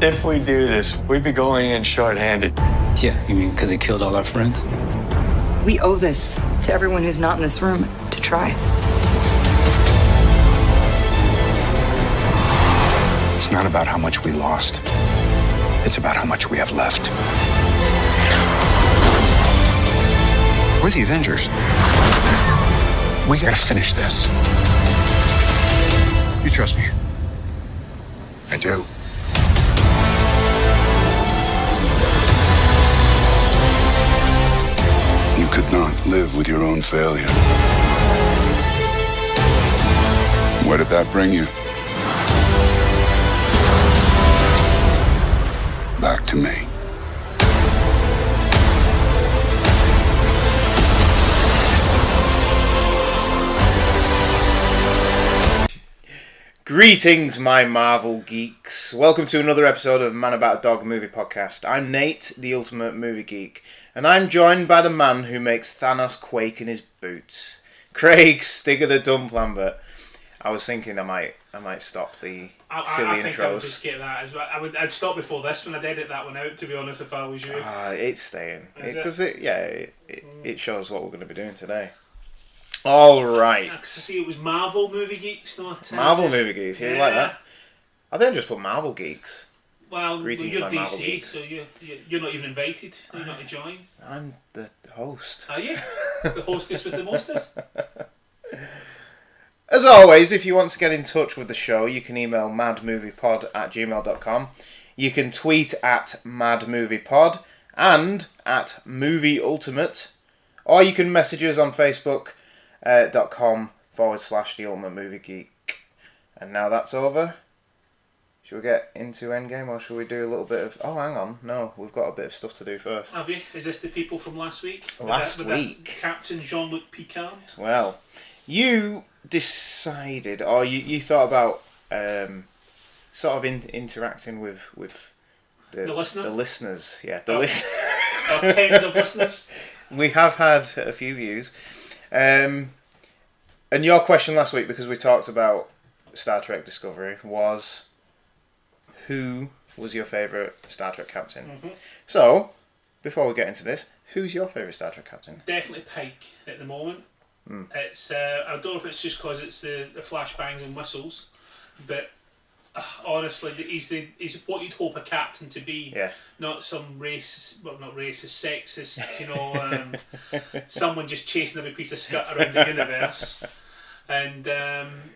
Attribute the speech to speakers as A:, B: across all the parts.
A: If we do this, we'd be going in short-handed.
B: Yeah, you mean because he killed all our friends?
C: We owe this to everyone who's not in this room to try.
D: It's not about how much we lost. It's about how much we have left. We're the Avengers. We gotta finish this. You trust me? I do. You could not live with your own failure. Where did that bring you? Back to me.
E: Greetings, my Marvel geeks. Welcome to another episode of Man About a Dog movie podcast. I'm Nate, the ultimate movie geek, and I'm joined by the man who makes Thanos quake in his boots, Craig Stig of the Dump Lambert. I was thinking I might stop the silly
F: I think
E: intros.
F: I would just get that as well. I'd stop before this one. I'd edit that one out, to be honest, if I was you.
E: It's staying because it shows what we're going to be doing today. All right.
F: I see it was Marvel movie geeks, not
E: Marvel movie geeks. Yeah, you like that? I think I just put Marvel geeks.
F: Well,
E: Greetings,
F: you're
E: my Marvel
F: DC,
E: geeks.
F: so you're not even invited. You're not to join.
E: I'm the host.
F: Are you? The hostess with the mostest?
E: As always, if you want to get in touch with the show, you can email madmoviepod@gmail.com. You can tweet at madmoviepod and at movieultimate, or you can message us on facebook.com/the ultimate movie geek. And now that's over. Should we get into Endgame, or should we do a little bit of... Oh, hang on. No, we've got a bit of stuff to do first.
F: Have you? Is this the people from last week?
E: Last
F: with
E: week?
F: Captain Jean-Luc Picard?
E: Well, you decided, or you thought about sort of interacting with
F: The listener?
E: the listeners. Yeah,
F: Or tens of listeners?
E: We have had a few views. And your question last week, because we talked about Star Trek Discovery, was who was your favourite Star Trek captain? Mm-hmm. So, before we get into this, who's your favourite Star Trek captain?
F: Definitely Pike at the moment. It's I don't know if it's just because it's the flashbangs and whistles, but honestly, he's what you'd hope a captain to be. Yeah. Not some racist, well, not racist, sexist, someone just chasing every piece of scut around the universe. And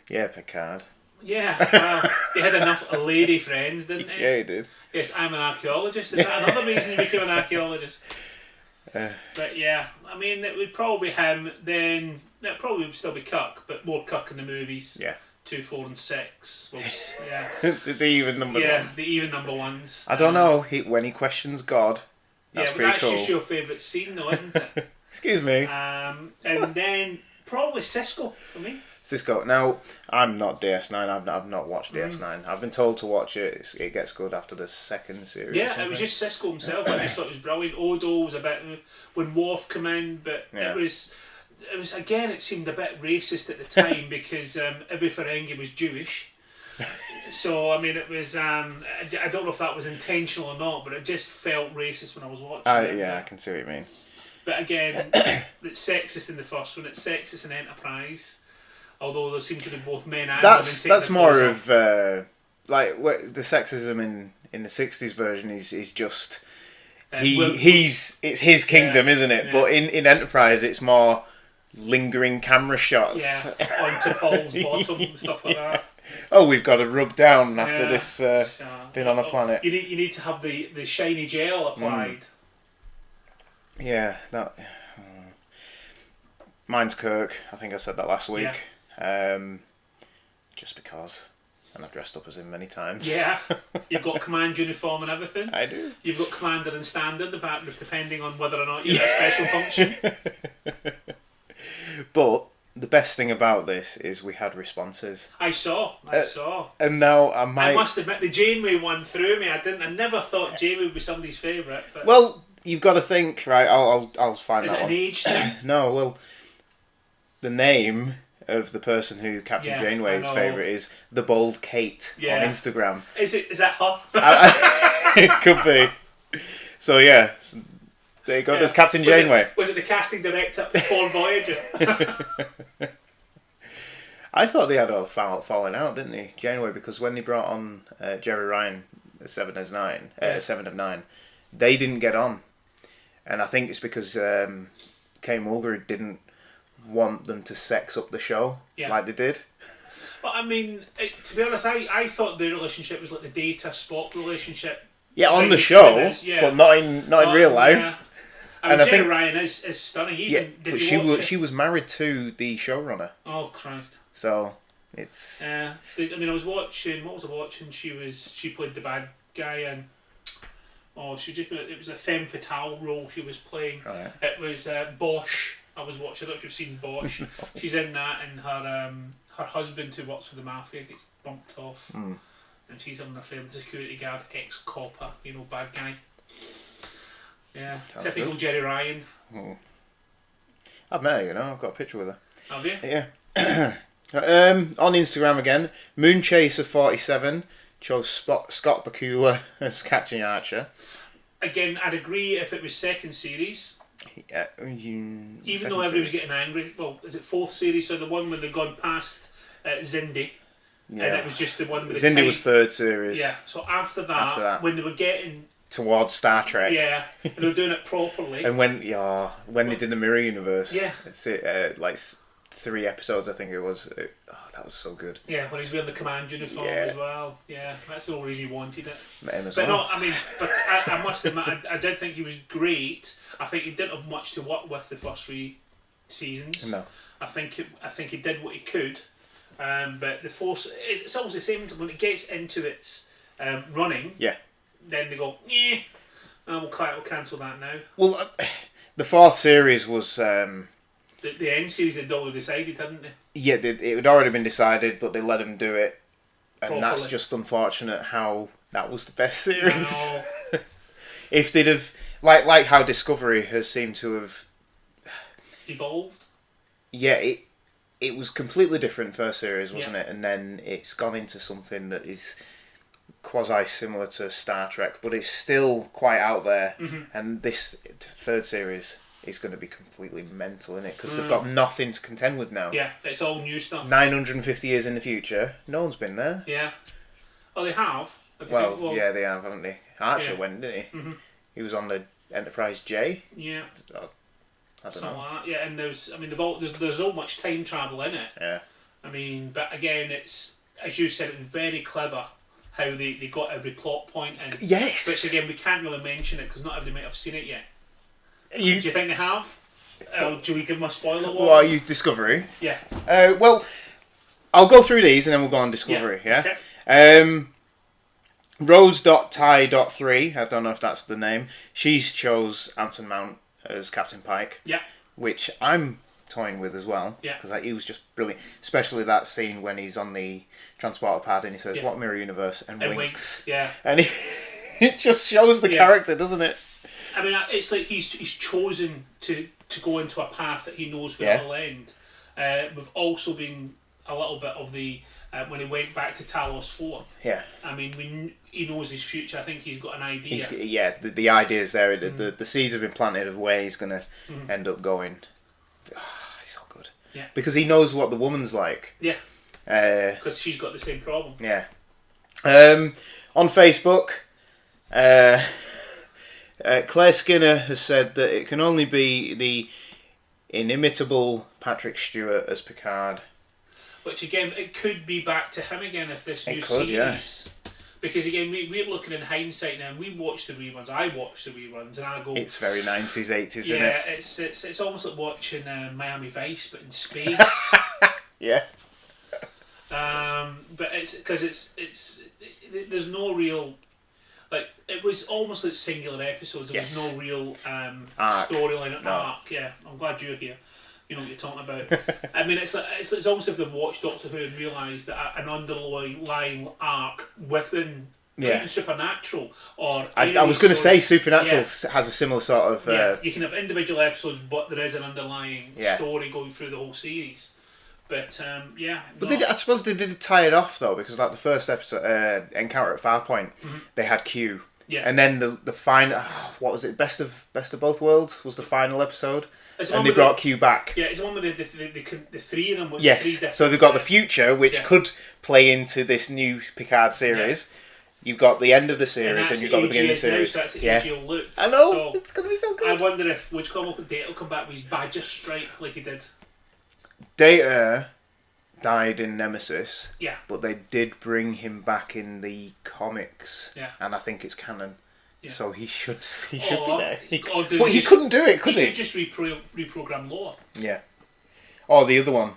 E: yeah, Picard.
F: Yeah, well, he had enough lady friends, didn't he?
E: Yeah, he did.
F: Yes, I'm an archaeologist. Is that another reason he became an archaeologist? But yeah, I mean, it would probably be him. Then it probably would still be Kirk, but more Kirk in the movies. Yeah. 2, 4, and 6. Well, yeah.
E: The even number ones.
F: Yeah, the even number ones.
E: I don't know. When he questions God. That's
F: pretty
E: cool.
F: Just your favourite scene, though, isn't it?
E: Excuse me.
F: And then probably Cisco for me.
E: Cisco. Now, I'm not DS9. I've not watched DS9. I've been told to watch it. It gets good after the second series.
F: Yeah, it was just Cisco himself. I just thought it was brilliant. Odo was a bit when Worf came in, but it was again. It seemed a bit racist at the time because every Ferengi was Jewish. So I mean, it was. I don't know if that was intentional or not, but it just felt racist when I was watching it.
E: Yeah, I can see what you mean.
F: But again, it's sexist in the first one. It's sexist in Enterprise. Although there seems to be both men and women.
E: That's more of like the sexism in the 60s version is just it's his kingdom, isn't it? Yeah. But in Enterprise it's more lingering camera shots.
F: Yeah, onto Paul's bottom and stuff like that.
E: Oh, we've got to rub down after this being on a planet.
F: You need to have the shiny gel applied.
E: Yeah, that. Mine's Kirk. I think I said that last week. Yeah. Just because, and I've dressed up as him many times. Yeah,
F: you've got command uniform and everything.
E: I do.
F: You've got commander and standard, depending on whether or not you're a special function.
E: But the best thing about this is we had responses.
F: I saw.
E: And now I
F: must admit, the Janeway one threw me. I never thought Janeway would be somebody's favourite. But
E: well, you've got to think, right? I'll find
F: is
E: that
F: it
E: one.
F: An age thing?
E: No, well, the name of the person who Captain
F: Yeah,
E: Janeway's
F: I know.
E: favourite is the bold Kate
F: Yeah.
E: on Instagram.
F: Is that her?
E: It could be. So yeah, there you go. There's Captain Janeway.
F: Was it the casting director for Voyager?
E: I thought they had all falling out, didn't they, Janeway? Because when they brought on Jerry Ryan, as 7 of 9, they didn't get on, and I think it's because Kay Mulgrew didn't want them to sex up the show like they did.
F: But I mean, to be honest, I thought the relationship was like the Data-Spock relationship.
E: Yeah, on the show, but not in real life.
F: Yeah. I mean, Jerry Ryan is stunning.
E: She was married to the showrunner.
F: Oh Christ!
E: So it's.
F: I mean, I was watching. What was I watching? She played the bad guy, and it was a femme fatale role she was playing.
E: Right.
F: It was Bosch. I was watching. I don't know if you've seen Bosch. She's in that, and her husband, who works for the mafia, gets bumped off, and she's having an affair with the security guard, ex-copper, bad guy. Yeah,
E: Sounds
F: typical
E: good.
F: Jerry Ryan.
E: I've met her, I've got a picture with her.
F: Have you?
E: Yeah. On Instagram again, Moonchaser47 chose Scott Bakula as Captain Archer.
F: Again, I'd agree if it was second series.
E: Yeah,
F: Even though everybody was getting angry. Well, is it fourth series? So the one when they've gone past Zindi.
E: Yeah.
F: And it was just the one with the
E: Zindi was third series.
F: Yeah, so after that, when they were getting
E: towards Star Trek.
F: Yeah, and they were doing it properly.
E: And when they did the Mirror Universe.
F: Yeah.
E: It's like 3 episodes, I think it was. That was so good.
F: Yeah, when he's wearing the command uniform as well. Yeah, that's the whole reason you wanted it.
E: Met him as
F: but
E: well.
F: no, I mean, I must admit, I did think he was great. I think he didn't have much to work with the first 3 seasons.
E: No.
F: I think he did what he could. But the Force, it's always the same when it gets into its running.
E: Yeah.
F: Then they go, we'll cancel that now.
E: Well, the 4th series was.
F: The end series they'd already decided, hadn't they?
E: Yeah, it had already been decided, but they let him do it, and
F: properly.
E: That's just unfortunate. How that was the best series.
F: No.
E: If they'd have like how Discovery has seemed to have
F: evolved.
E: Yeah, it was completely different first series, wasn't it? And then it's gone into something that is quasi similar to Star Trek, but it's still quite out there.
F: Mm-hmm.
E: And this 3rd series is going to be completely mental, isn't it? Because they've got nothing to contend with now.
F: Yeah, it's all new stuff.
E: 950 years in the future, no one's been there.
F: Yeah. Oh, they have.
E: Well, yeah, they have, haven't they? Archer went, didn't he?
F: Mm-hmm.
E: He was on the Enterprise J.
F: Yeah.
E: I don't
F: Something
E: know.
F: like that. Yeah, and there's so much time travel in it.
E: Yeah.
F: I mean, but again, it's, as you said, it was very clever how they got every plot point in.
E: Yes.
F: Which again, we can't really mention it because not everybody might have seen it yet. Do
E: You
F: you think they have? Do we give them a spoiler warning?
E: Well, you Discovery.
F: Yeah.
E: Well, I'll go through these and then we'll go on Discovery. Yeah.
F: Okay.
E: Rose.Ty.3, I don't know if that's the name. She's chose Anson Mount as Captain Pike.
F: Yeah.
E: Which I'm toying with as well.
F: Yeah.
E: Because he was just brilliant. Especially that scene when he's on the transporter pad and he says, "What mirror universe?" and winks.
F: Yeah.
E: And it just shows the character, doesn't it?
F: I mean, it's like he's chosen to go into a path that he knows where it'll end. We've also been a little bit of the when he went back to Talos 4.
E: Yeah.
F: I mean, he knows his future. I think he's got an idea.
E: The idea is there. The seeds have been planted of where he's going to end up going. Oh, he's so good.
F: Yeah.
E: Because he knows what the woman's like.
F: Yeah. Because she's got the same problem.
E: Yeah. On Facebook, Claire Skinner has said that it can only be the inimitable Patrick Stewart as Picard.
F: Which again, it could be back to him again if this new
E: could,
F: series.
E: yeah.
F: Because again, we're looking in hindsight now. And we watch the reruns. I watch the reruns, and I go.
E: It's very 90s, 80s, isn't it?
F: Yeah, it's almost like watching Miami Vice, but in space.
E: Yeah.
F: But it's because it's there's no real. Like, it was almost like singular episodes. There was no real storyline arc. Yeah, I'm glad you're here. You know what you're talking about. I mean, it's almost as if they've watched Doctor Who and realised that an underlying arc within even Supernatural or...
E: I was going to say Supernatural has a similar sort of...
F: you can have individual episodes, but there is an underlying story going through the whole series. But yeah.
E: But I suppose they did tie it off though, because like the first episode, Encounter at Farpoint, they had Q.
F: Yeah.
E: And then the final, what was it? Best of Both Worlds was the final episode, and they brought Q back.
F: Yeah, it's the one with the three of them. Was
E: Yes. So they've got the future, which could play into this new Picard series. Yeah. You've got the end of the series, and you've got the beginning of the series.
F: So that's the AGL look.
E: I know.
F: So
E: it's gonna be so good.
F: I wonder if which comic date will come back with his Badger strike like he did.
E: Data died in Nemesis.
F: Yeah.
E: But they did bring him back in the comics.
F: Yeah.
E: And I think it's canon. Yeah. So he should be there.
F: But
E: he couldn't do it, could he?
F: He could just reprogram lore.
E: Yeah. Oh, the other one.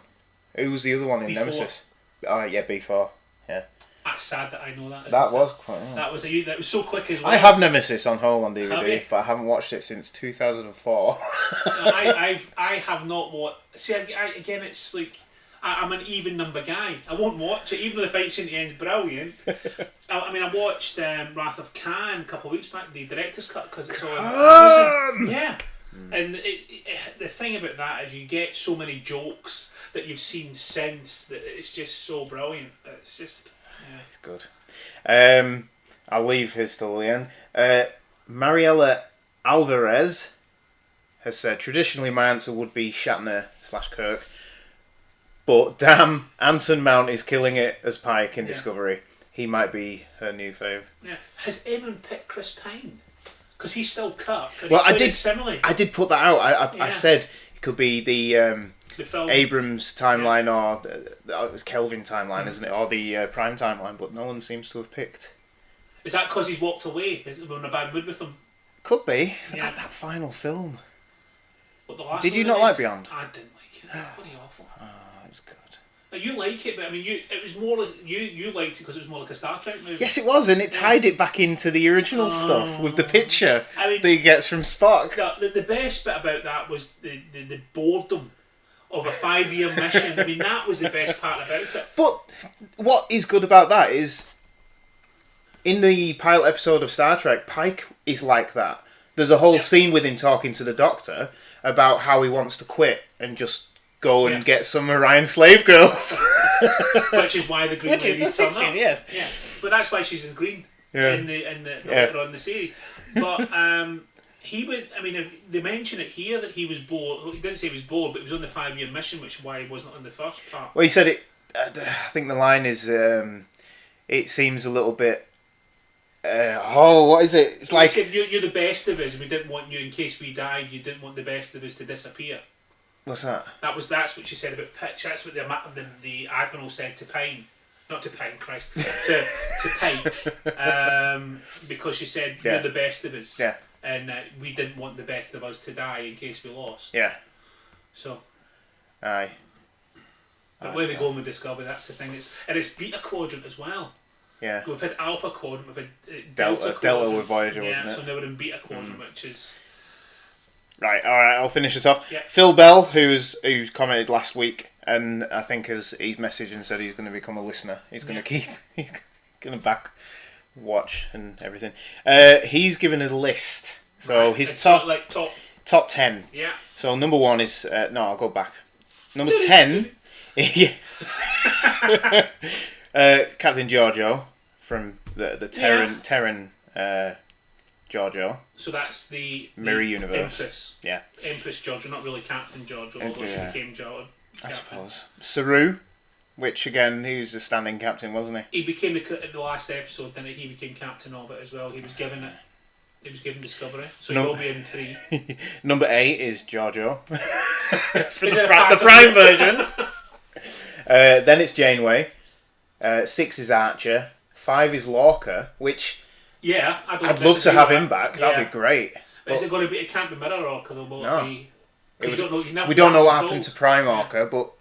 E: Who was the other one in
F: B4.
E: Nemesis? Oh, yeah, B4. Yeah.
F: That's sad that I know that.
E: That was quite. Yeah.
F: That was so quick as well.
E: I have Nemesis on home on DVD, but I haven't watched it since 2004.
F: I have not watched. See, again, it's like I'm an even number guy. I won't watch it, even though the fight scene at the end's brilliant. I watched Wrath of Khan a couple of weeks back, the director's cut, because it's on Amazon. Yeah. And the thing about that is you get so many jokes that you've seen since that it's just so brilliant. It's just. Yeah.
E: It's good. I'll leave his till the end. Mariella Alvarez has said, traditionally my answer would be Shatner/Kirk. But damn, Anson Mount is killing it as Pike in Discovery. He might be her new fave.
F: Yeah. Has anyone picked Chris Pine? Because he's still Kirk.
E: Well, I did put that out. I said it could be the film. Abrams timeline or it was Kelvin timeline, isn't it? Or the Prime timeline, but no one seems to have picked.
F: Is that because he's walked away? Is it in a bad mood with them?
E: Could be. Yeah. That final film.
F: But the last
E: did you not like Beyond?
F: I didn't like it. Pretty awful.
E: It was good.
F: Now, you like it, but I mean, it was more like you liked it because it was more like a Star Trek movie.
E: Yes, it was, and it tied it back into the original stuff with the picture that he gets from Spock.
F: The best bit about that was the boredom of a 5-year mission. I mean, that was the best part about it.
E: But what is good about that is, in the pilot episode of Star Trek, Pike is like that. There's a whole scene with him talking to the Doctor about how he wants to quit and just go and get some Orion slave girls.
F: Which is why the Green Lady's turned up.
E: Yes.
F: Yeah. But that's why she's in green in the later on in the series. But he would. I mean, they mention it here that he was bored. Well, he didn't say he was bored, but he was on the 5-year mission, which is why he wasn't on the first part.
E: Well, he said it. I think the line is, "It seems a little bit." What is it? It's like
F: he said, you're the best of us. We didn't want you in case we died. You didn't want the best of us to disappear.
E: What's that?
F: That's what she said about Pitch. That's what the Admiral said to Pine. Not to Pine, Christ. to Pike. Because she said, you're the best of us.
E: Yeah.
F: And we didn't want the best of us to die in case we lost.
E: Yeah.
F: So.
E: Aye.
F: But where they go with Discovery, that's the thing. It's Beta Quadrant as well.
E: Yeah.
F: We've had Alpha Quadrant, we've had
E: Delta with Voyager, wasn't it?
F: Yeah, so now we're in Beta Quadrant, which is...
E: Right, alright, I'll finish this off.
F: Yeah.
E: Phil Bell, who's commented last week, and I think he's messaged and said he's going to become a listener. He's going to he's going to back watch and everything. He's given us a list. So his top 10.
F: Yeah.
E: So number 1 is... no, I'll go back. Number 10... Captain Giorgio from the Terran Giorgio.
F: So that's the
E: Mirror Universe.
F: Empress.
E: Yeah.
F: Empress Giorgio, not really Captain Giorgio, although she became Giorgio.
E: I suppose. Saru, which again, he was the standing captain, wasn't he?
F: He became the last episode, then he became captain of it as well. He was given Discovery, so he will be in 3.
E: Number 8 is Giorgio. For the Prime version. Then it's Janeway. 6 is Archer. 5 is Lorca, which I'd love to have him back. Yeah. That'd be great.
F: But is it going to be? It can't be Mirror Lorca though. Will it be?
E: We don't know what happened to Prime Lorca, but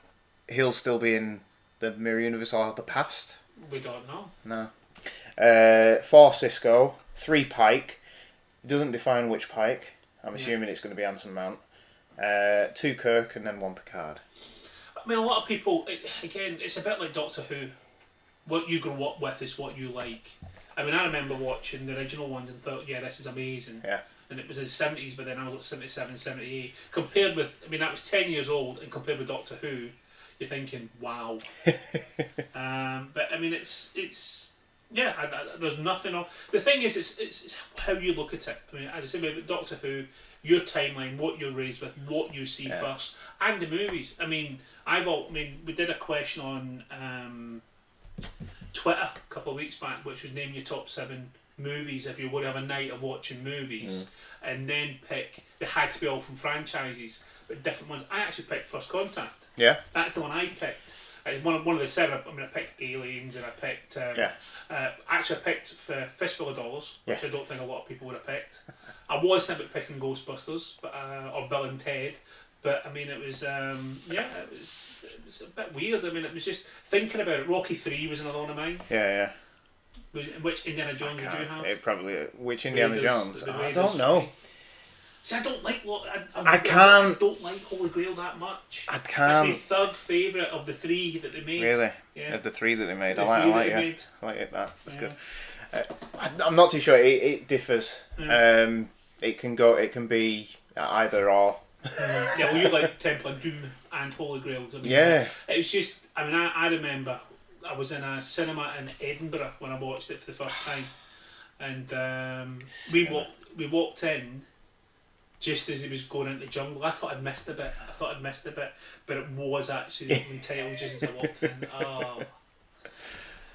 E: he'll still be in the Mirror Universe or the past.
F: We don't know.
E: No. 4 Cisco. 3 Pike. It doesn't define which Pike. I'm assuming it's going to be Anson Mount. 2 Kirk and then 1 Picard.
F: I mean, a lot of people, again, it's a bit like Doctor Who. What you grow up with is what you like. I mean, I remember watching the original ones and thought, yeah, this is amazing.
E: Yeah.
F: And it was in the 70s, but then I was like 77, 78. Compared with, I mean, that was 10 years old, and compared with Doctor Who, you're thinking, wow. But I mean, it's yeah. There's nothing on. The thing is, it's how you look at it. I mean, as I said about Doctor Who, your timeline, what you're raised with, what you see first, and the movies. I mean, we did a question on Twitter a couple of weeks back, which was name your top 7 movies if you would have a night of watching movies, and then pick. They had to be all from franchises, but different ones. I actually picked First Contact.
E: Yeah,
F: that's the one I picked. It's one of the 7. I mean, I picked Aliens, and I picked. Actually, I picked for Fistful of Dollars, which I don't think a lot of people would have picked. I was thinking about picking Ghostbusters, but or Bill and Ted, but I mean, it was it was a bit weird. I mean, it was just thinking about it. Rocky 3 was another one of mine.
E: Yeah.
F: Which Indiana Jones did you have?
E: Which Indiana Jones?
F: The
E: I don't know.
F: See, I don't like.
E: I don't
F: like Holy Grail that much.
E: I can't.
F: It's my 3rd favourite of the 3 that they made.
E: Really?
F: Yeah.
E: The 3 that they made.
F: The
E: I like it. I like it. That's good. I'm not too sure. It differs. It can be either or.
F: Well, you like Temple of Doom and Holy Grail. I mean, it was just. I mean, I remember I was in a cinema in Edinburgh when I watched it for the first time, and we walked in just as he was going into the jungle. I thought I'd missed a bit. But it was actually the opening title just as I walked in. Oh,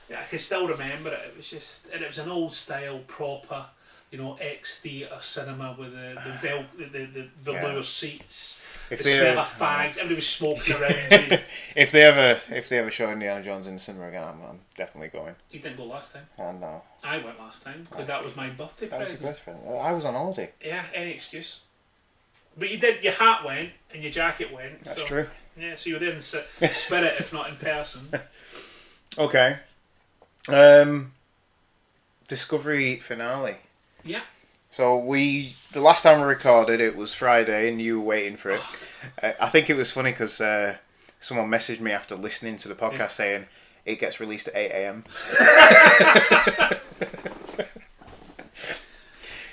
F: yeah, I can still remember it. It was just, and it was an old style, proper, ex-theatre cinema with the velour seats, the smell of fags. Everybody was smoking around you.
E: If they ever show Indiana Jones in the cinema again, I'm definitely going.
F: You didn't go last time.
E: Oh no.
F: I went last time because that was my birthday present.
E: I was on holiday.
F: Yeah, any excuse. But you did. Your hat went and your jacket went.
E: That's true.
F: Yeah, so you were there in spirit, if not in person.
E: Okay. Discovery finale.
F: Yeah.
E: So the last time we recorded, it was Friday, and you were waiting for it. I think it was funny because someone messaged me after listening to the podcast saying it gets released at 8 a.m.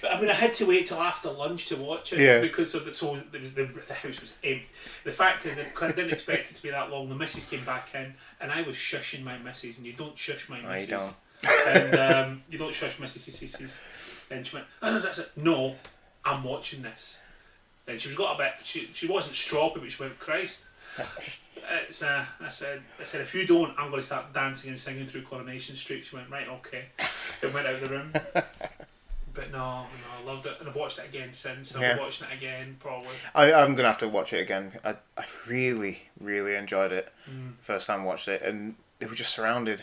F: But I mean, I had to wait till after lunch to watch it because the house was empty. The fact is that I didn't expect it to be that long. The missus came back in, and I was shushing my missus, and you don't shush my missus.
E: No, you don't.
F: And you don't shush missus. And she went, I said, no, I'm watching this. And she was got a bit. She wasn't stroppy, but she went, Christ. I said, if you don't, I'm going to start dancing and singing through Coronation Street. She went, right, okay, and went out of the room. But no, I loved it, and I've watched it again since. I'll be watching it again probably. I'm gonna have to watch it again. I really, really enjoyed it. First time I watched it, and they were just surrounded,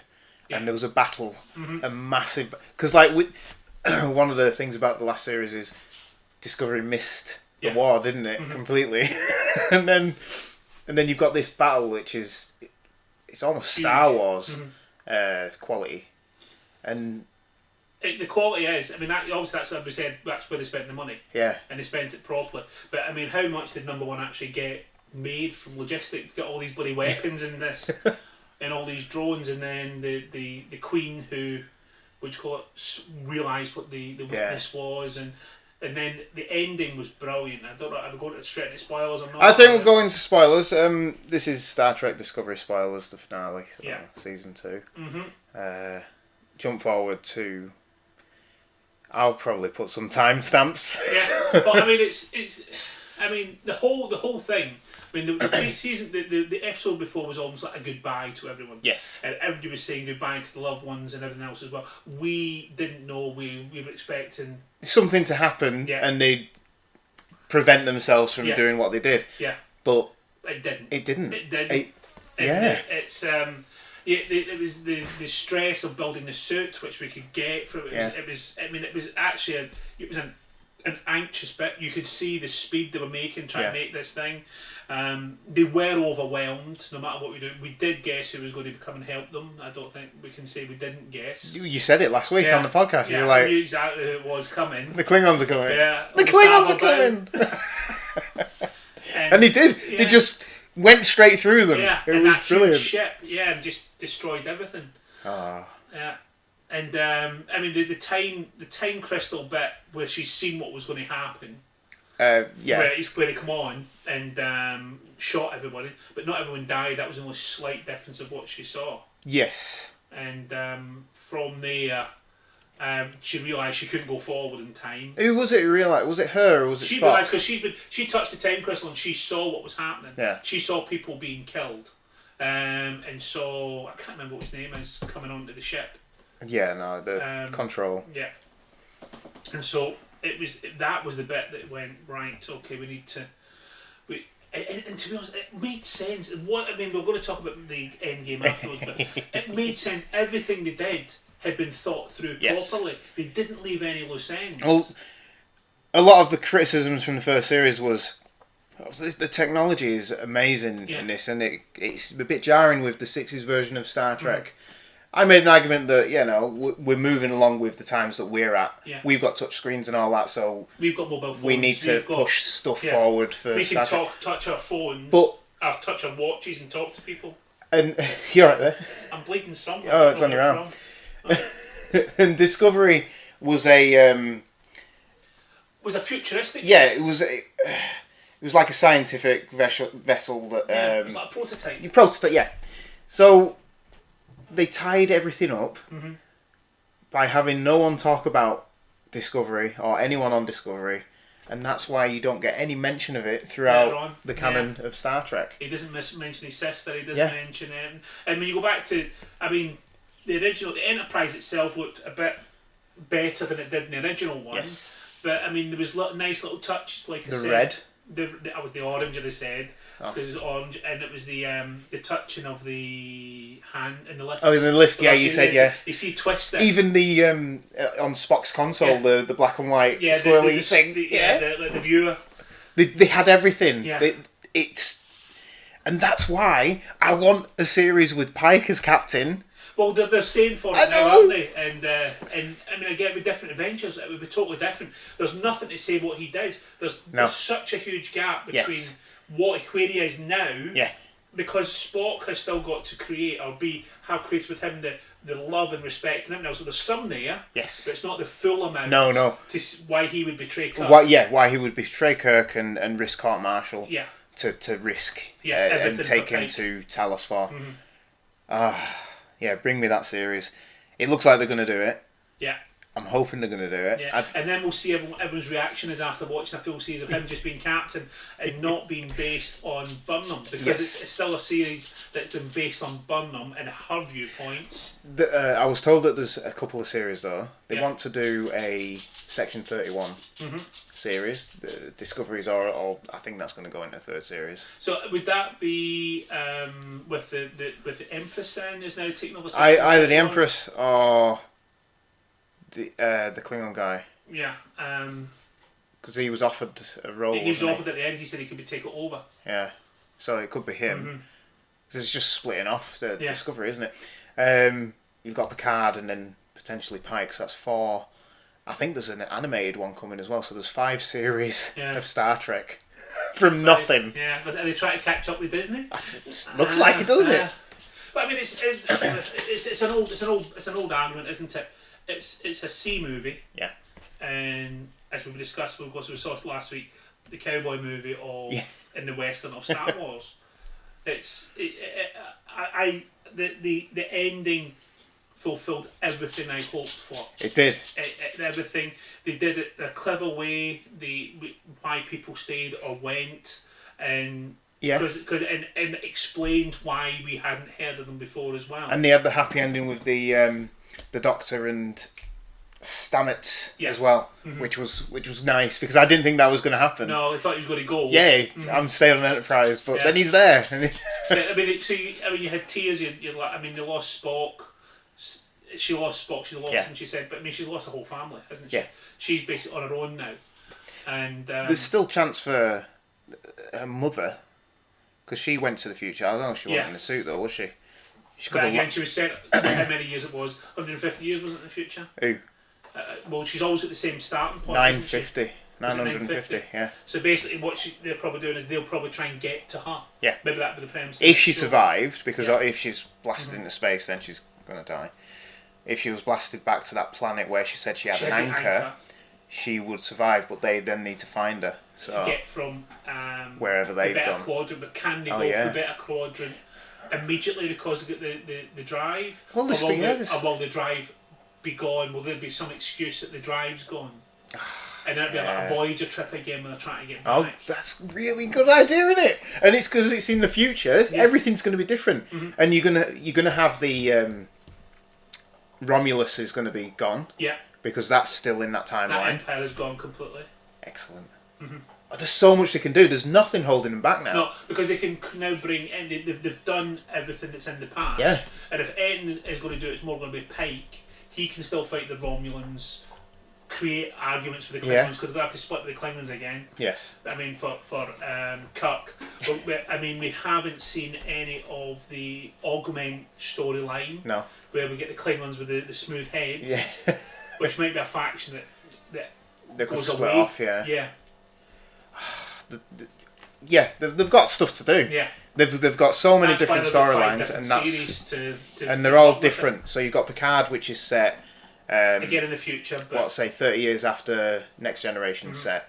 F: and there was a battle, a massive. Because one of the things about the last series is Discovery missed the war, didn't it? Completely, and then you've got this battle, which is it's almost huge. Star Wars quality, and. The quality is, I mean, obviously that's what we said, that's where they spent the money.
E: Yeah. And
F: they spent it properly. But, I mean, how much did number 1 actually get made from logistics? Got all these bloody weapons in this, and all these drones, and then the Queen who, what do you call it, realised what the weakness was, and then the ending was brilliant. I don't know, are we going straight into spoilers or not?
E: I think we'll go into spoilers. This is Star Trek Discovery spoilers, the finale, season 2. Jump forward to... I'll probably put some timestamps.
F: Yeah, but I mean, it's. I mean, the whole thing. I mean, the episode before was almost like a goodbye to everyone.
E: Yes.
F: And everybody was saying goodbye to the loved ones and everything else as well. We didn't know. We were expecting
E: something to happen, and they'd prevent themselves from doing what they did.
F: Yeah.
E: But
F: it didn't.
E: It didn't.
F: It didn't. It's it was the stress of building the suit, which we could get from it. It was actually an anxious bit. You could see the speed they were making, trying to make this thing. They were overwhelmed, no matter what we do. We did guess who was going to come and help them. I don't think we can say we didn't guess.
E: You said it last week on the podcast.
F: Yeah,
E: you were like,
F: I knew exactly who it was coming.
E: The Klingons are coming.
F: Yeah,
E: the Klingons are coming. And they did. Yeah. They just went straight through them.
F: Yeah,
E: it
F: and
E: was
F: that
E: brilliant.
F: huge ship, and just destroyed everything.
E: Ah.
F: Yeah, and I mean the time crystal bit where she's seen what was going to happen. where he come on and shot everybody, but not everyone died. That was the only slight difference of what she saw.
E: Yes.
F: And from there, she realised she couldn't go forward in time.
E: Who was it who realised? Was it her or was it
F: She
E: Spock?
F: realised because she touched the time crystal and she saw what was happening.
E: Yeah.
F: She saw people being killed, and so I can't remember what his name is coming onto the ship.
E: Yeah, no, the control.
F: Yeah. And so that was the bit that went right. Okay, we need to. And to be honest, it made sense. We're going to talk about the Endgame afterwards, but it made sense. Everything they did had been thought through properly. They didn't leave any loose ends.
E: Well, a lot of the criticisms from the first series was the technology is amazing in this, and it's a bit jarring with the 60s version of Star Trek. I made an argument that, we're moving along with the times that we're at. Yeah. We've got touch screens and all that, so
F: we've got mobile phones.
E: We need to push stuff forward for
F: we can
E: Star Trek.
F: touch our phones, touch our watches and talk to people.
E: And you're right there.
F: I'm bleeding somewhere.
E: Oh, it's on your arm. And Discovery was a...
F: was a futuristic...
E: Yeah, it was like a scientific vessel that...
F: it was like a prototype.
E: Your prototype, yeah. So... They tied everything up by having no one talk about Discovery or anyone on Discovery, and that's why you don't get any mention of it throughout the canon of Star Trek.
F: He doesn't mention his sister, he doesn't mention it. And when you go back to, the Enterprise itself looked a bit better than it did in the original one.
E: Yes.
F: But, there was nice little touches, like I said.
E: The red.
F: That was the orange, they said. It was orange, and it was the touching of the hand in the lift.
E: Oh, in the lift, you said,
F: You see twist it.
E: Even the on Spock's console, the black and white swirly thing.
F: The viewer.
E: They had everything.
F: Yeah.
E: And that's why I want a series with Pike as captain.
F: Well, they're saying for it now, aren't they? And again, with different Avengers, it would be totally different. There's nothing to say what he does. There's such a huge gap between where he is now, because Spock has still got to create or have created with him the love and respect and everything else. So there's some there, but it's not the full amount.
E: No.
F: To why he would betray Kirk.
E: Why he would betray Kirk and risk Court Martial.
F: Yeah.
E: To risk and take him to Talos for. Bring me that series. It looks like they're going to do it. Yeah. I'm hoping they're going to do it.
F: Yeah. And then we'll see everyone's reaction is after watching a full season of him just being captain and not being based on Burnham, because it's still a series that's been based on Burnham and her viewpoints.
E: I was told that there's a couple of series though. They want to do a Section 31 series. The Discoveries or I think that's going to go into a third series.
F: So would that be with the Empress then is now taking over?
E: Either the Empress or the Klingon guy.
F: Yeah.
E: Because he was offered a role.
F: He was offered at the end. He said he could be taken over.
E: Yeah. So it could be him. Because it's just splitting off the Discovery, isn't it? You've got Picard and then potentially Pike. So that's 4. I think there's an animated one coming as well. So there's 5 series of Star Trek from nothing.
F: Yeah, but are they trying to catch up with Disney?
E: It looks like it, doesn't it?
F: But I mean, it's an old argument, isn't it? It's a C movie. Yeah. And as we discussed, we saw last week, the cowboy movie in the Western of Star Wars. The ending fulfilled everything I hoped for.
E: It did.
F: Everything. They did it in a clever way. Why people stayed or went, and and explained why we hadn't heard of them before as well.
E: And they had the happy ending with the Doctor and Stamets as well, which was nice because I didn't think that was going to happen.
F: No, I thought he was going to go.
E: Yeah, I'm staying on Enterprise, but then he's there.
F: You had tears. You're like, they lost Spock. She lost Spock. She lost him. She said, but she's lost a whole family, hasn't she? Yeah. She's basically on her own now, and there's
E: still chance for her mother because she went to the future. I don't know if she wasn't in the suit though, was she?
F: But again, she was sent. How many years it was? 150 years, wasn't it, in the future?
E: Who?
F: Well, she's always at the same starting point.
E: 950. 950, yeah.
F: So basically, what they're probably doing is they'll probably try and get to her.
E: Yeah.
F: Maybe that'd be the premise.
E: If she survived, because if she's blasted into space, then she's going to die. If she was blasted back to that planet where she said she had an anchor, she would survive, but they then need to find her. So
F: get from
E: wherever they've
F: the better
E: gone.
F: quadrant, but can they go for better quadrant immediately because they get the drive?
E: Well,
F: or will the drive be gone? Will there be some excuse that the drive's gone? And then it'll be like a Voyager trip again when they're trying to get back.
E: Oh, that's a really good idea, isn't it? And it's because it's in the future. Yeah. Everything's going to be different, and you're gonna have the Romulus is going to be gone. Yeah. Because that's still in that timeline.
F: That Empire is gone completely.
E: Excellent. Oh, there's so much they can do. There's nothing holding them back now.
F: No, because they can now bring in. They've done everything that's in the past.
E: Yeah.
F: And if anything is going to do it, it's more going to be Pike. He can still fight the Romulans, create arguments for the Klingons because they'll have to split the Klingons again. Yes. I mean, for Kirk. But I mean, we haven't seen any of the Augment storyline. No. Where we get the Klingons with the smooth heads. Yeah. Which might be a faction that goes away.
E: Off, yeah. Yeah. They've got stuff to do. Yeah. They've got so many different storylines, and they're all different. So you've got Picard, which is set
F: again in the future. But
E: say 30 years after Next Generation set.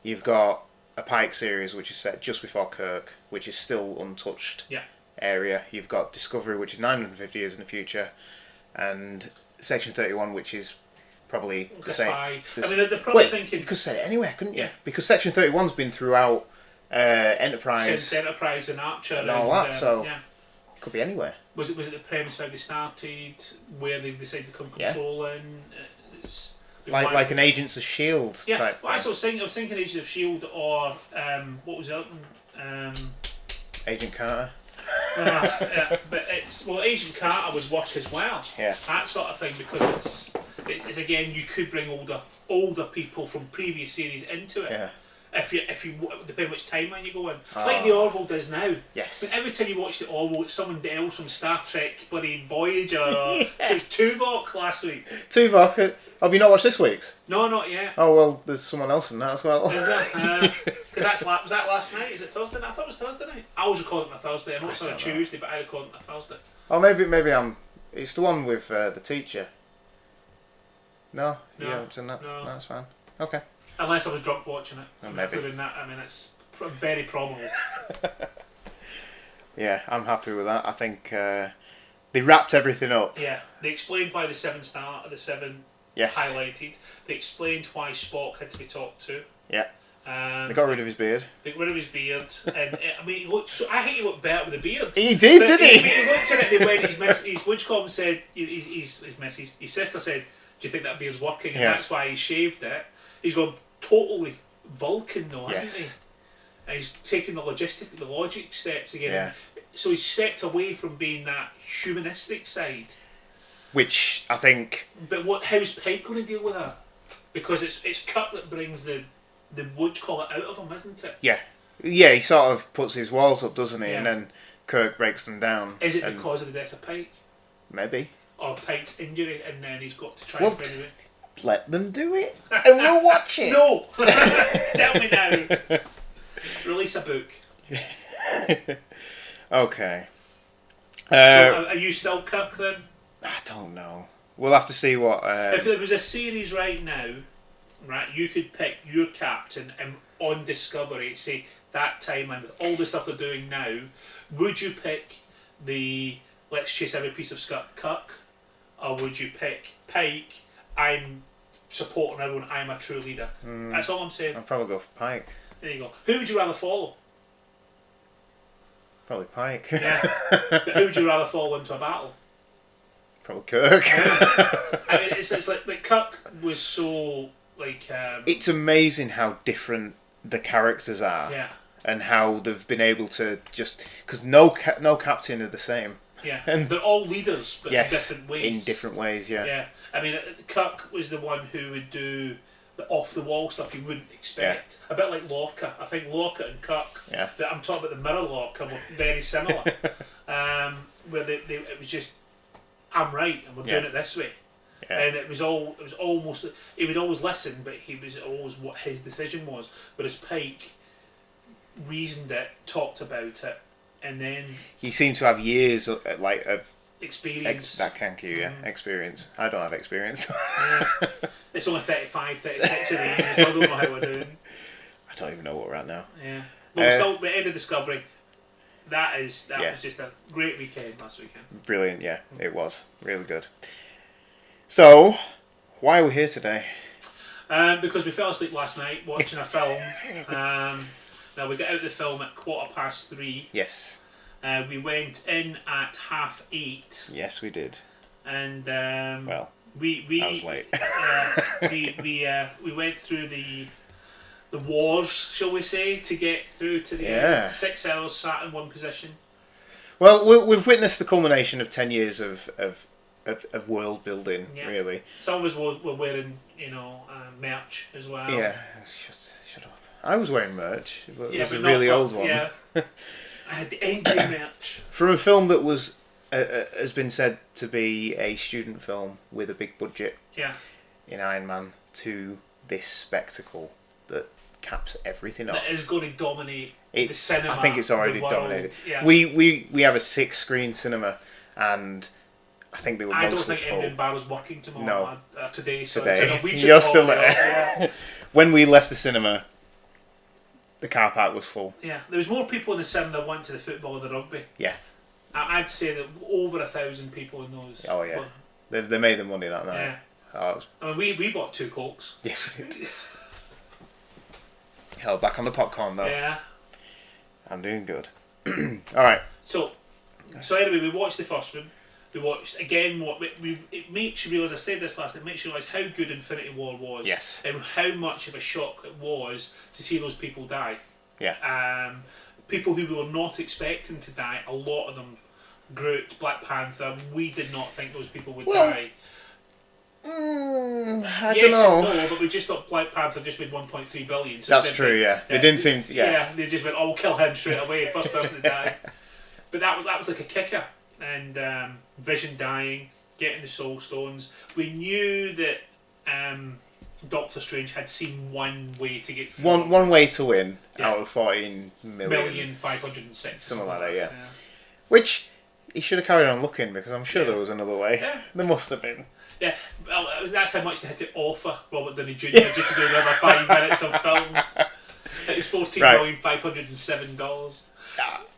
E: You've got a Pike series, which is set just before Kirk, which is still untouched area. You've got Discovery, which is 950 years in the future, and Section 31, which is probably the same.
F: I mean, they're probably thinking...
E: You could set it anywhere, couldn't you? Because Section 31's been throughout Enterprise.
F: Since Enterprise and Archer.
E: And all that, so it could be anywhere.
F: Was it the premise where they started, where they decided to come controlling?
E: Like an Agents of S.H.I.E.L.D. type
F: well,
E: thing.
F: I was thinking Agents of S.H.I.E.L.D. or, what was the other one?
E: Agent Carter.
F: But Agent Carter was work as well. Yeah. That sort of thing, because it's again, you could bring older people from previous series into it. Yeah. If you depending which timeline you go in, like the Orville does now. Yes. But every time you watch the Orville, it's someone else from Star Trek, bloody Voyager, or so Tuvok last week.
E: Tuvok. Have you not watched this week's?
F: No, not yet.
E: Oh well, there's someone else in that as well.
F: Is there? Because was that last night? Is it Thursday night? I thought it was Thursday night. I was recording on a Thursday. I know it's on a Tuesday, but I recorded on a Thursday.
E: Oh, maybe I'm. It's the one with the teacher. No, you haven't seen that. No, that's fine. Okay.
F: Unless I was drunk watching it.
E: Oh, maybe.
F: That, I mean, it's very probable.
E: Yeah, I'm happy with that. I think they wrapped everything up.
F: Yeah, they explained why the seven highlighted. They explained why Spock had to be talked to. Yeah.
E: They got rid of his beard.
F: They got rid of his beard, and I mean, he looked. I think he looked better with a beard.
E: He did, didn't he?
F: He looked at it. They went. His Witchcom said. His sister said, "Do you think that beard's working?" And that's why he shaved it. He's gone totally Vulcan, though, hasn't he? And he's taken the logic steps again. Yeah. So he's stepped away from being that humanistic side. Which I think. But how's Pike going to deal with that? Because it's Kirk that brings the whatchamacallit out of him, isn't it? Yeah. Yeah, he sort of puts his walls up, doesn't he? Yeah. And then Kirk breaks them down. Is it because of the death of Pike? Maybe. Or Pike's injury, and then he's got to try and find it. Let them do it, and we'll watch it. No! Tell me now. Release a book. Okay. So are you still Kirk then? I don't know. We'll have to see what... if there was a series right now, right, you could pick your captain and on Discovery, say, that timeline with all the stuff they're doing now, would you pick the let's chase every piece of Kirk? Or would you pick Pike, I'm supporting everyone, I'm a true leader? That's all I'm saying. I'd probably go for Pike. There you go. Who would you rather follow? Probably Pike. Yeah. But who would you rather follow into a battle? Probably Kirk. I mean, it's like Kirk was so like. It's amazing how different the characters are. Yeah. And how they've been able to just because no captain are the same. Yeah. And they're all leaders, but in different ways. In different ways, yeah. Yeah. I mean, Kirk was the one who would do the off-the-wall stuff you wouldn't expect. Yeah. A bit like Lorca. I think Lorca and Kirk, I'm talking about the mirror Lorca, were very similar. Where it was just, I'm right, and we're doing it this way. Yeah. And it was almost, he would always listen, but he was always what his decision was. Whereas Pike reasoned it, talked about it, and then... He seemed to have years of experience.
E: That can cue, yeah. Experience. I don't have experience.
F: It's only 35, 36 of these. I still don't know how we're doing.
E: I don't even know what we're at now.
F: Yeah. But we're still at the end of Discovery. That was just a great weekend last weekend.
E: Brilliant, yeah. It was. Really good. So, why are we here today?
F: Because we fell asleep last night watching a film. Now, we got out of the film at 3:15.
E: Yes.
F: We went in at 8:30.
E: Yes, we did.
F: And
E: Well,
F: we
E: I was late.
F: we went through the wars, shall we say, to get through to the end. 6 hours sat in one position.
E: Well, we've witnessed the culmination of 10 years of world building, really.
F: Some of us were wearing, merch as well.
E: Yeah, shut up. I was wearing merch, but it was a
F: not
E: really
F: for-
E: old one.
F: Yeah. I had the Endgame merch.
E: From a film that was has been said to be a student film with a big budget in Iron Man to this spectacle that caps everything off.
F: That is going to dominate the cinema.
E: I think it's already
F: the world.
E: dominated.
F: Yeah.
E: We have a 6-screen cinema, and I think they were
F: I don't
E: mostly
F: think
E: full.
F: Indian Barrow's working tomorrow. Today. So
E: Today.
F: we
E: You're still
F: call it
E: there.
F: off, yeah.
E: When we left the cinema, the car park was full.
F: Yeah, there was more people in the cinema that went to the football or the rugby.
E: Yeah.
F: I'd say that over 1,000 people in those.
E: Oh yeah. They made the money that night.
F: Yeah.
E: Oh, it was...
F: I mean, we bought 2 Cokes.
E: Yes, we did. Held back on the popcorn though.
F: Yeah.
E: I'm doing good. All right.
F: So anyway, we watched the first one. We watched again it makes you realise, I said this last, it makes you realise how good Infinity War was.
E: Yes.
F: And how much of a shock it was to see those people die.
E: Yeah.
F: People who we were not expecting to die, a lot of them, Groot, Black Panther, we did not think those people would die.
E: I
F: Yes
E: don't know.
F: and no, but we just thought Black Panther just made 1.3 billion. So
E: That's true. Yeah. They didn't seem. Yeah.
F: they just went, "Oh, we'll kill him straight away, first person to die." But that was like a kicker. And Vision dying, getting the Soul Stones. We knew that Doctor Strange had seen one way to get through.
E: One way to win out of 14 million.
F: 1,506,000.
E: Something like that. Yeah. Which he should have carried on looking, because I'm sure there was another way.
F: Yeah.
E: There must have been.
F: Yeah, well, that's how much they had to offer Robert Downey Jr. just to do another 5 minutes of film. It was $14,507.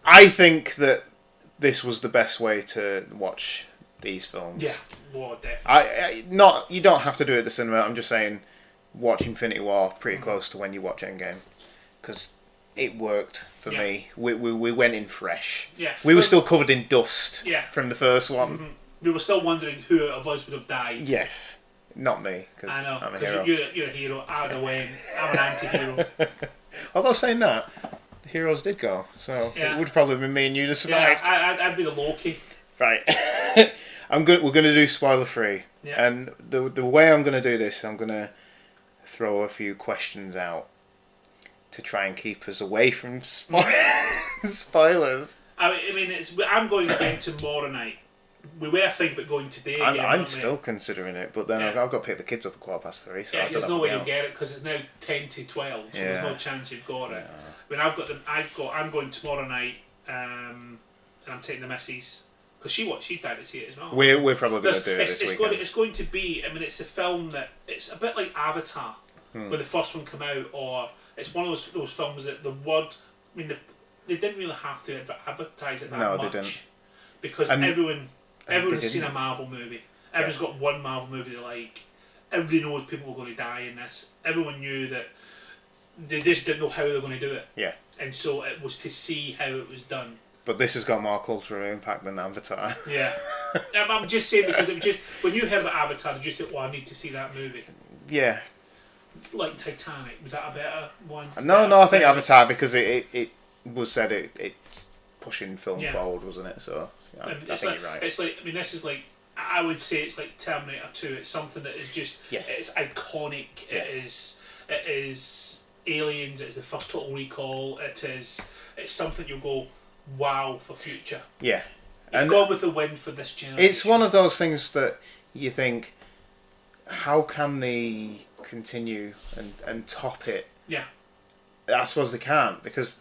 E: I think that this was the best way to watch these films.
F: Yeah, well, definitely.
E: You don't have to do it at the cinema. I'm just saying, watch Infinity War pretty close to when you watch Endgame, because it worked for me. We went in fresh.
F: Yeah,
E: we were still covered in dust.
F: Yeah.
E: From the first one.
F: Mm-hmm. We were still wondering who of us would have died.
E: Yes, not me, because I'm a hero.
F: You're a hero. Either way, I'm an anti-hero.
E: Although saying that, the heroes did go, so it would probably be me and you to survive.
F: Yeah, I'd be the Loki.
E: Right. We're going to do spoiler free, and the way I'm going to do this, I'm going to throw a few questions out to try and keep us away from spoilers.
F: I mean, I'm going again tomorrow night. We were thinking about going today again.
E: I'm still considering it, but then I've got to pick the kids up at 3:15. So
F: there's no way you'll get it, because it's now 10 to 12, so there's no chance you've got it. I mean, I'm going tomorrow night, and I'm taking the missus, because she's down to see it as well.
E: We're probably going to do it this weekend.
F: It's going to be. I mean, it's a film that it's a bit like Avatar, when the first one came out, or it's one of those films that the word. I mean, they didn't really have to advertise it that much.
E: No, they didn't.
F: Because everyone has seen a Marvel movie. Everyone's got one Marvel movie they like. Everybody knows people were going to die in this. Everyone knew that they just didn't know how they were going to do it.
E: Yeah.
F: And so it was to see how it was done.
E: But this has got more cultural impact than Avatar.
F: Yeah. I'm just saying, because it was just, when you heard about Avatar, did you think, I need to see that movie?
E: Yeah.
F: Like Titanic, was that a better one?
E: No, I think Avatar, because it was said it's pushing film forward, wasn't it? So I think you're right.
F: It's like, I mean, this is like, I would say it's like Terminator 2. It's something that is just, it's iconic.
E: Yes.
F: It is Aliens. It is the first Total Recall. It's something you'll go, wow, for future.
E: Yeah.
F: It's gone with the wind for this generation.
E: It's one of those things that you think, how can they continue and top it?
F: Yeah.
E: I suppose they can't, because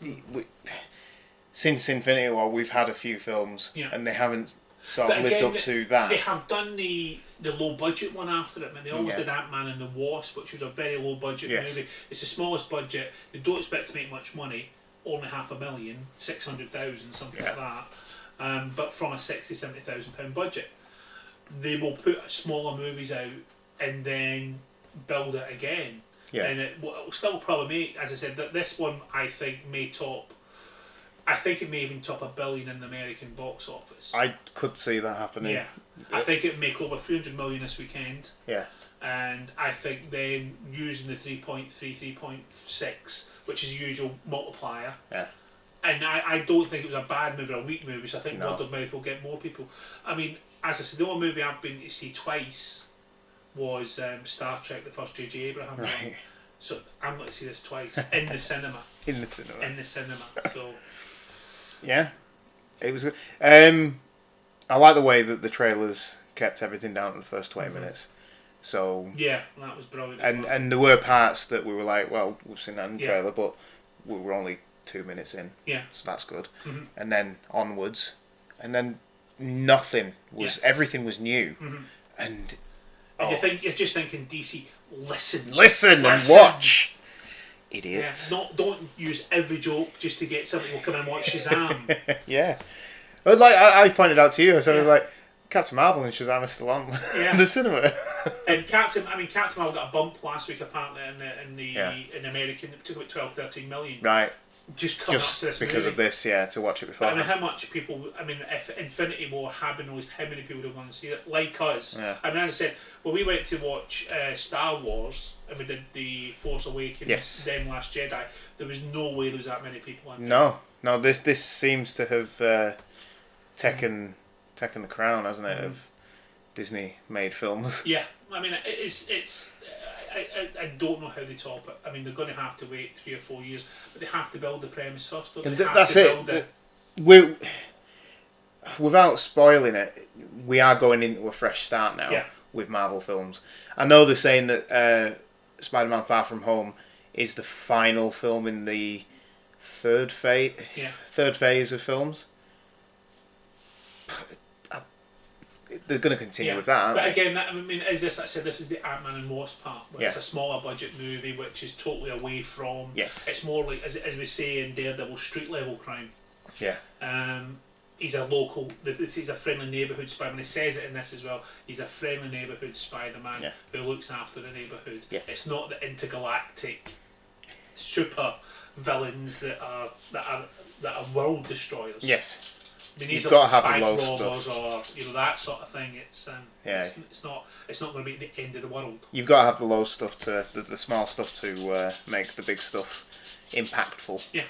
E: since Infinity War we've had a few films and they haven't sort of lived up to that.
F: They have done the low budget one after it. I mean, they always
E: Yeah.
F: did Ant-Man and the Wasp, which was a very low budget
E: Yes.
F: movie. It's the smallest budget. They don't expect to make much money. Only $500,000, 600,000, something like that. But from a £60,000-70,000 budget, they will put smaller movies out and then build it again.
E: Yeah.
F: And it will still probably make, as I said, that this one I think may top. I think it may even top $1 billion in the American box office.
E: I could see that happening.
F: Yeah, I think it would make over 300 million this weekend.
E: Yeah.
F: And I think then using the 3.3, 3.6, which is the usual multiplier.
E: Yeah.
F: And I don't think it was a bad movie or a weak movie, so I think
E: No.
F: word of mouth will get more people. I mean, as I said, the only movie I've been to see twice was Star Trek, the first J.J. Abrams one.
E: Right.
F: So I'm going to see this twice in the cinema.
E: In the cinema.
F: In the cinema. So
E: Yeah. It was good. I like the way that the trailers kept everything down to the first 20 minutes. So
F: yeah, that was brilliant.
E: and there were parts that we were like, well, we've seen that in the
F: Yeah.
E: trailer, but we were only 2 minutes in.
F: Yeah.
E: So that's good.
F: Mhm.
E: And then onwards, and then nothing was. Everything was new, and
F: you're just thinking, DC, listen
E: and watch,
F: Yeah,
E: idiots.
F: don't use every joke just to get something. We'll come and watch Shazam.
E: Yeah. But like I pointed out to you, I was
F: Yeah.
E: like, Captain Marvel and Shazam are still on
F: Yeah.
E: in the cinema.
F: And Captain Marvel got a bump last week apparently
E: Yeah.
F: in American. It took about 12-13 million.
E: Right.
F: Just coming up
E: Just
F: to this
E: because
F: movie.
E: of this, yeah, to watch it before.
F: I mean, how much people? I mean, if Infinity War had been released, how many people would want to see it? Like us.
E: Yeah.
F: I mean, as I said, when we went to watch Star Wars and we did the Force Awakens,
E: Yes.
F: then Last Jedi, there was no way there was that many people in.
E: No, this seems to have taken the crown, hasn't it, of Disney made films.
F: Yeah, I mean, it's. I don't know how they top it. I mean, they're going to have to wait 3 or 4 years, but they have to build the premise first. Don't they?
E: And
F: They have
E: that's
F: to
E: it.
F: build
E: We, without spoiling it, we are going into a fresh start now
F: Yeah.
E: with Marvel films. I know they're saying that Spider-Man: Far From Home is the final film in the third phase of films. They're going to continue with that, aren't
F: but
E: they?
F: again, I mean, as this I said, this is the Ant-Man and Wasp part, where it's
E: Yeah.
F: a smaller budget movie, which is totally away from.
E: Yes.
F: It's more like, as we say in Daredevil, street level crime.
E: Yeah.
F: He's a local. He's a friendly neighbourhood Spider-Man. He says it in this as well. He's a friendly neighbourhood Spider-Man
E: Yeah.
F: who looks after the neighbourhood.
E: Yes.
F: It's not the intergalactic super villains that are world destroyers.
E: Yes.
F: I mean,
E: You've
F: these
E: got
F: are
E: to have the
F: bank
E: low
F: robbers
E: stuff.
F: or that sort of thing. It's
E: Yeah.
F: it's not going to be the end of the world.
E: You've got to have the low stuff to the small stuff to make the big stuff impactful.
F: Yeah.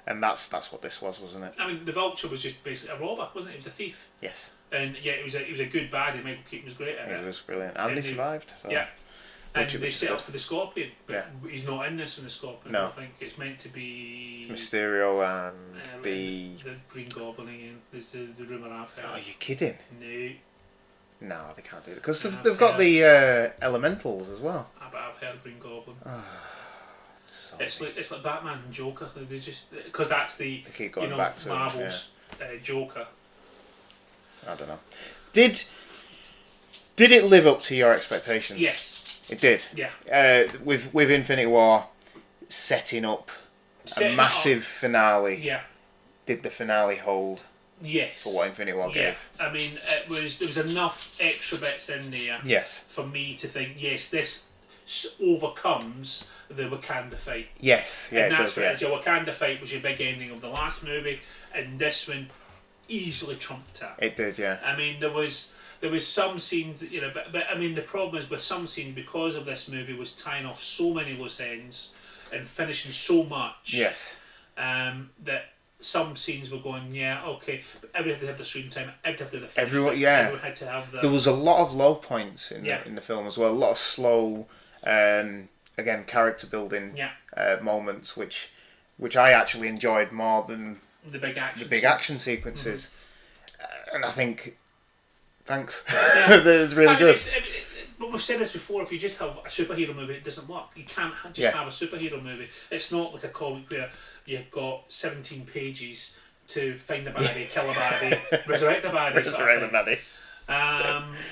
E: And that's what this was, wasn't it?
F: I mean, the Vulture was just basically a robber, wasn't it? He was a thief.
E: Yes.
F: And yeah, it was a good baddie. Michael Keaton was great at it.
E: It was brilliant, and
F: And
E: he
F: they-
E: survived. So.
F: Yeah. And
E: Which
F: they
E: was
F: set
E: good.
F: up for the Scorpion, but
E: Yeah.
F: he's not in this in the Scorpion.
E: No.
F: I think it's meant to be
E: Mysterio and the.
F: Green Goblin again. There's the rumour I've heard.
E: Oh, you're kidding?
F: No,
E: No, they can't do it because
F: Yeah,
E: they've got
F: yeah.
E: the elementals as well.
F: but I've heard Green Goblin.
E: So
F: It's like Batman and Joker. They just because that's the
E: They keep going
F: you know
E: back to it,
F: Marvel's Joker.
E: I don't know. Did it live up to your expectations?
F: Yes.
E: It did.
F: Yeah.
E: With Infinity War setting up
F: Setting
E: a
F: it
E: massive
F: up.
E: finale.
F: Yeah.
E: Did the finale hold
F: Yes.
E: for what Infinity War
F: Yeah.
E: gave?
F: I mean, there was enough extra bits in there.
E: Yes.
F: For me to think, yes, this overcomes the Wakanda fight.
E: Yes. Yeah,
F: And
E: it
F: that's
E: does. Yeah.
F: what your Wakanda fight was your big ending of the last movie, and this one easily trumped it.
E: It did. Yeah.
F: I mean, there was some scenes, you know, but I mean, the problem is with some scenes because of this movie was tying off so many loose ends and finishing so much.
E: Yes.
F: That some scenes were going, yeah, okay, but everyone had to have the screen time, everyone had to have the finish
E: Everyone,
F: bit,
E: yeah.
F: everyone had to have the.
E: There was a lot of low points in
F: Yeah.
E: the film as well. A lot of slow, again, character building
F: Yeah.
E: moments, which I actually enjoyed more than
F: the big action.
E: the big
F: scenes.
E: action sequences. And I think, thanks,
F: Yeah.
E: it's really
F: I mean,
E: good.
F: but we've said this before. If you just have a superhero movie, it doesn't work. You can't just
E: Yeah.
F: have a superhero movie. It's not like a comic where you've got 17 pages to find the baddie, kill a baddie, resurrect the baddie.
E: Resurrect the baddie.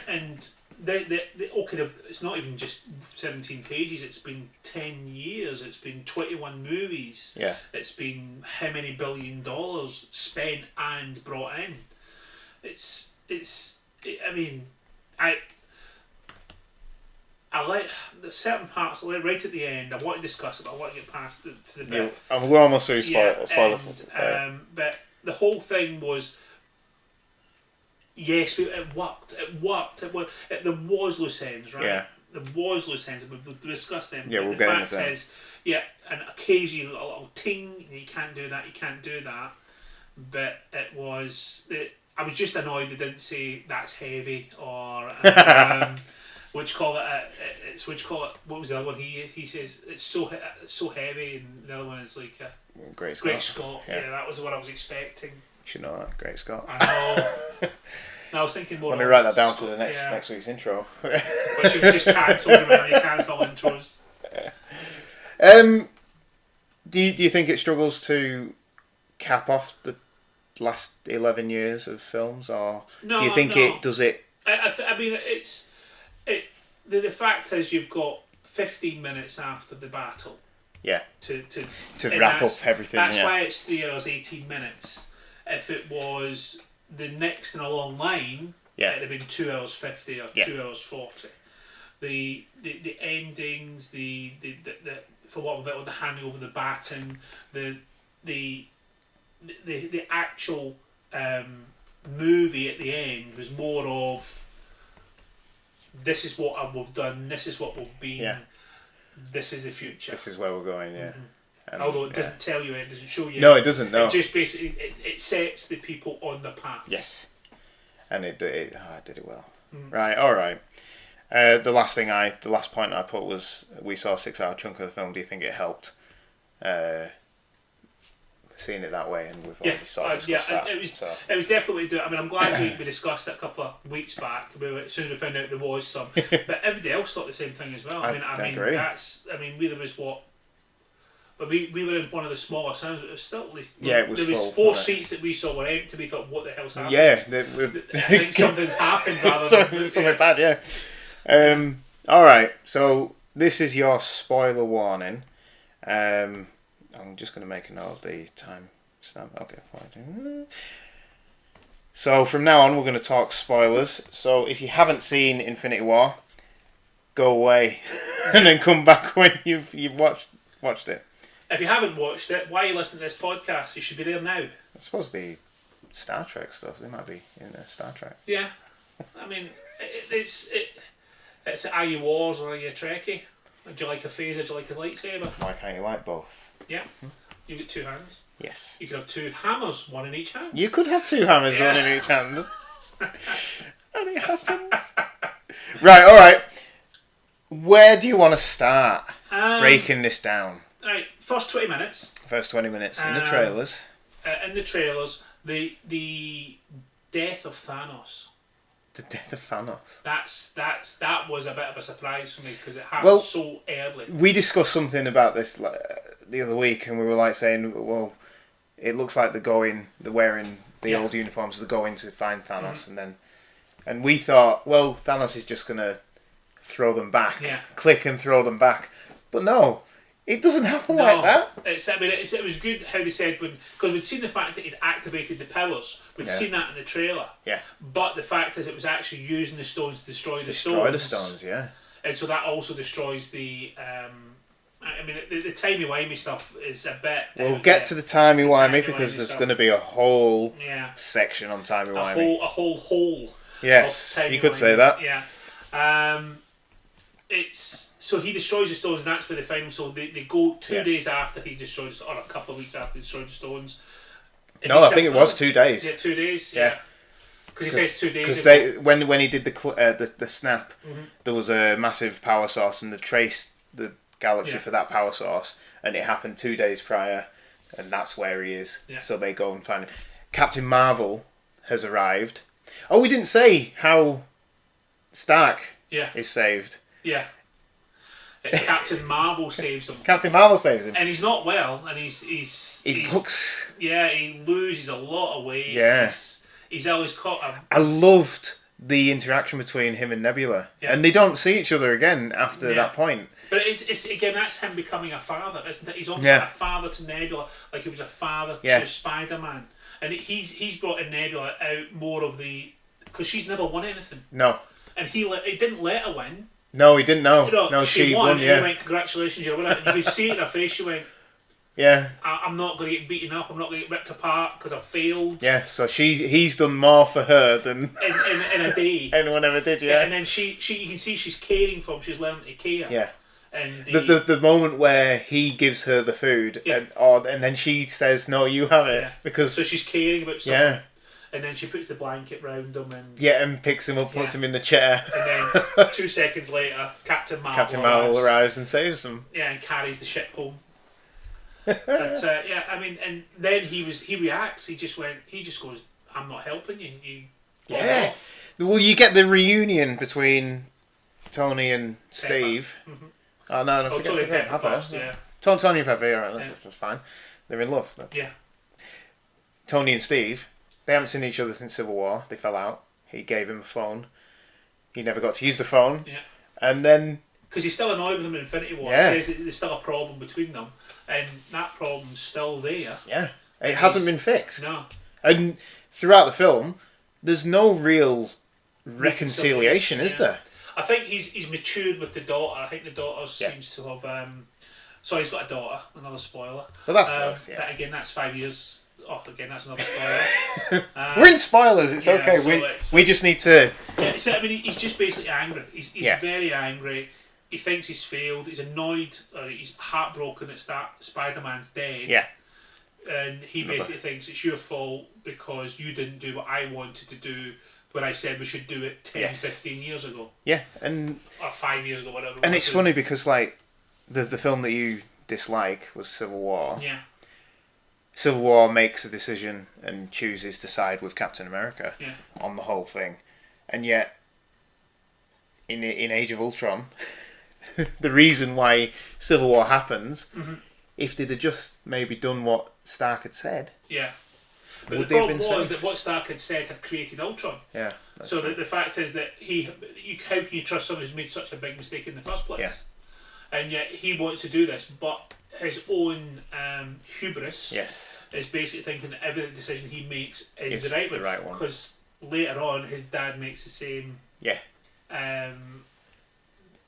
F: And they all kind of, it's not even just 17 pages, it's been 10 years, it's been 21 movies,
E: Yeah.
F: It's been how many $1 billion spent and brought in. I like the certain parts, like right at the end, I want to discuss it, but I want to get past to the bit.
E: And we're almost through spoiler.
F: But the whole thing was, yes, it worked. There was loose ends, right?
E: Yeah.
F: There was loose ends. We've discussed them.
E: Yeah,
F: but
E: we'll
F: the
E: get into
F: fact
E: them.
F: is, and occasionally a little ting, you can't do that. But it was, I was just annoyed they didn't say that's heavy or what was the other one? He says it's so heavy, and the other one is like
E: Great Scott.
F: Great Scott. Yeah, that was what I was expecting.
E: You should know that. Great Scott.
F: I know. No, I was thinking more.
E: Let me write that down for the next week's intro.
F: Which you've just cancelled when you cancel intros.
E: Do you think it struggles to cap off the last 11 years of films, or do you think it does it?
F: I mean, the fact is you've got 15 minutes after the battle.
E: Yeah.
F: To
E: wrap up everything.
F: That's why it's 3 hours 18 minutes. If it was the next in a long line, it'd have been 2 hours 50 or 2 hours 40. The endings, the for what of it, the handing over the baton, the actual movie at the end was more of, this is what we've done, this is what we've been, this is the future.
E: This is where we're going, yeah.
F: And, although it doesn't tell you, it doesn't show you.
E: No, it doesn't, no.
F: It just basically, it sets the people on the path.
E: Yes. And it did it well. Right, alright. The last point I put was, we saw a 6-hour chunk of the film. Do you think it helped seeing it that way? And we've already sort of discussed that.
F: It was definitely do it. I mean, I'm glad we discussed it a couple of weeks back. As soon as we found out there was some, but everybody else thought the same thing as well. I agree. We was what. But we were in one of the smaller sounds. But it was still at least,
E: it was
F: there was
E: full,
F: 4 seats that we saw were empty. We thought, what the hell's happened?
E: Yeah,
F: I think something's happened rather than
E: something bad. Yeah. All right. So this is your spoiler warning. I'm just going to make a note of the time stamp. Okay, fine. So from now on, we're going to talk spoilers. So if you haven't seen Infinity War, go away and then come back when you've watched it.
F: If you haven't watched it, why are you listening to this podcast? You should be there now.
E: I suppose the Star Trek stuff, they might be in Star Trek.
F: Yeah. I mean, it's are you Wars or are you a Trekkie? Do you like a phaser? Do you like a lightsaber?
E: Why can't you like both?
F: Yeah. You've got 2 hands.
E: Yes.
F: You could have 2 hammers, 1 in each hand.
E: You could have 2 hammers, 1 in each hand. And it happens. Right, alright. Where do you want to start breaking this down?
F: Right, first 20 minutes.
E: First 20 minutes in the trailers.
F: The death of Thanos.
E: The death of Thanos.
F: That was a bit of a surprise for me because it happened so early.
E: We discussed something about this the other week, and we were saying, well, it looks like they're wearing the old uniforms. They're going to find Thanos, and we thought, well, Thanos is just gonna throw them back, click and throw them back, but no. It doesn't happen like that.
F: It was good how they said, because we'd seen the fact that he'd activated the powers. We'd seen that in the trailer. Yeah. But the fact is, it was actually using the stones to destroy the stones.
E: Destroy the stones, yeah.
F: And so that also destroys the. The timey-wimey stuff is a bit.
E: We'll get to the timey-wimey because there's going to be a whole section on timey-wimey.
F: A whole hole.
E: Yes, you could say that.
F: Yeah. So he destroys the stones, and that's where they find him. So they go 2 days after he destroyed the stones, or a couple of weeks after he destroyed the stones.
E: No, I think it was 2 days.
F: Yeah, 2 days. Yeah. Because he says 2 days.
E: Because when he did the snap, there was a massive power source, and they traced the galaxy for that power source, and it happened 2 days prior, and that's where he is. Yeah. So they go and find him. Captain Marvel has arrived. Oh, we didn't say how Stark is saved.
F: Yeah. It's Captain Marvel saves him.
E: Captain Marvel saves him.
F: And he's not well, and he
E: looks...
F: Yeah, he loses a lot of weight.
E: Yeah.
F: He's always caught a...
E: I loved the interaction between him and Nebula. Yeah. And they don't see each other again after that point.
F: But it's again, that's him becoming a father, isn't it? He's almost like a father to Nebula, like he was a father to Spider-Man. And he's brought in Nebula out more of the... Because she's never won anything.
E: No.
F: And he didn't let her win.
E: No, he didn't know.
F: No, she won, yeah. And he went, congratulations, you're winning. And you could see it in her face, she went...
E: Yeah.
F: I'm not going to get beaten up. I'm not going to get ripped apart because I failed.
E: Yeah, so he's done more for her than
F: in a day
E: anyone ever did. Yeah.
F: And then she you can see she's caring for him. She's learning to care.
E: Yeah.
F: And
E: the moment where he gives her the food, and then she says, "No, you have it," because
F: so she's caring about something. Yeah. And then she puts the blanket round him
E: and picks him up, puts him in the chair.
F: And then 2 seconds later, Captain Marvel
E: arrives and saves him.
F: Yeah, and carries the ship home. But I mean, and then he reacts. He just goes, "I'm not helping you." Off.
E: Well, you get the reunion between Tony and Steve.
F: Mm-hmm.
E: Oh no,
F: Tony and Pepper first,
E: Tony and Pepper, alright, that's fine. They're in love.
F: Yeah.
E: Tony and Steve, they haven't seen each other since Civil War. They fell out. He gave him a phone. He never got to use the phone.
F: Yeah.
E: And then...
F: Because he's still annoyed with him in Infinity War. He says that there's still a problem between them. And that problem's still there.
E: Yeah. It hasn't been fixed.
F: No.
E: And throughout the film, there's no real reconciliation, is there?
F: I think he's matured with the daughter. I think the daughter seems to have... So he's got a daughter, another spoiler.
E: Well, that's close,
F: But again, that's 5 years... Oh, again, that's another spoiler.
E: We're in spoilers, it's okay. So we just need to...
F: Yeah, so, I mean, he's just basically angry. He's very angry. He thinks he's failed. He's annoyed. He's heartbroken that Spider-Man's dead.
E: Yeah.
F: And he basically thinks it's your fault because you didn't do what I wanted to do when I said we should do it 10, 15 years ago.
E: Yeah, and...
F: Or 5 years ago, whatever.
E: And it's funny because, like, the film that you dislike was Civil War.
F: Yeah.
E: Civil War makes a decision and chooses to side with Captain America on the whole thing. And yet, in Age of Ultron, the reason why Civil War happens, if they'd have just maybe done what Stark had said...
F: Yeah. But the problem was that what Stark had said had created Ultron.
E: Yeah.
F: So the fact is that how can you trust someone who's made such a big mistake in the first place? Yeah. And yet he wanted to do this, but his own hubris is basically thinking that every decision he makes is the right one. Because later on, his dad makes the same.
E: Yeah.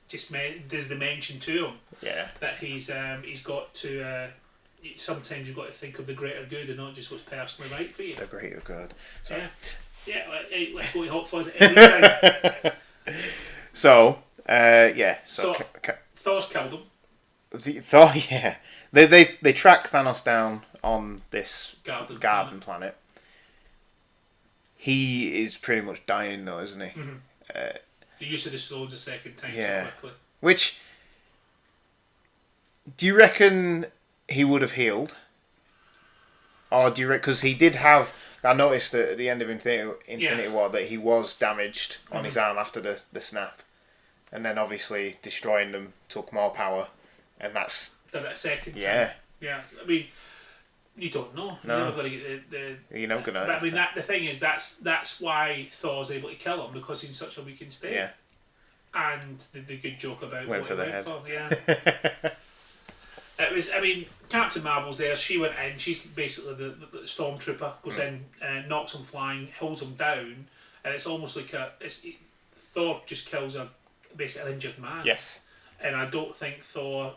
F: Does the mention to him?
E: Yeah.
F: That he's got to. Sometimes you've got to think of the greater good and not just what's personally right for you.
E: The greater good.
F: So. Yeah. Let's go to Hot Fuzz anytime.
E: So
F: Thor's killed him.
E: Thor, yeah. They track Thanos down on this garden planet. He is pretty much dying though, isn't he?
F: Mm-hmm. The use of the stones a second time so quickly.
E: Which, do you reckon he would have healed? Or do you reckon, because he did have, I noticed at the end of Infinity War that he was damaged on his arm after the snap. And then obviously destroying them took more power. And that's...
F: Done it a second time.
E: Yeah.
F: Yeah. I mean, you don't know. You're never going to get the...
E: You're not going to...
F: But I mean, the thing is, that's why Thor's able to kill him, because he's in such a weakened state.
E: Yeah.
F: And the good joke about
E: went
F: what
E: for
F: he
E: the head.
F: For. Yeah. It was, I mean, Captain Marvel's there, she went in, she's basically the stormtrooper, goes in, knocks him flying, holds him down, and it's almost like Thor just kills basically an injured man.
E: Yes.
F: And I don't think Thor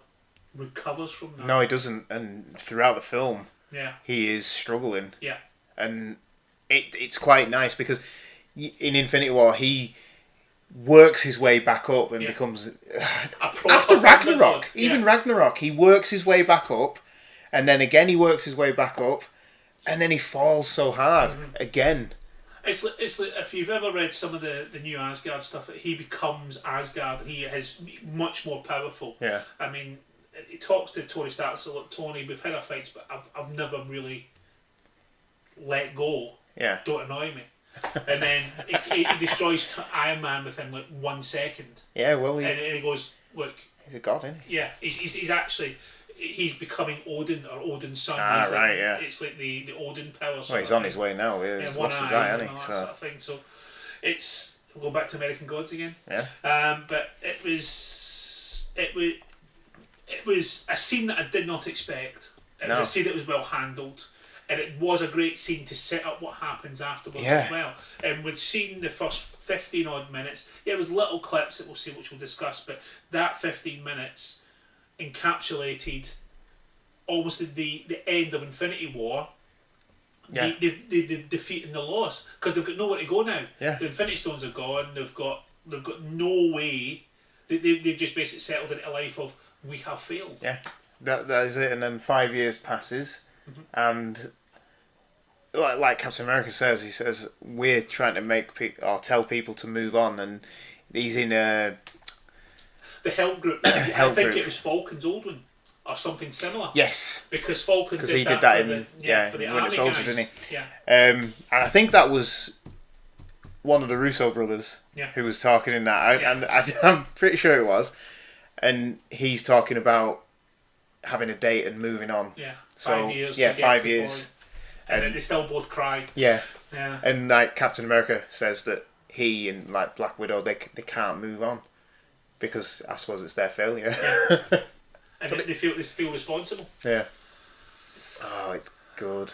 F: recovers from that.
E: No, he doesn't, and throughout the film, he is struggling.
F: Yeah.
E: And it's quite nice, because in Infinity War, he works his way back up and becomes... after Ragnarok, even Ragnarok, he works his way back up, and then again he works his way back up, and then he falls so hard again. It's like
F: if you've ever read some of the new Asgard stuff, he becomes Asgard. He is much more powerful.
E: Yeah.
F: I mean, he talks to Tony Stark, so look, Tony, we've had our fights, but I've never really let go.
E: Yeah.
F: Don't annoy me. And then he destroys Iron Man within like 1 second.
E: Yeah, well,
F: and he goes, look,
E: He's a god, isn't he?
F: Yeah, he's actually he's becoming Odin or Odin's son. He's
E: right,
F: like,
E: yeah.
F: It's like the Odin power.
E: Well, he's on his way now. He's
F: one
E: lost his
F: eye
E: eye,
F: and
E: hasn't
F: all
E: he?
F: that sort of thing. So it's we'll go back to American Gods again.
E: Yeah.
F: But it was a scene that I did not expect. It was a scene that was well handled. And it was a great scene to set up what happens afterwards as well. And we'd seen the first 15 odd minutes. Yeah, it was little clips that we'll see, which we'll discuss. But that 15 minutes encapsulated almost the end of Infinity War.
E: Yeah.
F: The defeat and the loss, because they've got nowhere to go now.
E: Yeah.
F: The Infinity Stones are gone. They've got no way. They've just basically settled into a life of we have failed.
E: Yeah, that is it. And then 5 years passes, and like Captain America says, he says we're trying to make or tell people to move on, and he's in the
F: help group. I think it was Falcon's old one or something similar.
E: Yes,
F: because Falcon
E: he did that
F: for
E: in
F: for the
E: Winter
F: army
E: Soldier,
F: guys.
E: didn't he?
F: Yeah.
E: And I think that was one of the Russo brothers who was talking in that, and I'm pretty sure it was. And he's talking about having a date and moving on.
F: Yeah,
E: 5
F: years.
E: Yeah,
F: to
E: 5
F: get
E: years.
F: To and then they still both cry.
E: Yeah.
F: Yeah.
E: And like Captain America says that he and like Black Widow they can't move on because I suppose it's their failure.
F: Yeah. And they feel responsible.
E: Yeah. Oh, it's good.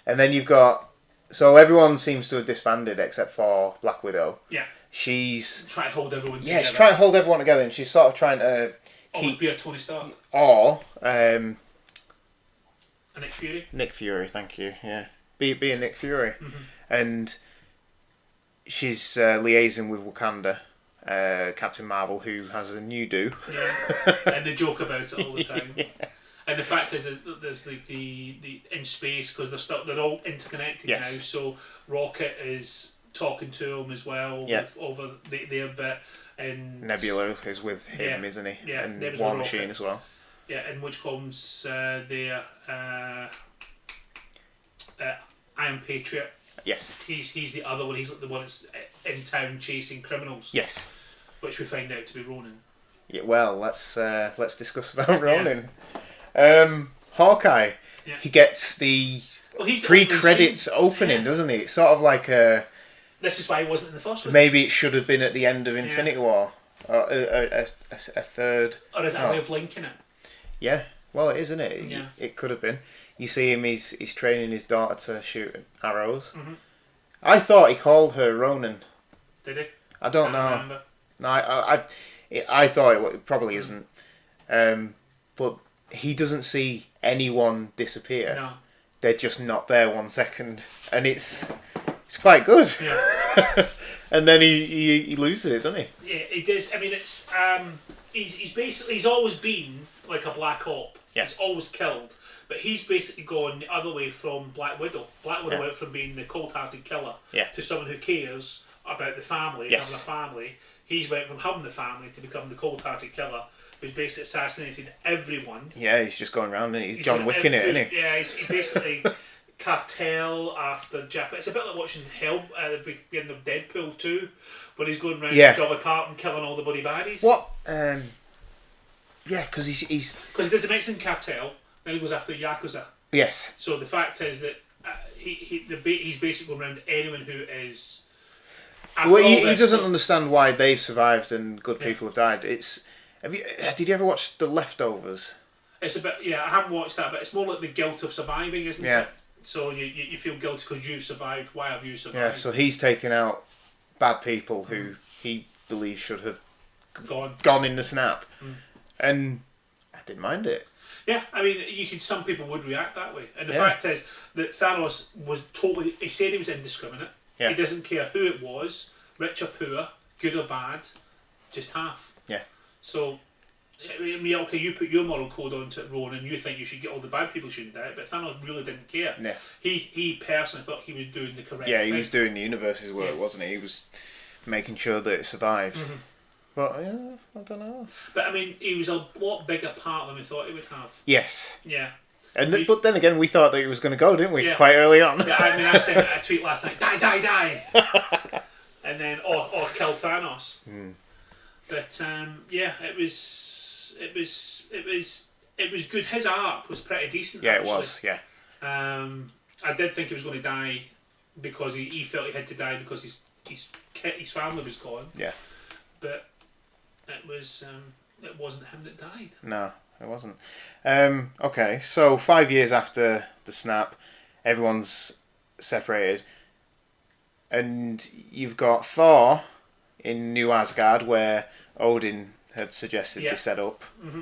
E: And then you've got so everyone seems to have disbanded except for Black Widow.
F: Yeah.
E: She's
F: trying to hold everyone together.
E: Yeah, she's trying to hold everyone together, and she's sort of trying to
F: almost be a Tony Stark.
E: Or
F: a Nick Fury.
E: Nick Fury, thank you. Yeah, be a Nick Fury, and she's liaising with Wakanda, Captain Marvel, who has a new do.
F: Yeah, and they joke about it all the time. Yeah. And the fact is that there's like the in space because they're all interconnected now. So Rocket is talking to him as well over their bit, and
E: Nebula is with him, isn't he?
F: Yeah,
E: and War Machine as well.
F: Yeah, in which comes their Iron Patriot.
E: Yes.
F: He's the other one. He's like the one that's in town chasing criminals.
E: Yes. Which
F: we find out to be Ronin.
E: Yeah. Well, let's discuss about Ronin. Hawkeye. Yeah. He gets the pre-credits opening, doesn't he? It's sort of like a.
F: This is why he wasn't in the first one.
E: Maybe it should have been at the end of Infinity War, or a third.
F: Or is that a way of linking it?
E: Yeah, well, it is, isn't it?
F: Yeah.
E: It could have been. You see him; he's training his daughter to shoot arrows. Mm-hmm. I thought he called her Ronin.
F: Did he?
E: I don't know. Remember. No, I thought it probably isn't. But he doesn't see anyone disappear.
F: No.
E: They're just not there 1 second, and it's quite good.
F: Yeah.
E: And then he loses it, doesn't he?
F: Yeah, he does. I mean, it's he's always been like a Black Op.
E: Yeah.
F: He's always killed, but he's basically gone the other way from Black Widow. Black Widow went from being the cold-hearted killer to someone who cares about the family, having a family. He's went from having the family to become the cold-hearted killer, who's basically assassinated everyone.
E: Yeah, he's just going around and he's John Wicking it, isn't he?
F: Yeah, he's basically cartel after Japan. It's a bit like watching Hell at the beginning of Deadpool 2, where he's going around Dolly Parton killing all the bloody baddies.
E: What? Yeah, because he's
F: because he does the Mexican cartel, then he goes after the Yakuza.
E: Yes.
F: So the fact is that he's basically going around anyone who is.
E: Well, he doesn't understand why they've survived and good people have died. Did you ever watch The Leftovers?
F: It's a bit. Yeah, I haven't watched that, but it's more like the guilt of surviving, isn't it? So you feel guilty because you've survived. Why have you survived?
E: Yeah. So he's taken out bad people who he believes should have gone in the snap, and I didn't mind it.
F: Yeah, I mean, some people would react that way, and the fact is that Thanos was totally. He said he was indiscriminate. Yeah. He doesn't care who it was, rich or poor, good or bad, just half.
E: Yeah.
F: So, I mean, okay, you put your moral code onto Ronan, you think you should get all the bad people shouldn't die, but Thanos really didn't care.
E: Yeah.
F: He personally thought he was doing the correct thing.
E: Yeah, he was doing the universe's work, wasn't he? He was making sure that it survived. Mm-hmm. But, I don't know.
F: But, I mean, he was a lot bigger part than we thought he would have.
E: Yes.
F: Yeah.
E: But then again, we thought that he was going to go, didn't we? Yeah. Quite early on.
F: Yeah, I mean, I sent a tweet last night, die! And then, or kill Thanos. But yeah, it was good. His arc was pretty decent.
E: Yeah,
F: actually.
E: it was. Yeah.
F: I did think he was going to die because he felt he had to die because his family was gone.
E: Yeah.
F: But it wasn't him that died.
E: No, it wasn't. Okay, so 5 years after the snap, everyone's separated, and you've got Thor in New Asgard, where Odin had suggested they set up. Mm-hmm.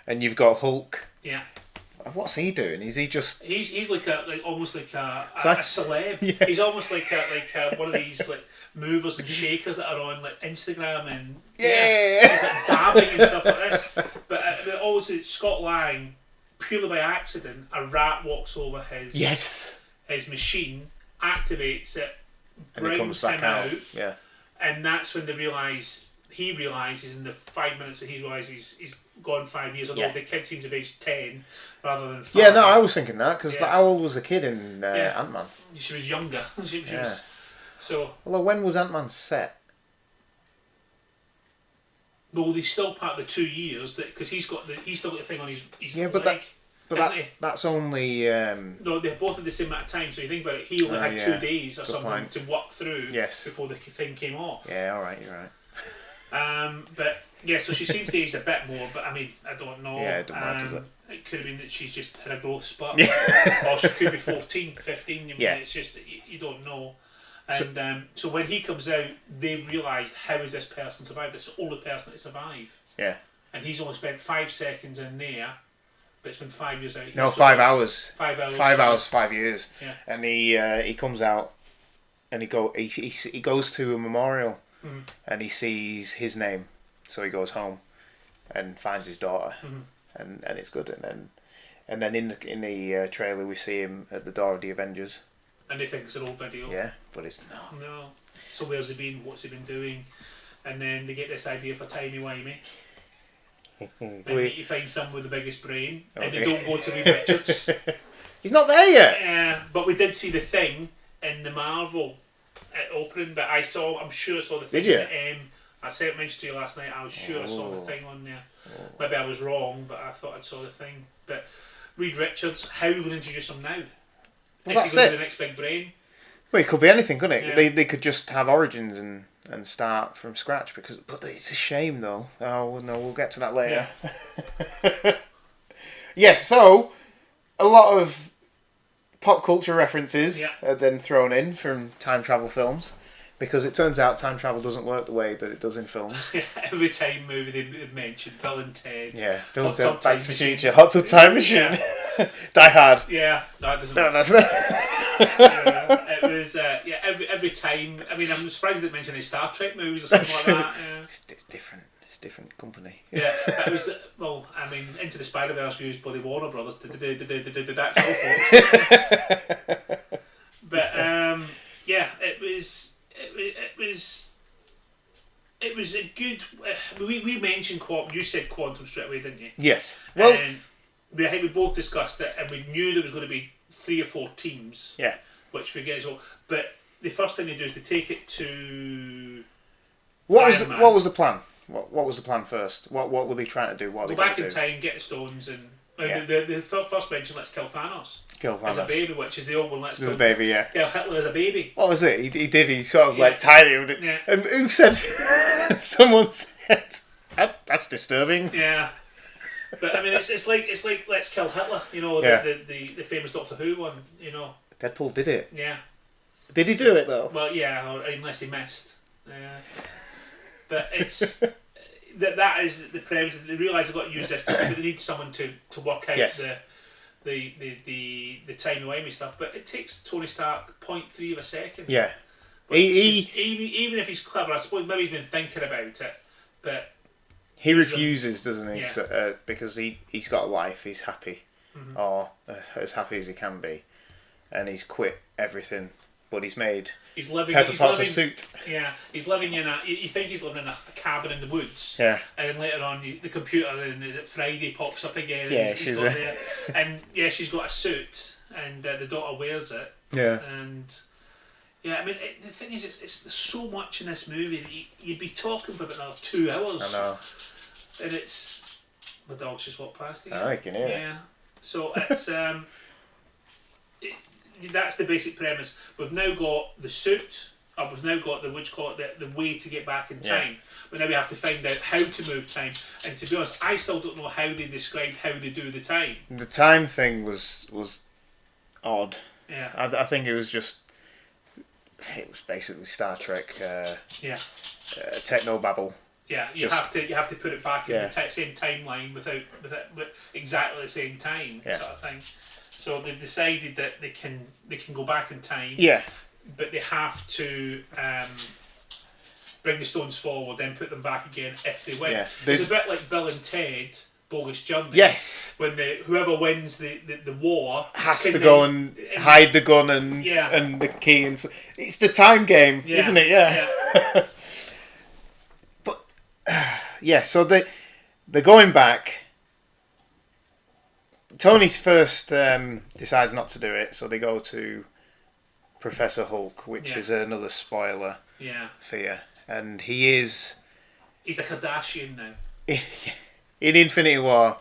E: And you've got Hulk.
F: Yeah.
E: What's he doing? Is he just?
F: He's almost like a celeb.
E: Yeah.
F: He's almost like one of these like movers and shakers that are on like Instagram and he's like dabbing and stuff like this. But also Scott Lang, purely by accident, a rat walks over his machine, activates it,
E: and it comes back out. Yeah.
F: And that's when he realises in the 5 minutes that he realises he's gone 5 years, although the kid seems to be aged 10 rather than 5.
E: Yeah, no, I was thinking that, because how old was the kid in Ant-Man?
F: She was younger. She was, so.
E: Although, when was Ant-Man set?
F: Well, he's still part of the 2 years, because he's still got the thing on his leg.
E: That's only...
F: No, they're both at the same amount of time, so you think about it, he only had 2 days or something to walk through before the thing came off.
E: Yeah, alright, you're right.
F: But yeah, so she seems to age a bit more, but I mean, I don't know.
E: Yeah, it don't matter, does it?
F: It could have been that she's just had a growth spurt.
E: Yeah.
F: Or she could be 14, 15. It's just that you don't know. And so when he comes out, they realise, how has this person survived? It's the only person that survived. Yeah. And he's only spent 5 seconds in there, but it's been 5 years out.
E: No, 5 hours.
F: 5 hours.
E: 5 hours, 5 years.
F: Yeah.
E: And he comes out, and he goes to a memorial, and he sees his name, so he goes home, and finds his daughter, and it's good. And then in the trailer we see him at the door of the Avengers.
F: And they think it's an old video.
E: Yeah, but it's not.
F: No. So where's he been? What's he been doing? And then they get this idea for timey-wimey. And you find someone with the biggest brain, and they don't go to Reed Richards.
E: He's not there yet.
F: Yeah, but we did see the thing in the Marvel opening. But I'm sure I saw the thing.
E: Did you?
F: I mentioned to you last night. I was sure I saw the thing on there. Maybe I was wrong, but I thought I saw the thing. But Reed Richards, how are we going to introduce him now?
E: Well,
F: Is he going to be the next big brain?
E: Well, it could be anything, couldn't it?
F: Yeah.
E: They could just have origins and start from scratch, but it's a shame though. Oh no, we'll get to that later. Yeah. So a lot of pop culture references are then thrown in from time travel films, because it turns out time travel doesn't work the way that it does in films.
F: Every time movie they mention Bill and Ted.
E: Yeah, Bill and
F: Hot Tub
E: Ted, Back to
F: Time
E: the
F: Machine.
E: Future, Hot Tub Time Machine, Die Hard.
F: Yeah, no, it doesn't
E: No,
F: work.
E: that's not.
F: It was every time. I mean, I'm surprised they didn't mention any Star Trek movies or something like that. Yeah.
E: It's different. It's different company.
F: Yeah, that was I mean, Into the Spider-Verse used bloody Warner Brothers to that's all, folks. But yeah, it was a good. We mentioned quantum. You said quantum straight away, didn't you?
E: Yes. Well,
F: And I think we both discussed it, and we knew there was going to be 3 or 4 teams.
E: Yeah.
F: Which we get as well. But the first thing they do is they take it to.
E: what
F: Iron Man.
E: was the plan? What was the plan first? What were they trying to do? What are
F: Go
E: they
F: back in
E: do?
F: time, get the stones, and
E: Yeah.
F: the first mention, let's kill Thanos.
E: Kill
F: As a
E: Thanos.
F: baby, which is the old one. Let's
E: The
F: kill
E: baby, yeah.
F: Kill Hitler as a baby.
E: What was it? He did. He sort of
F: Yeah.
E: like tidied it.
F: Yeah.
E: And who said? Someone said that's disturbing.
F: Yeah. But I mean, it's like let's kill Hitler. You know,
E: Yeah.
F: the famous Doctor Who one. You know.
E: Deadpool did it.
F: Yeah.
E: Did he do it though?
F: Well, yeah, or unless he missed. But it's that is the premise. They realise they've got to use this, but they need someone to work out
E: Yes.
F: the timey-wimey stuff. But it takes Tony Stark 0.3 of a second.
E: Yeah.
F: Which
E: He
F: is- even if he's clever, I suppose maybe he's been thinking about it, but
E: he refuses, doesn't he?
F: Yeah.
E: So, because he's got a life. He's happy,
F: Mm-hmm.
E: or as happy as he can be, and he's quit everything. But he's made
F: he's living.
E: Pepper
F: he's
E: Potts a
F: living,
E: suit.
F: Yeah, he's living in a. You think he's living in a cabin in the woods.
E: Yeah.
F: And then later on, the computer and is it Friday pops up again.
E: Yeah,
F: and
E: she's
F: got
E: a-
F: there. And yeah, she's got a suit, and the daughter wears it.
E: Yeah.
F: And Yeah, I mean, the thing is, there's so much in this movie that you'd be talking for about another 2 hours.
E: I know.
F: And it's... My dog's just walked past again.
E: Oh, you can hear it.
F: Yeah. So it's... that's the basic premise. We've now got the suit, or we've now got the way to get back in time. But now we have to find out how to move time. And to be honest, I still don't know how they described how they do the time.
E: The time thing was odd.
F: Yeah.
E: I think it was basically Star Trek. Technobabble.
F: Yeah, you have to put it back in the same timeline with exactly the same time sort of thing. So they've decided that they can go back in time.
E: Yeah.
F: But they have to bring the stones forward, then put them back again if they win. Yeah, it's a bit like Bill and Ted Bogus Journey.
E: Yes.
F: When whoever wins the war
E: has to go and hide the gun and the key, and so, it's the time game, isn't it? Yeah. But so they're going back. Tony first decides not to do it, so they go to Professor Hulk, which is another spoiler for you. And he's a
F: Kardashian now.
E: In Infinity War,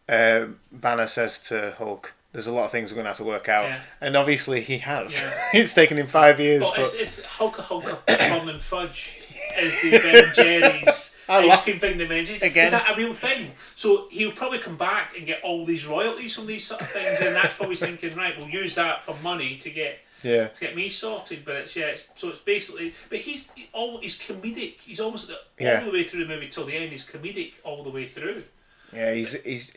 E: Banner says to Hulk, there's a lot of things we're going to have to work out. Yeah. And obviously he has. Yeah. It's taken him 5 years.
F: Well, it's Hulk Popcorn and Fudge is the Ben and Jerry's ice cream thing they mentioned. Is that a real thing? So he'll probably come back and get all these royalties from these sort of things, and that's probably thinking, right, we'll use that for money to get me sorted. But it's basically, but he's comedic. He's almost all the way through the movie till the end. He's comedic all the way through. Yeah,
E: he's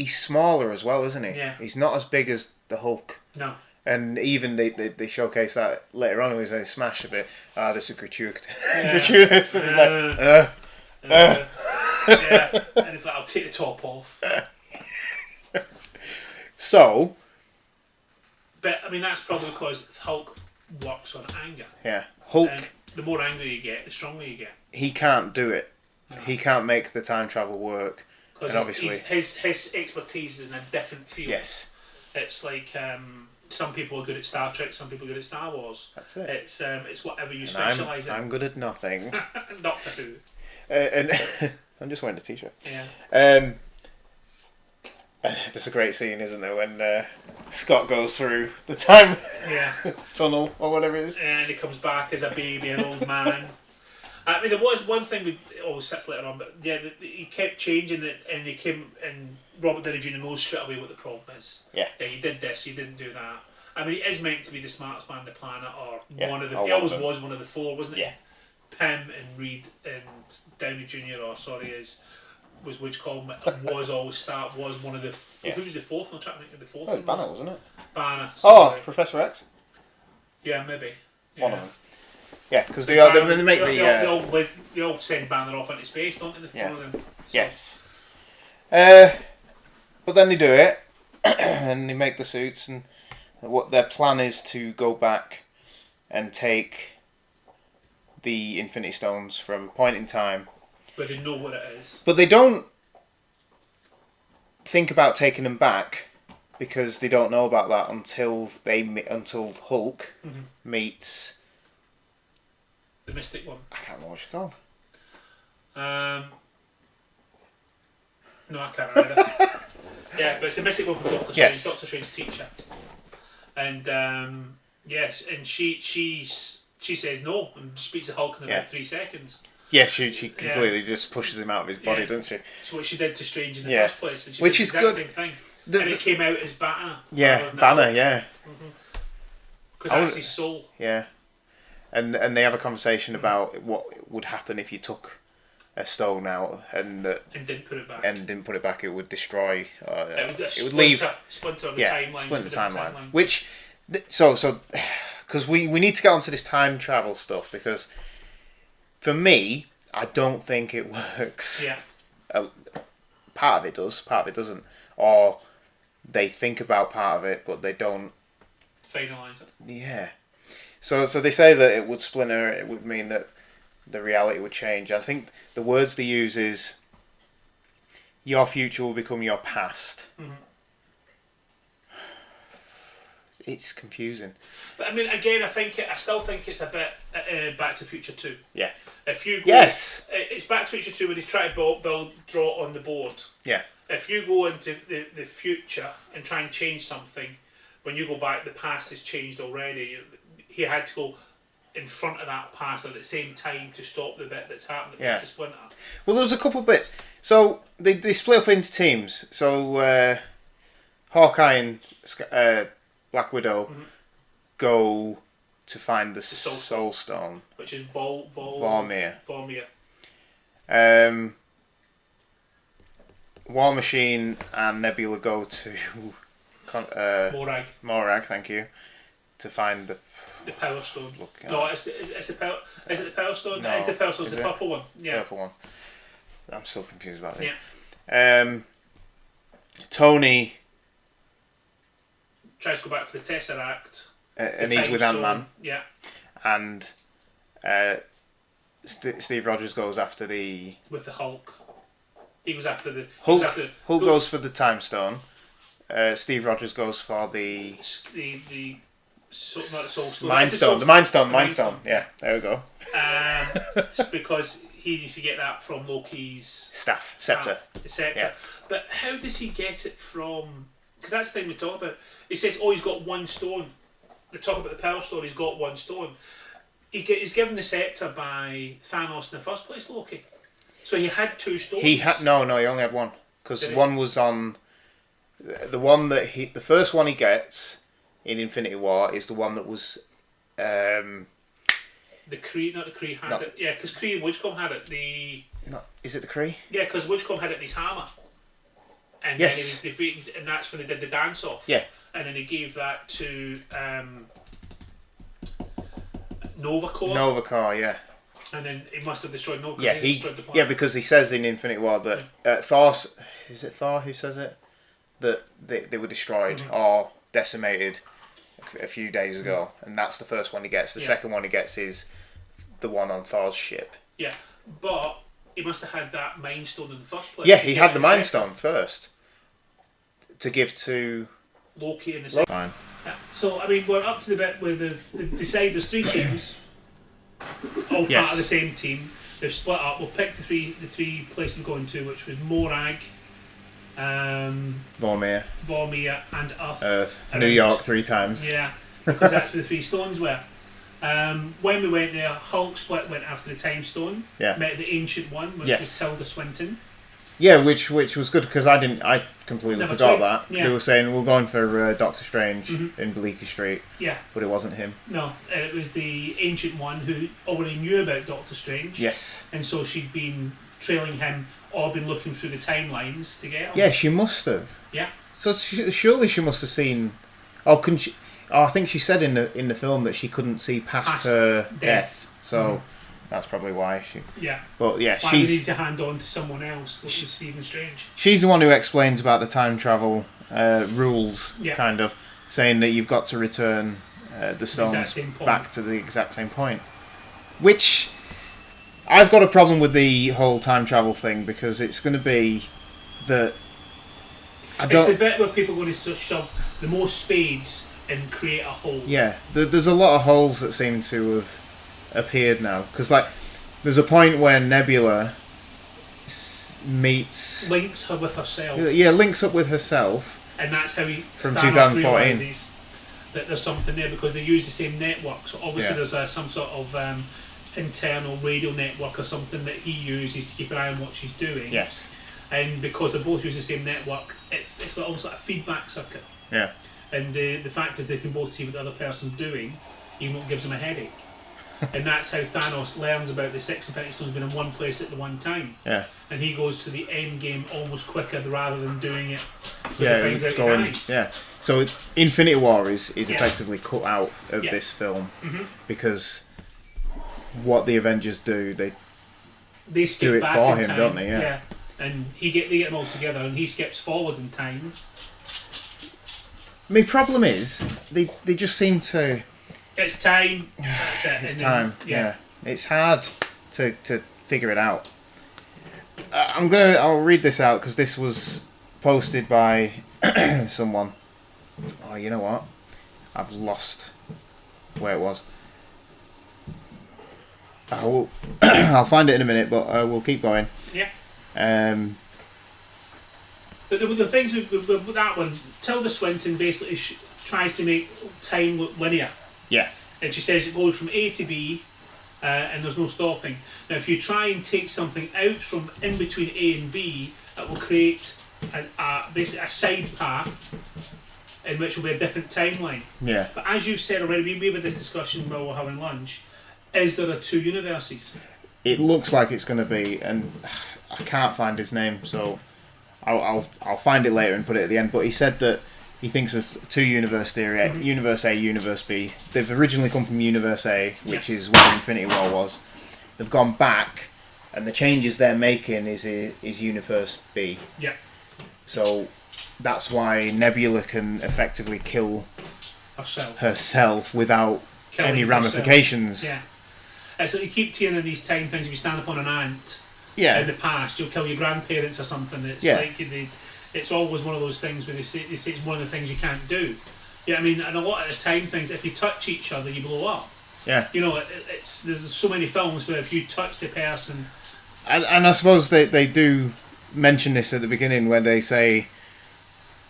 E: smaller as well, isn't he? Yeah, he's not as big as the Hulk.
F: No.
E: And even they showcase that later on when they smash a bit. This is gratuitous.
F: Gratuitous.
E: And it's like,
F: and it's like, I'll take the top off.
E: So.
F: But I mean, that's probably because Hulk works on anger.
E: Yeah, Hulk.
F: And the more angry you get, the stronger you get.
E: He can't do it. No. He can't make the time travel work.
F: Because obviously his expertise is in a different field.
E: Yes.
F: It's like some people are good at Star Trek, some people are good at Star Wars.
E: That's it.
F: It's whatever you specialise in.
E: I'm good at nothing.
F: Doctor Who.
E: And I'm just wearing a t-shirt.
F: Yeah.
E: There's a great scene, isn't there, when Scott goes through the time tunnel or whatever it is.
F: And he comes back as a baby, an old man. I mean, there was one thing we always sits later on, but he kept changing it, and he came, and Robert Downey Jr. knows straight away what the problem is.
E: Yeah,
F: you did this, you didn't do that. I mean, he is meant to be the smartest man on the planet, or one of the. He always was one of the four, wasn't he?
E: Yeah.
F: Pym and Reed and Downey Jr. Was which called was always was one of the. Who was the fourth? I'm trying to think of the fourth.
E: Oh, Banner, wasn't it?
F: Banner.
E: Sorry. Oh, Professor X.
F: Yeah, maybe.
E: One of them. Yeah, because they make
F: they all send Banner off into space, don't they? The four of them. So.
E: Yes. But then they do it, and they make the suits, and what their plan is to go back and take the Infinity Stones from a point in time.
F: But they know what it is.
E: But they don't think about taking them back because they don't know about that until Hulk meets
F: the Mystic one.
E: I can't remember what she's called.
F: No, I can't remember. Yeah, but it's the Mystic one from Doctor Strange. Doctor Strange's teacher, and yes, and she says no and speaks to Hulk in about 3 seconds.
E: Yeah, she completely just pushes him out of his body, doesn't she?
F: So what she did to Strange in the first place, and she
E: which
F: did
E: is
F: the
E: good.
F: Same thing, and it came out as Banner.
E: Yeah, Banner.
F: Because that's his soul.
E: Yeah, and they have a conversation about what would happen if you took a stone out and
F: didn't put it back.
E: And didn't put it back, it would destroy.
F: It
E: would leave
F: splinter on the timeline.
E: Splinter the timeline. Which, so because we need to get onto this time travel stuff because. For me, I don't think it works.
F: Yeah.
E: Part of it does, part of it doesn't. Or they think about part of it, but they don't...
F: Finalise it.
E: Yeah. So they say that it would splinter, it would mean that the reality would change. I think the words they use is, your future will become your past. it's confusing.
F: But I mean, again, I still think it's a bit Back to the Future 2.
E: Yeah.
F: If you go,
E: Yes.
F: It's Back to the Future 2 when they try to draw it on the board.
E: Yeah.
F: If you go into the future and try and change something, when you go back, the past has changed already. He had to go in front of that past at the same time to stop the bit that's happening.
E: Yeah.
F: It's a splinter.
E: Well, there's a couple of bits. So they split up into teams. So Hawkeye and Black Widow go to find the Soul Stone,
F: which is Vormir.
E: War Machine and Nebula go to Morag, thank you, to find the
F: Power Stone. No, it's the Power. Is it the Power Stone?
E: No,
F: it's the Power Stone. It's the purple one. Yeah.
E: Purple one. I'm so confused about this.
F: Yeah.
E: Tony
F: tries to go back for the Tesseract.
E: And he's with Ant-Man.
F: Yeah.
E: And Steve Rogers goes after
F: with the Hulk. He goes after the
E: Hulk. Hulk goes for the Time Stone. Steve Rogers goes for the Mind Stone. The Mind Stone. Yeah, there we go.
F: It's because he needs to get that from Loki's
E: scepter.
F: The scepter.
E: Yeah.
F: But how does he get it from? Because that's the thing we talk about. He says, "Oh, he's got one stone." They talk about the Power Stone. He's got one stone. He's given the scepter by Thanos in the first place, Loki. So he had two stones.
E: He only had one because one was on the one that the first one he gets in Infinity War is the one that was
F: the Kree, not the Kree had it. Yeah, because Kree and Witchcomb had it.
E: Is it the Kree?
F: Yeah, because Witchcomb had it in his hammer. And then he was defeated, and that's when they did the dance off.
E: Yeah.
F: And then he gave that to Novacore.
E: Novacore, yeah.
F: And then he must have destroyed Novacore.
E: Yeah,
F: he destroyed the planet.
E: Yeah, because he says in Infinity War that Thor, is it Thor who says it? That they were destroyed or decimated a few days ago, and that's the first one he gets. The second one he gets is the one on Thor's ship.
F: Yeah, but he must have had that Mind Stone in the first place.
E: Yeah, he had the Mind Stone first to give to
F: Loki in the second.
E: Fine.
F: Yeah. So I mean, we're up to the bit where they've decided there's three teams, all part of the same team. They've split up. We'll pick the three places we're going to, which was Morag,
E: Vormir,
F: and
E: Earth. New York 3 times.
F: Yeah, because that's where the three stones were. When we went there, Hulk went after the Time Stone.
E: Yeah.
F: Met the Ancient One, which was Tilda Swinton.
E: Yeah, which was good because I completely forgot that.
F: Yeah.
E: They were saying we're going for Doctor Strange in Bleecker Street.
F: Yeah.
E: But it wasn't him.
F: No, it was the Ancient One who already knew about Doctor Strange.
E: Yes.
F: And so she'd been trailing him or been looking through the timelines to get him.
E: Yeah, she must have.
F: Yeah.
E: So surely she must have seen. Oh, couldn't she? Oh, I think she said in the film that she couldn't see past her death. So that's probably why she.
F: Yeah.
E: But yeah,
F: she needs to hand on to someone else, which is Stephen Strange.
E: She's the one who explains about the time travel rules, kind of saying that you've got to return the stones back to the exact same point. Which I've got a problem with the whole time travel thing because it's going to be that.
F: It's the bit where people are going to shove the more spades and create a hole.
E: Yeah, there's a lot of holes that seem to have appeared now because there's a point where Nebula
F: links her with herself.
E: Yeah, links up with herself,
F: and that's how
E: from
F: Thanos
E: 2014
F: realizes that there's something there because they use the same network. So obviously there's some sort of internal radio network or something that he uses to keep an eye on what she's doing.
E: Yes.
F: And because they both use the same network, it's almost like a feedback circuit.
E: Yeah.
F: And the fact is they can both see what the other person's doing, even though it gives them a headache. And that's how Thanos learns about the 6 Infinity Stones being in one place at the one time.
E: Yeah.
F: And he goes to the end game almost quicker rather than doing it because he finds out he dies.
E: Yeah. So Infinity War is effectively cut out of this film because what the Avengers do, they
F: skip
E: do it
F: back
E: for
F: in
E: him,
F: time.
E: don't they? Yeah.
F: And they get them all together, and he skips forward in time.
E: My problem is they just seem to.
F: It's time. That's it.
E: It's time. Yeah. It's hard to figure it out. I'll read this out because this was posted by someone. Oh, you know what? I've lost where it was. I'll find it in a minute, but we'll keep going.
F: Yeah.
E: But
F: the things with that one, Tilda Swinton basically tries to make time look linear.
E: Yeah.
F: And she says it goes from A to B, and there's no stopping. Now, if you try and take something out from in between A and B, it will create basically a side path in which will be a different timeline.
E: Yeah.
F: But as you've said already, we had this discussion while we're having lunch. Is there two universes?
E: It looks like it's going to be, and I can't find his name, so I'll find it later and put it at the end. But he said that he thinks there's two universe theory, Universe A, Universe B. They've originally come from Universe A, which is where Infinity War was. They've gone back, and the changes they're making is Universe B.
F: Yeah. So
E: that's why Nebula can effectively kill herself without any ramifications.
F: Yeah. So you keep tearing in these time things. If you stand upon an ant in the past, you'll kill your grandparents or something. It's like it's always one of those things where they say it's one of the things you can't do. Yeah, I mean, and a lot of the time things, if you touch each other, you blow up. Yeah. You know, there's so many films where if you touch the person...
E: And I suppose they do mention this at the beginning when they say...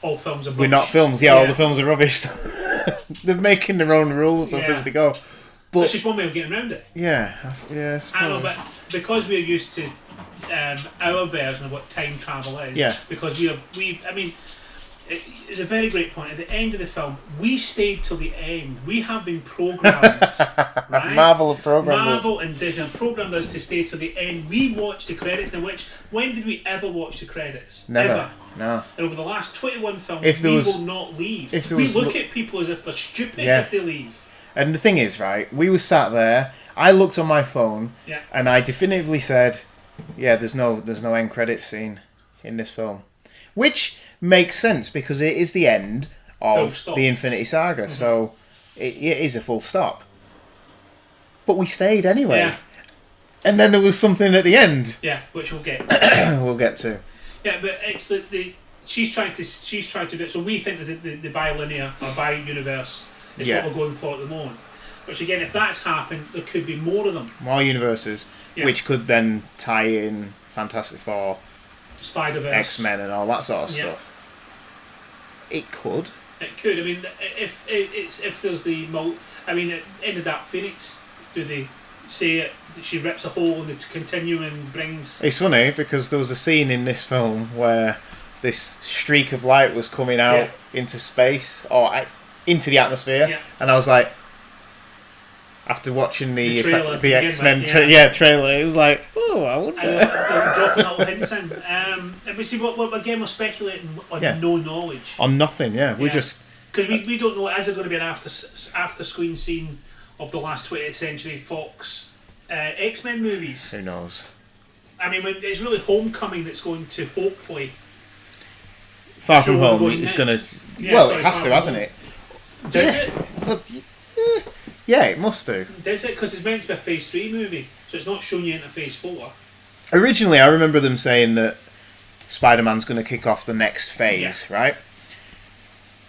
F: All films are rubbish.
E: We're not films. Yeah, all the films are rubbish. They're making their own rules as they go. But
F: it's just one way of getting around it.
E: Yeah,
F: I know, but because we're used to our version of what time travel is, because it's a very great point. At the end of the film, we stayed till the end. We have been programmed, right?
E: Marvel programmed
F: Marvel and Disney programmed us to stay till the end. We watched the credits. Now, when did we ever watch the credits?
E: Never.
F: Ever.
E: No.
F: And over the last 21 films, we will not leave. We look at people as if they're stupid if they leave.
E: And the thing is, right, we were sat there, I looked on my phone, and I definitively said, there's no end credits scene in this film. Which makes sense, because it is the end of the Infinity Saga, so it is a full stop. But we stayed anyway. Yeah. And then there was something at the end.
F: Yeah, which we'll get.
E: We'll get to. Yeah,
F: but it's she's trying to do it, so we think there's the bilinear or bi-universe is what we're going for at the moment. Which again, if that's happened, there could be more of them.
E: More universes, which could then tie in Fantastic Four,
F: Spider-Verse,
E: X-Men, and all that sort of stuff. It could.
F: It could. I mean, if there's the in the Dark Phoenix, do they say that she rips a hole in the continuum and brings?
E: It's funny because there was a scene in this film where this streak of light was coming out into space or into the atmosphere, and I was like, after watching the X-Men trailer, it was like, oh, I wonder.
F: Dropping little hints in. And we see what again we're speculating on no knowledge,
E: on nothing. We just
F: because we don't know. Is it going to be an after screen scene of the last 20th century Fox X-Men movies?
E: Who knows?
F: I mean, it's really Homecoming that's going to hopefully.
E: Far From Home is going to. It has to, hasn't it?
F: Does it?
E: Well, yeah, it must do.
F: Does it? Because it's meant to be a Phase 3 movie, so it's not showing you into Phase 4.
E: Originally, I remember them saying that Spider-Man's going to kick off the next phase, right?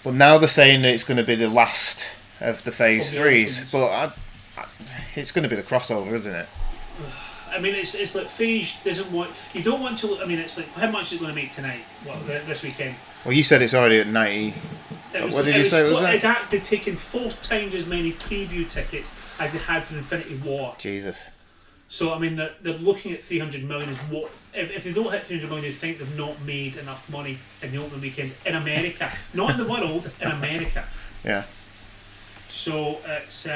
E: But now they're saying that it's going to be the last of the Phase 3s. But it's going to be the crossover, isn't it?
F: I mean, it's like Phage doesn't want... You don't want to... I mean, it's like, how much is it going to make tonight? Well, this weekend?
E: Well, you said it's already at 90... What did you say it was at?
F: It had been taken 4 times as many preview tickets as they had for Infinity War.
E: Jesus.
F: So, I mean, they're looking at 300 million as what... If they don't hit 300 million, they think they've not made enough money in the opening weekend in America. Not in the world, in America.
E: Yeah.
F: So, it's...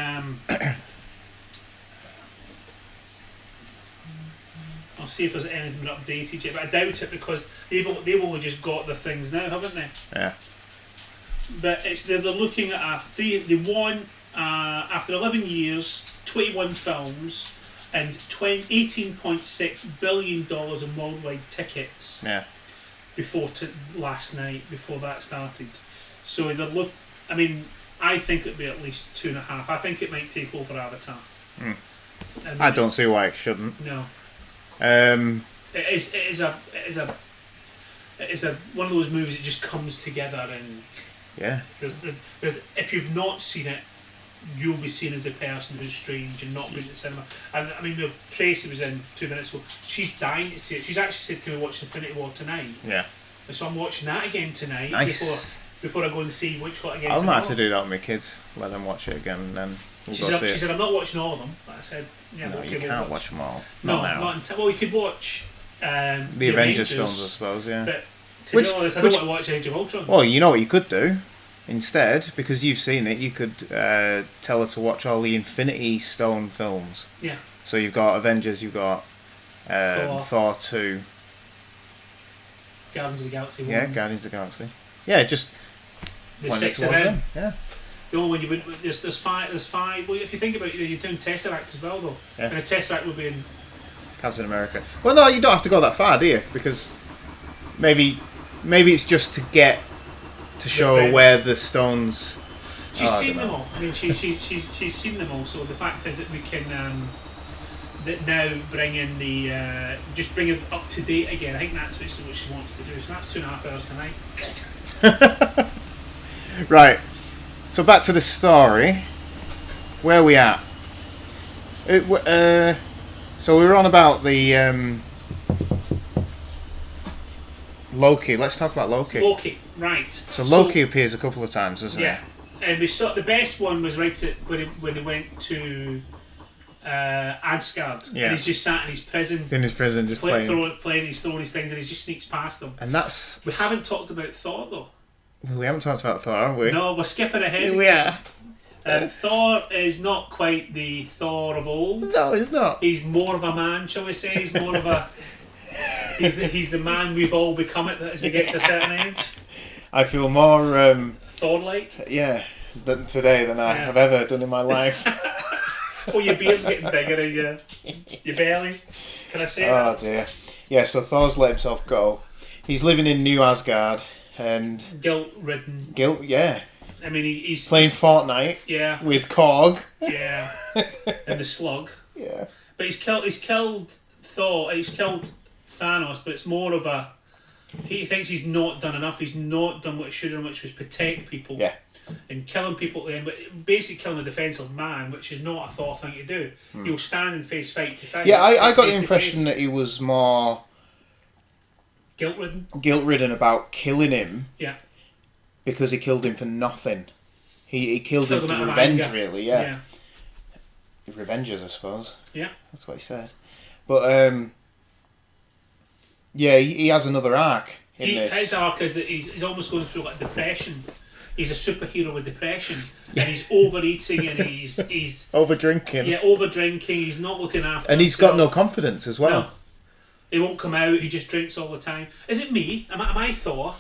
F: I'll see if there's anything been updated yet, but I doubt it because they've only just got the things now, haven't they?
E: Yeah.
F: But they're looking at they won after 11 years, 21 films, and $18.6 billion in worldwide tickets.
E: Yeah.
F: Before last night, before that started, so I mean, I think it'd be at least 2.5. I think it might take over Avatar.
E: I don't see why it shouldn't.
F: No. It is a one of those movies that just comes together and
E: Yeah.
F: If you've not seen it, you'll be seen as a person who's strange and not been to the cinema. And I mean, Tracy was in 2 minutes ago. She's dying to see it. She's actually said, "Can we watch Infinity War tonight?"
E: Yeah.
F: And so I'm watching that again tonight.
E: Nice.
F: Before I go and see which one again.
E: I might
F: tomorrow.
E: have to do that with my kids. Let them watch it again, and then we'll
F: She
E: go see
F: said,
E: it.
F: "I'm not watching all of them." But I said, "Yeah,
E: No,
F: okay,
E: you
F: we'll
E: can't watch them all.
F: No,
E: Not now.
F: not until. Well, we could watch
E: The Avengers films, I suppose. Yeah.
F: But to be honest, I don't want to watch Age of Ultron.
E: Well, you know what you could do instead, because you've seen it. You could tell her to watch all the Infinity Stone films.
F: Yeah.
E: So you've got Avengers, you've got Thor 2.
F: Guardians of the Galaxy 1.
E: Yeah, Guardians of the Galaxy. Yeah, just
F: The
E: point it
F: 6 of
E: towards
F: them.
E: them. Yeah.
F: You know, when you would, there's five. Well, if you think about it, you're doing Tesseract as well, though.
E: Yeah.
F: And a Tesseract would be in.
E: Captain America. Well, no, you don't have to go that far, do you? Because maybe it's just to get to show
F: events.
E: where the stones.
F: She's
E: I
F: seen
E: don't
F: them
E: know.
F: all. I mean, she's seen them all. So the fact is that we can that now bring in the just bring it up to date again. I think that's what she wants to do. So that's 2.5 hours tonight.
E: Right. So back to the story. Where are we at? So we were on about the Loki. Let's talk about Loki.
F: Loki, right?
E: So Loki appears a couple of times, doesn't
F: yeah, and we saw the best one was right at when he went to Asgard,
E: Yeah.
F: and he's just sat in his prison,
E: He's in his prison just playing.
F: playing, he's throwing his things, and he just sneaks past them.
E: And that's...
F: We haven't talked about Thor though.
E: We haven't talked about Thor, have we?
F: No, we're skipping ahead.
E: We are.
F: Thor is not quite the Thor of old.
E: No, he's not.
F: He's more of a man, shall we say? He's more of a. He's the man we've all become as we get to a certain age.
E: I feel more
F: Thor-like.
E: yeah today than I have ever done in my life.
F: Oh, your beard's getting bigger and your belly. Can I say
E: Oh
F: that?
E: dear. Yeah, so Thor's let himself go. He's living in New Asgard and
F: Guilt-ridden.
E: yeah.
F: I mean, he's
E: Playing Fortnite
F: yeah,
E: with Korg.
F: yeah, and the Slug.
E: Yeah.
F: But he's killed Thor. He's killed Thanos. But it's more of a. He thinks he's not done enough. He's not done what he should have done, which was protect people.
E: Yeah.
F: And killing people then, but basically killing a defensive man, which is not a Thor thing to do. He'll stand and face fight to fight.
E: Yeah, I got the
F: face to
E: impression
F: face.
E: that he was more
F: Guilt-ridden.
E: guilt-ridden about killing him
F: Yeah.
E: because he killed him for nothing. He killed him
F: Killed him
E: for
F: out of
E: revenge,
F: anger.
E: really, yeah. Revengers, I suppose.
F: Yeah.
E: That's what he said. But, yeah, he has another arc in this.
F: His arc is that he's almost going through like depression. He's a superhero with depression, and he's overeating and he's
E: Over drinking.
F: yeah, over drinking. He's not looking after.
E: And he's got no
F: himself.
E: confidence as well.
F: No. He won't come out. He just drinks all the time. Is it me? Am I Thor?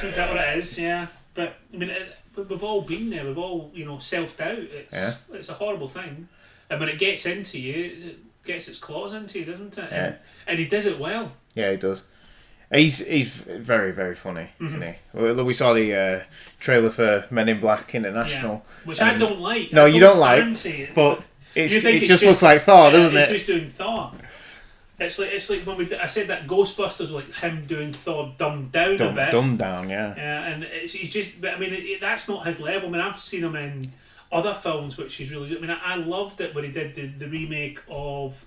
F: Is that what it is? Yeah. But I mean, we've all been there. We've all self-doubt. It's a horrible thing, and when it gets into you, it gets its claws into you, doesn't it?
E: Yeah.
F: And he does it well.
E: Yeah, he does. He's very, very funny, isn't he? Well, we saw the trailer for Men in Black International.
F: Yeah. Which I don't like.
E: No,
F: I
E: you don't
F: fancy
E: like,
F: it.
E: but
F: You
E: it
F: think
E: just looks like Thor, doesn't
F: It's
E: it?
F: just doing Thor. It's like when I said that Ghostbusters was like him doing Thor dumbed down a bit.
E: Dumbed down, yeah.
F: Yeah, and he's just. But I mean, that's not his level. I mean, I've seen him in other films, which is really good. I mean, I loved it when he did the remake of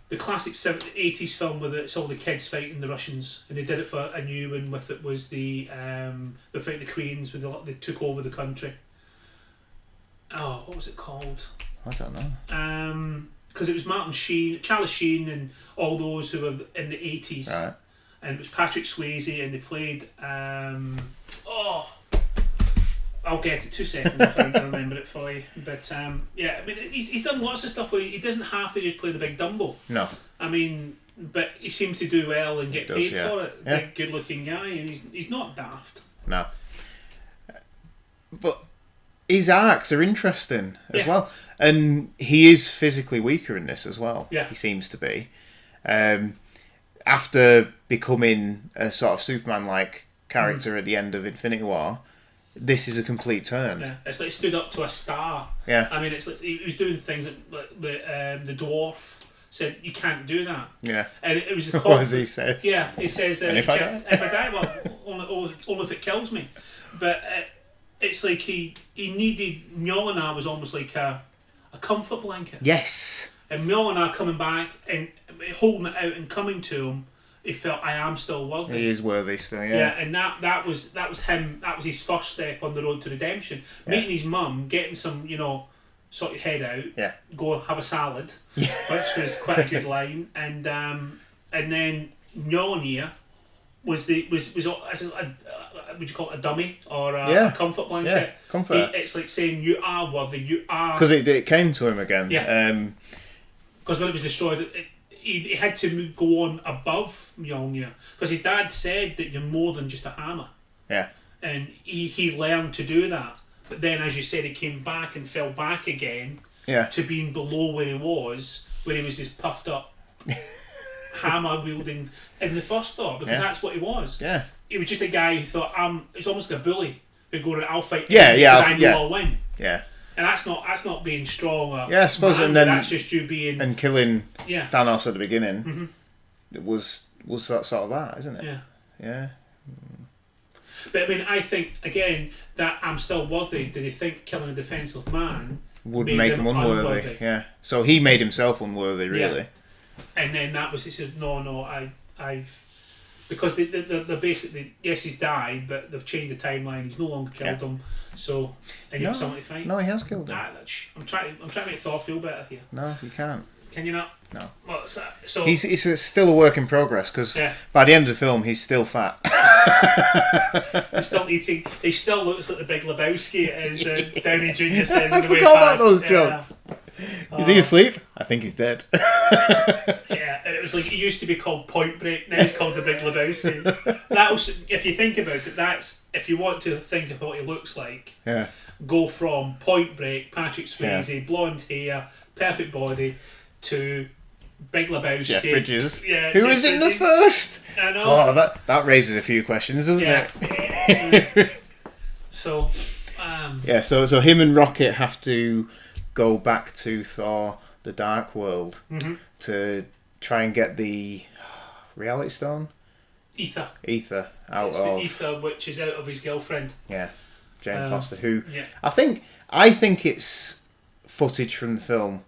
F: the classic 80s film where it's all the kids fighting the Russians, and they did it for a new one with it was the fighting the Koreans when they took over the country. Oh, what was it called?
E: I don't know.
F: Because it was Martin Sheen, Charlie Sheen, and all those who were in the 80s.
E: Right.
F: And it was Patrick Swayze, and they played. I'll get it 2 seconds if I can remember it for you. But yeah, I mean, he's done lots of stuff where he doesn't have to just play the big Dumbo.
E: No.
F: I mean, but he seems to do well and get paid
E: yeah.
F: for it.
E: Yeah.
F: Big, good-looking guy, and he's not daft.
E: No. But his arcs are interesting as
F: Yeah.
E: well. And he is physically weaker in this as well.
F: Yeah.
E: He seems to be. After becoming a sort of Superman-like character at the end of Infinity War, this is a complete turn.
F: Yeah, it's like he stood up to a star.
E: Yeah.
F: I mean, it's like he was doing things like the dwarf said, "You can't do that."
E: Yeah.
F: And it was
E: What does he say?
F: Yeah, he says,
E: And if I die?
F: if I die, well, only if it kills me. But it's like he needed Mjolnir was almost like a comfort blanket.
E: Yes.
F: And Mjolnir coming back and holding it out and coming to him, he felt, I am still worthy.
E: He is worthy still, yeah.
F: Yeah, and that was him. That was his first step on the road to redemption. Meeting his mum, getting some, sort your head out.
E: Yeah.
F: Go have a salad, which was quite a good line. And then Mjolnir was would you call it a dummy or a comfort blanket?
E: Yeah, comfort.
F: It's like saying you are worthy. You are,
E: because it came to him again.
F: Yeah. Because when it was destroyed, he had to go on above Mjolnir. Because his dad said that you're more than just a hammer.
E: Yeah.
F: And he learned to do that. But then, as you said, he came back and fell back again to being below where he was this puffed up hammer wielding in the first Thor. Because that's what he was.
E: Yeah.
F: He was just a guy who thought, it's almost like a bully who go, I'll fight
E: because
F: I know I'll win.
E: Yeah.
F: And that's not being strong or
E: I suppose, and then
F: that's just you being
E: and killing Thanos at the beginning.
F: Mm-hmm.
E: It was sort of that, isn't it?
F: Yeah.
E: Yeah.
F: But I mean, I think again that I'm still worthy. Did he think killing a defenseless man
E: would make him unworthy? Yeah. So he made himself unworthy, really.
F: Yeah. And then that was, he said, no, I've because they're basically, yes, he's died, but they've changed the timeline. He's no longer killed them. So, and you have someone to fight.
E: No, he has killed him.
F: I'm trying to make Thor feel better here.
E: No, you can't.
F: Can you not?
E: No.
F: What's that? So
E: he's still a work in progress because by the end of the film he's still fat.
F: He's still eating. He still looks like the Big Lebowski, as Downey Jr. says.
E: I forgot about those jokes. Is he asleep? I think he's dead.
F: Yeah, and it was like, it used to be called Point Break, now it's called The Big Lebowski. That was, if you think about it, that's, if you want to think of what he looks like, go from Point Break, Patrick Swayze, blonde hair, perfect body, to Big Lebowski.
E: Jeff Bridges.
F: Yeah,
E: who was in the first?
F: I know.
E: Oh, that raises a few questions, doesn't it?
F: So,
E: so him and Rocket have to go back to Thor, the Dark World, to try and get the Reality Stone?
F: Ether
E: out
F: it's
E: of...
F: the ether, which is out of his girlfriend.
E: Yeah, Jane Foster, who...
F: Yeah.
E: I think it's footage from the film.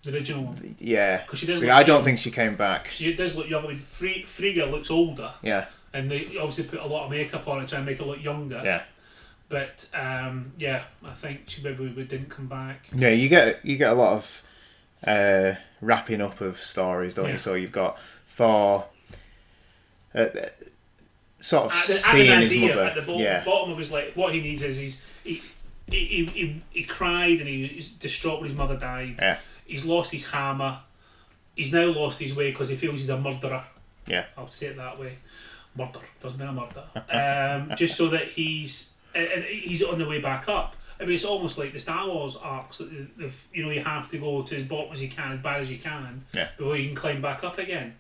F: The original one.
E: Yeah.
F: Because she does
E: I don't think she came back.
F: She does look young. I mean, Frigga looks older.
E: Yeah.
F: And they obviously put a lot of makeup on it, trying to make her look younger.
E: Yeah.
F: But I think she maybe didn't come back.
E: Yeah, you get a lot of wrapping up of stories, don't you? So you've got Thor sort of seeing his mother.
F: At the bottom of his, like, what he needs is he cried and he's distraught when his mother died.
E: Yeah.
F: He's lost his hammer. He's now lost his way because he feels he's a murderer.
E: Yeah.
F: I'll say it that way. Murder doesn't mean a murder. Just so that he's on the way back up. I mean, it's almost like the Star Wars arcs. That you have to go to as bottom as you can, as bad as you can, before you can climb back up again.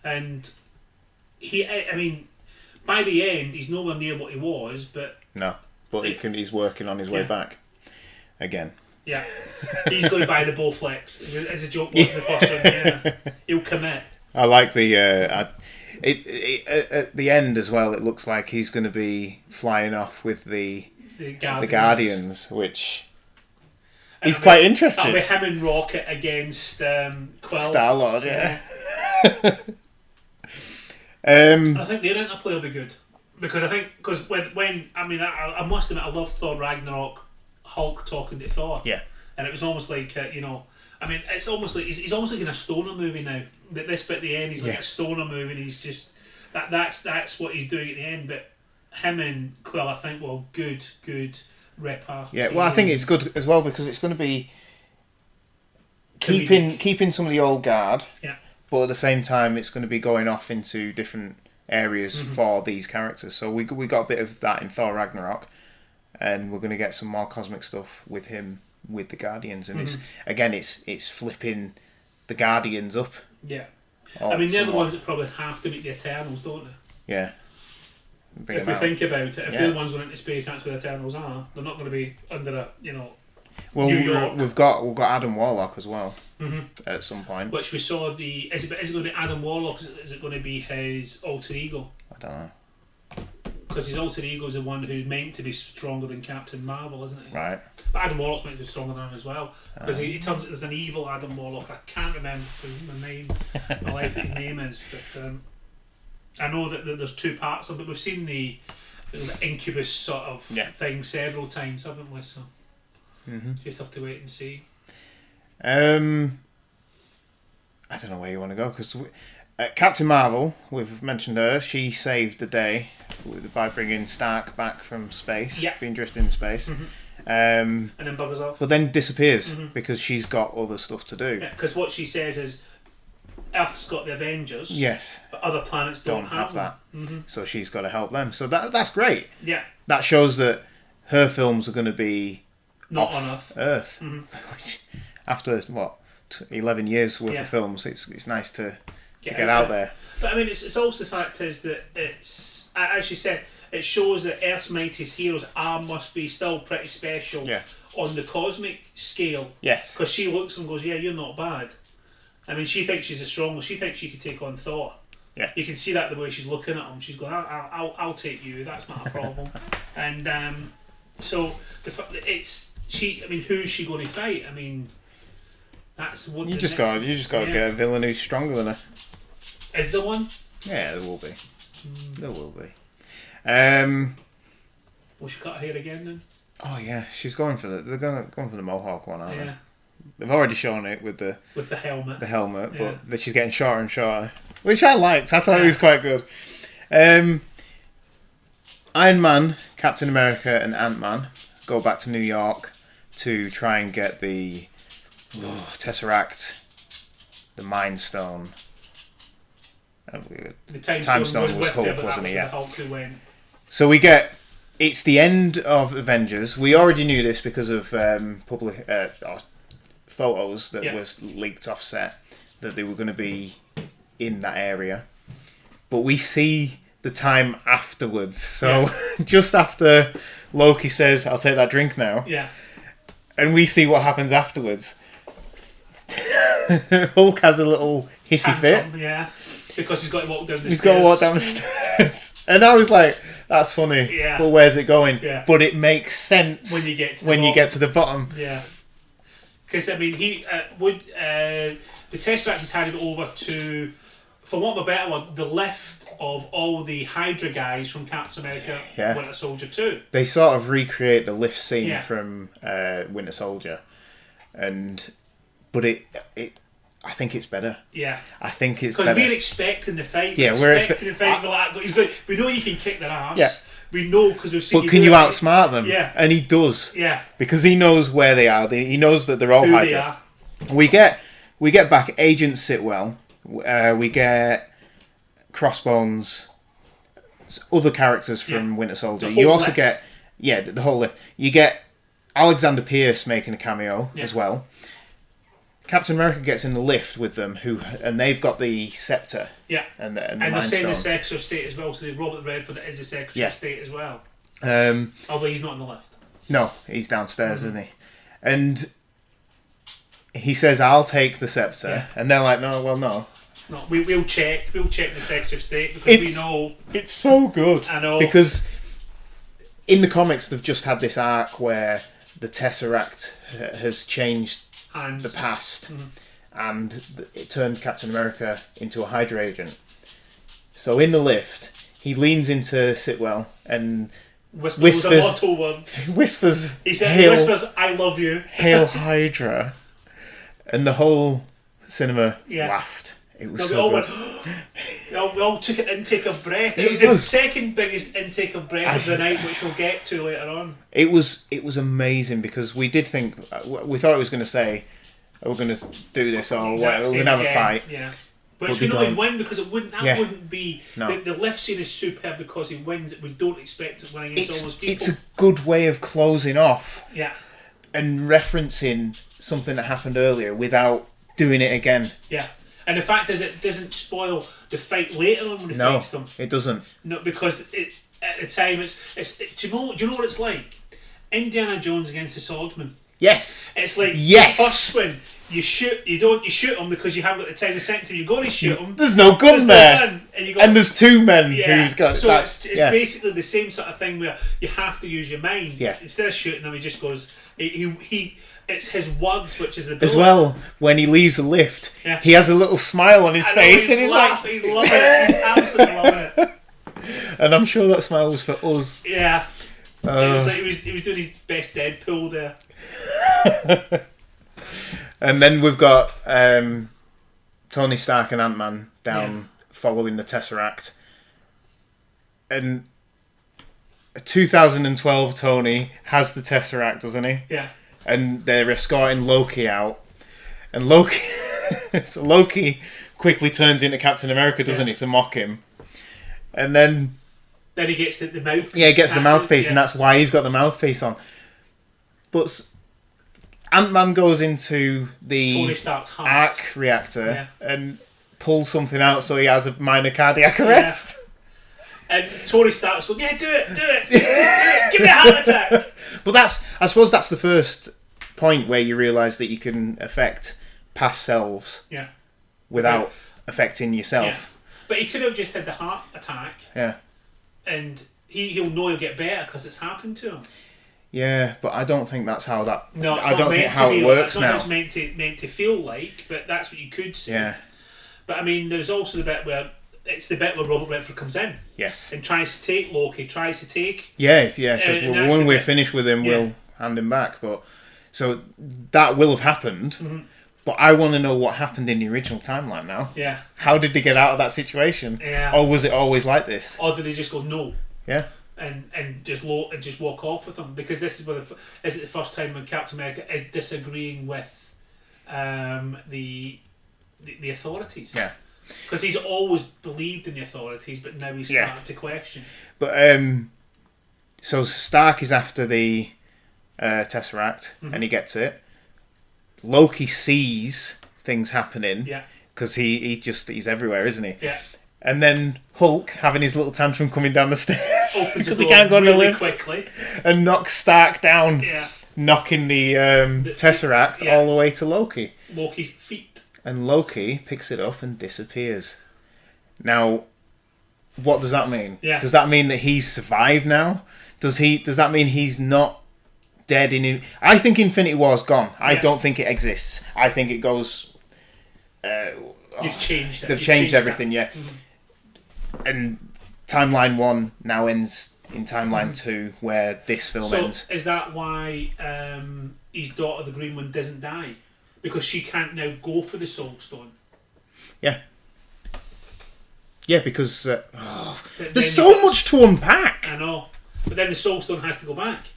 F: And by the end, he's nowhere near what he was. But
E: he's working on his way back again.
F: Yeah, he's going to buy the Bowflex as a joke. Was the first one? Yeah, he'll commit.
E: I like the at the end as well. It looks like he's going to be flying off with the Guardians, which is quite interesting.
F: That'll be him and Rocket against Quill.
E: Star-Lord, yeah.
F: I think their interplay will be good because when I must admit I loved Thor Ragnarok, Hulk talking to Thor.
E: Yeah,
F: and it was almost like it's almost like he's almost like in a stoner movie now. This bit at the end, he's like a stoner movie. And he's just that's what he's doing at the end. But him and Quill, I think, good repartee.
E: Yeah, well, I think it's good as well because it's going to be keeping some of the old guard.
F: Yeah.
E: But at the same time, it's going to be going off into different areas for these characters. So we got a bit of that in Thor Ragnarok, and we're going to get some more cosmic stuff with him with the Guardians. And it's flipping the Guardians up.
F: Yeah. I mean, they're the ones that probably have to meet the Eternals, don't they?
E: Yeah.
F: If we think about it, if they're the ones going into space, that's where the Eternals are. They're not going to be under New York.
E: We've got Adam Warlock as well. at some point.
F: Which we saw is it going to be Adam Warlock? Is it going to be his alter ego?
E: I don't know.
F: Because his alter ego is the one who's meant to be stronger than Captain Marvel, isn't he?
E: Right.
F: But Adam Warlock's meant to be stronger than him as well. Because he turns out there's an evil Adam Warlock. I can't remember my life what his name is, but I know that there's two parts of it. We've seen the Incubus sort of thing several times, haven't we? So just have to wait and see.
E: I don't know where you want to go because Captain Marvel, we've mentioned her. She saved the day by bringing Stark back from space, being drifted in space,
F: and then buggers off.
E: but then disappears because she's got other stuff to do.
F: Yeah, because what she says is Earth's got the Avengers,
E: Yes,
F: but other planets don't have
E: that. So she's got to help them. So that's great.
F: Yeah,
E: That shows that her films are going to be
F: not
E: off
F: on
E: Earth. Which, after 11 years worth of films, it's nice to get out there.
F: But I mean, it's also the fact is that it's, as you said, it shows that Earth's mightiest heroes must be still pretty special on the cosmic scale.
E: Yes.
F: Because she looks and goes, yeah, you're not bad. I mean, she thinks she's the strongest. She thinks she could take on Thor.
E: Yeah.
F: You can see that the way she's looking at him. She's going, I'll take you. That's not a problem. And so it's she. I mean, who's she going to fight? I mean, that's what
E: You just got to get a villain who's stronger than her.
F: Is there one?
E: Yeah, there will be. There will be.
F: Will she cut her hair again then?
E: Oh yeah, she's going for they're going for the Mohawk one, aren't
F: Yeah.
E: they? They've already shown it with the
F: helmet.
E: The helmet, but she's getting shorter and shorter, which I liked. I thought it was quite good. Iron Man, Captain America, and Ant-Man go back to New York to try and get the Tesseract, the Mind Stone.
F: The Time Stone was
E: Hulk, wasn't it? Yeah.
F: Hulk who went.
E: So it's the end of Avengers. We already knew this because of public photos that was leaked off set that they were going to be in that area. But we see the time afterwards. So just after Loki says, "I'll take that drink now," and we see what happens afterwards. Hulk has a little hissy fit.
F: Because he's got to walk down the stairs.
E: He's got to walk down the stairs. And I was like, that's funny.
F: Yeah.
E: But where's it going?
F: Yeah.
E: But it makes sense
F: when you get to
E: the bottom.
F: Yeah. Because, I mean, he would the Tesseract is handed over to, for want of a better word, the left of all the Hydra guys from Captain America Winter Soldier 2.
E: They sort of recreate the lift scene from Winter Soldier. But I think it's better.
F: Yeah.
E: I think it's better.
F: Because we're expecting the fight.
E: Yeah,
F: we're expecting the fight. We know you can kick their ass.
E: Yeah.
F: We know because we've seen.
E: But can you outsmart them?
F: Yeah.
E: And he does.
F: Yeah.
E: Because he knows where they are. He knows that they're all Hydra. We get back Agent Sitwell. We get Crossbones. Other characters from Winter Soldier. You also get the whole lift. You get Alexander Pierce making a cameo as well. Captain America gets in the lift with them, and they've got the scepter. Yeah, and
F: they're saying the Secretary of State as well. So Robert Redford is the Secretary of State as well. Although he's not in the lift. No, he's downstairs, isn't he? And he says, "I'll take the scepter," and they're like, "No, well, no." No, we'll check. We'll check the Secretary of State because we know
E: it's so good.
F: I know
E: because in the comics they've just had this arc where the Tesseract has changed the past, and it turned Captain America into a Hydra agent. So in the lift, he leans into Sitwell and whispers
F: immortal words.
E: Whispers.
F: He whispers, "I love you."
E: Hail Hydra, and the whole cinema laughed. It was so good.
F: We all took an intake of breath. It was the second biggest intake of breath of the night, which we'll get to later on.
E: It was amazing because we did think we thought it was going to say we're going to do this or we're going to have a fight.
F: Yeah, but we know he'd win because it wouldn't. That wouldn't be the lift scene is superb because he wins. We don't expect it winning against all those people.
E: It's a good way of closing off.
F: Yeah,
E: and referencing something that happened earlier without doing it again.
F: Yeah. And the fact is, it doesn't spoil the fight later on when he fights them.
E: It doesn't.
F: No, because at the time do you know what it's like? Indiana Jones against the Swordsman.
E: Yes.
F: It's like the first one. you shoot them because you haven't got the time. The second time you're going to shoot them,
E: there's no gun there.
F: And
E: there's two men
F: yeah.
E: who's got...
F: So it's basically the same sort of thing where you have to use your mind.
E: Yeah.
F: Instead of shooting them, he just goes... It's his words, which is the bullet.
E: As well, when he leaves the lift, he has a little smile on his face, and he's like...
F: He's loving it. He's absolutely loving it.
E: And I'm sure that smile was for us.
F: Yeah. It was like he was doing his best Deadpool there.
E: And then we've got Tony Stark and Ant-Man down following the Tesseract. And 2012 Tony has the Tesseract, doesn't he?
F: Yeah.
E: And they're escorting Loki out. And Loki... so Loki quickly turns into Captain America, doesn't he, to mock him. And then
F: he gets the mouthpiece.
E: Yeah, he gets the mouthpiece, and that's why he's got the mouthpiece on. But Ant-Man goes into the
F: Tony Stark's heart.
E: arc reactor and pulls something out, so he has a minor cardiac arrest.
F: And Tony Stark's going, yeah, do it, just do it, give me a heart attack.
E: But I suppose that's the first point where you realise that you can affect past selves without affecting yourself.
F: Yeah. But he could have just had the heart attack.
E: Yeah.
F: And he'll know he'll get better because it's happened to him.
E: Yeah, but I don't think that's how that...
F: No, it's
E: I
F: not
E: don't
F: meant
E: think how
F: to be
E: it
F: like
E: works
F: that.
E: now.
F: It's not how it's meant to feel like, but that's what you could say.
E: Yeah.
F: But I mean, there's also the bit where... It's the bit where Robert Redford comes in.
E: Yes.
F: And tries to take Loki, tries to take...
E: Yeah. So when we're finished with him, we'll hand him back. But so that will have happened. Mm-hmm. But I want to know what happened in the original timeline now.
F: Yeah.
E: How did they get out of that situation?
F: Yeah.
E: Or was it always like this?
F: Or did they just go, no?
E: Yeah.
F: And just walk off with them? Because this is is it the first time when Captain America is disagreeing with the authorities?
E: Yeah.
F: Because he's always believed in the authorities, but now he's starting to question.
E: But so Stark is after the Tesseract, and he gets it. Loki sees things happening, because he's everywhere, isn't he?
F: Yeah.
E: And then Hulk having his little tantrum coming down the stairs because he
F: can't
E: go on the lift
F: quickly,
E: and knocks Stark down, knocking the Tesseract all the way to Loki.
F: Loki's feet.
E: And Loki picks it up and disappears. Now, what does that mean?
F: Yeah.
E: Does that mean that he's survived now? Does that mean he's not dead in... I think Infinity War's gone. I don't think it exists. I think it goes...
F: You've changed it.
E: They've changed everything,
F: Mm-hmm.
E: And Timeline 1 now ends in Timeline 2, where this film ends.
F: So, is that why his daughter, the Green One, doesn't die? Because she can't now go for the Soul Stone.
E: Yeah. Yeah, because there's so much to unpack.
F: I know. But then the Soul Stone has to go back.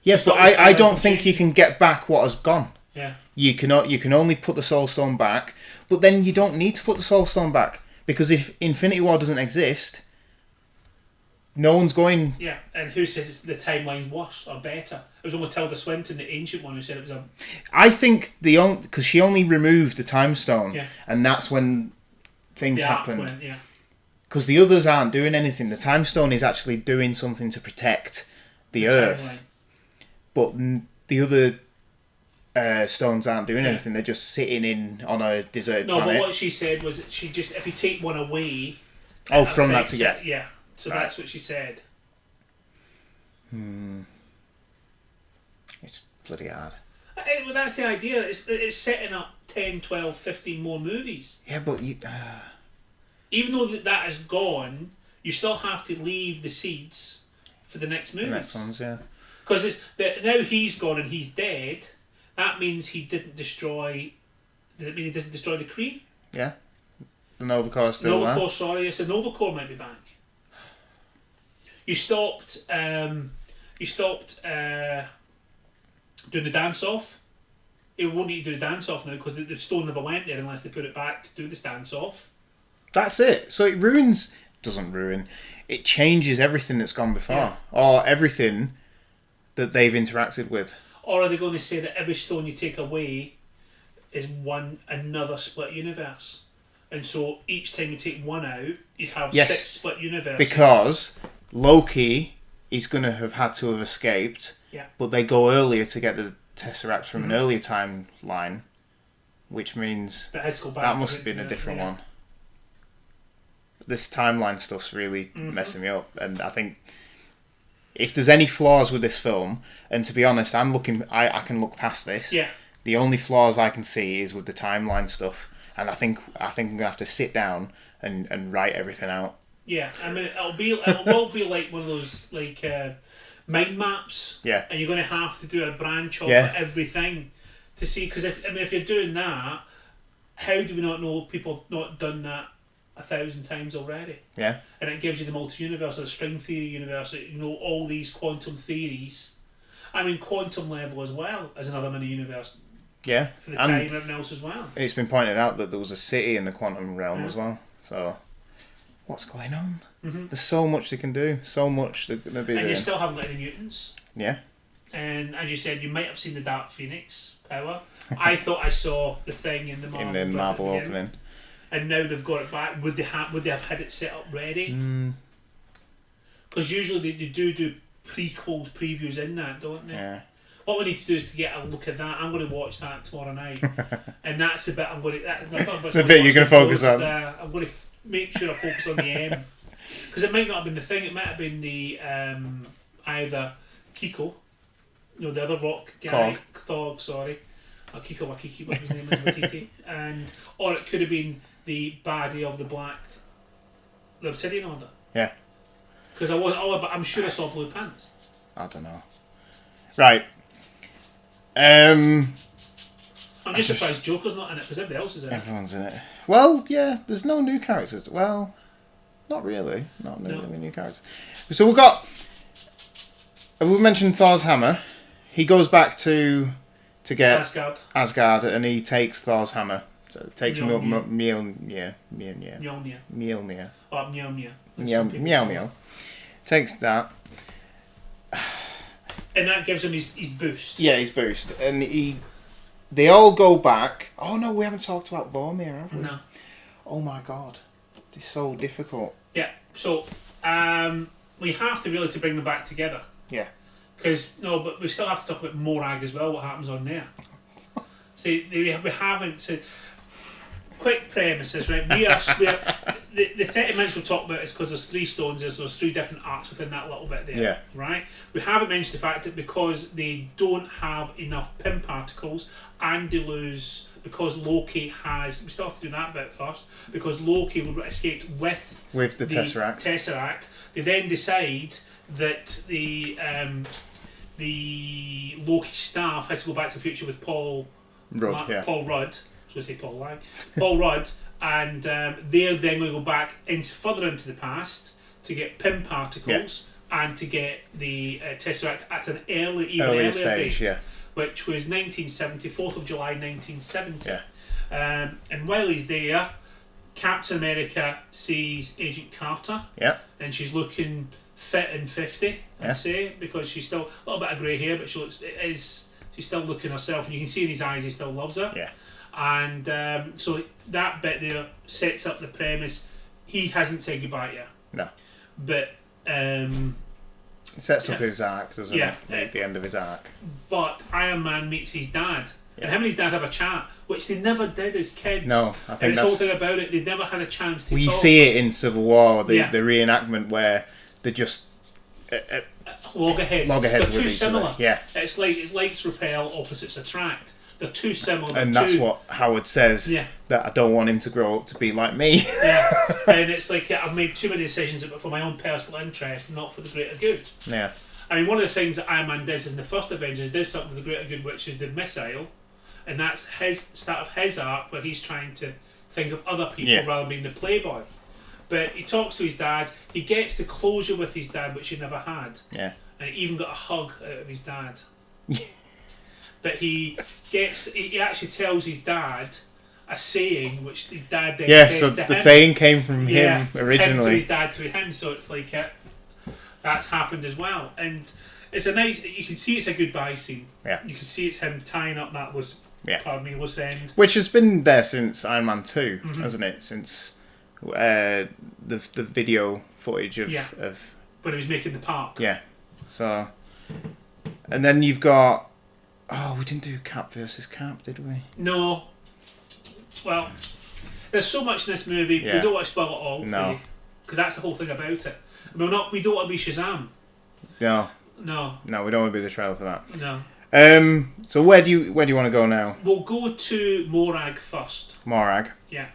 E: Yeah, but I don't think you can get back what has gone.
F: Yeah.
E: You can only put the Soul Stone back, but then you don't need to put the Soul Stone back. Because if Infinity War doesn't exist, no one's going...
F: Yeah, and who says the timeline's worse or better? It was only Tilda Swinton, the ancient one, who said it was a...
E: I think because she only removed the Time Stone, and that's when things happened. Because the others aren't doing anything. The Time Stone is actually doing something to protect the Earth. Timeline. But the other stones aren't doing anything. They're just sitting on a deserted planet.
F: No, but what she said was that she just... If you take one away...
E: from that to get...
F: Yeah. So that's what she said.
E: It's bloody hard.
F: Well, that's the idea. It's setting up 10, 12, 15 more movies.
E: Yeah, but you...
F: Even though that is gone, you still have to leave the seeds for the next movies.
E: The next ones, yeah.
F: Because now he's gone and he's dead, that means he didn't destroy... Does it mean he doesn't destroy the Kree?
E: Yeah. The Nova Corps still there.
F: Nova Corps, sorry. Yes, the Nova Corps might be back. You stopped doing the dance-off. It won't need to do the dance-off now because the stone never went there unless they put it back to do this dance-off.
E: That's it. So it doesn't ruin, it changes everything that's gone before. Yeah. Or everything that they've interacted with.
F: Or are they going to say that every stone you take away is another split universe? And so each time you take one out, you have 6 split universes.
E: Because Loki is going to have had to have escaped, but they go earlier to get the Tesseract from an earlier timeline. which means
F: But it has to go back,
E: that must have been a different one. This timeline stuff's really messing me up, and I think if there's any flaws with this film, and to be honest, I can look past this.
F: Yeah.
E: The only flaws I can see is with the timeline stuff, and I think I'm gonna have to sit down and write everything out.
F: Yeah, I mean, it will be like one of those mind maps.
E: Yeah.
F: And you're going to have to do a branch of everything to see, because if you're doing that, how do we not know people have not done that 1,000 times already?
E: Yeah.
F: And it gives you the multi-universe, or the string theory universe, all these quantum theories. I mean, quantum level as well as another mini universe.
E: Yeah.
F: For the time and everything else as well.
E: It's been pointed out that there was a city in the quantum realm as well. So, what's going on? There's so much they can do. So much they're going to be doing.
F: And you still haven't got any mutants.
E: Yeah.
F: And as you said, you might have seen the Dark Phoenix power. I thought I saw the thing in the Marvel,
E: opening.
F: And now they've got it back. Would they have had it set up ready? Because usually they do prequels, previews in that, don't they?
E: Yeah.
F: What we need to do is to get a look at that. I'm going to watch that tomorrow night, and that's the bit I'm going to.
E: The bit you're going to focus on.
F: I'm going to make sure I focus on the M, because it might not have been the thing. It might have been the either Kiko, the other rock guy, Thog, sorry, or Kiko Wakiki, what his name is, Watiti, or it could have been the baddie of the Obsidian Order.
E: Yeah.
F: Because I'm sure I saw Blue Pants.
E: I don't know. Right. I'm
F: just surprised Joker's not in it, because everybody else is in it.
E: Everyone's in it. Well, yeah, there's no new characters. Well, not really. Not really new characters. So we've got... We mentioned Thor's hammer. He goes back to get Asgard, and he takes Thor's hammer. So it takes Mjolnir.
F: Oh, Mjolnir.
E: Meow. Takes that.
F: And that gives him his boost.
E: Yeah, his boost. And they all go back. Oh no, we haven't talked about Vormir, have we?
F: No.
E: Oh my god. It's so difficult.
F: Yeah, so we have to really to bring them back together.
E: Yeah.
F: But we still have to talk about MAaD as well, what happens on there. See, we haven't... So, quick premises, right? The 30 minutes we'll talk about is because there's 3 stones, there's 3 different arcs within that little bit there.
E: Yeah.
F: Right? We haven't mentioned the fact that because they don't have enough PIM particles and they lose, because Loki has, we still have to do that bit first, because Loki would have escaped with
E: the Tesseract.
F: They then decide that the Loki staff has to go back to the future with Paul Rudd. Paul Rudd, and they're then going to go back further into the past to get PIM particles and to get the Tesseract at an earlier
E: stage,
F: date, which was 1970, 4th of July 1970. Yeah. And while he's there, Captain America sees Agent Carter, and she's looking fit and 50, I'd say, because she's still a little bit of grey hair, but she's still looking herself, and you can see in his eyes he still loves her.
E: Yeah.
F: And so that bit there sets up the premise. He hasn't said goodbye yet.
E: No.
F: But
E: it sets up his arc, doesn't it? At the end of his arc.
F: But Iron Man meets his dad, and him and his dad have a chat, which they never did as kids.
E: No, I think
F: and this whole thing about it, they never had a chance to talk.
E: We see it in Civil War, the reenactment where they just
F: loggerheads.
E: They're
F: too similar.
E: Other. Yeah.
F: It's likes repel, opposites attract. They're too similar.
E: And that's what Howard says.
F: Yeah.
E: That I don't want him to grow up to be like me.
F: Yeah. And it's like I've made too many decisions for my own personal interest and not for the greater good.
E: Yeah.
F: I mean, one of the things that Iron Man does in the first Avengers does something for the greater good, which is the missile, and that's his start of his arc where he's trying to think of other people rather than being the playboy. But he talks to his dad. He gets the closure with his dad, which he never had.
E: Yeah.
F: And he even got a hug out of his dad. But he actually tells his dad a saying, which his dad then says
E: so
F: to him.
E: The saying came from him originally.
F: Him to his dad to him, so it's like that's happened as well. And it's a nice, you can see it's a goodbye scene.
E: Yeah.
F: You can see it's him tying up that loose end.
E: Which has been there since Iron Man 2, hasn't it? Since the video footage of
F: when he was making the park.
E: Yeah. So, and then you've got... Oh, we didn't do Cap versus Cap, did we?
F: No. Well, there's so much in this movie.
E: Yeah.
F: We don't want to spoil it all for
E: No.
F: you, because that's the whole thing about it. We don't want to be Shazam.
E: No,
F: No,
E: we don't want to be the trailer for that.
F: no.
E: So where do you want to go now?
F: We'll go to MAaD first.
E: Morag.
F: Yeah.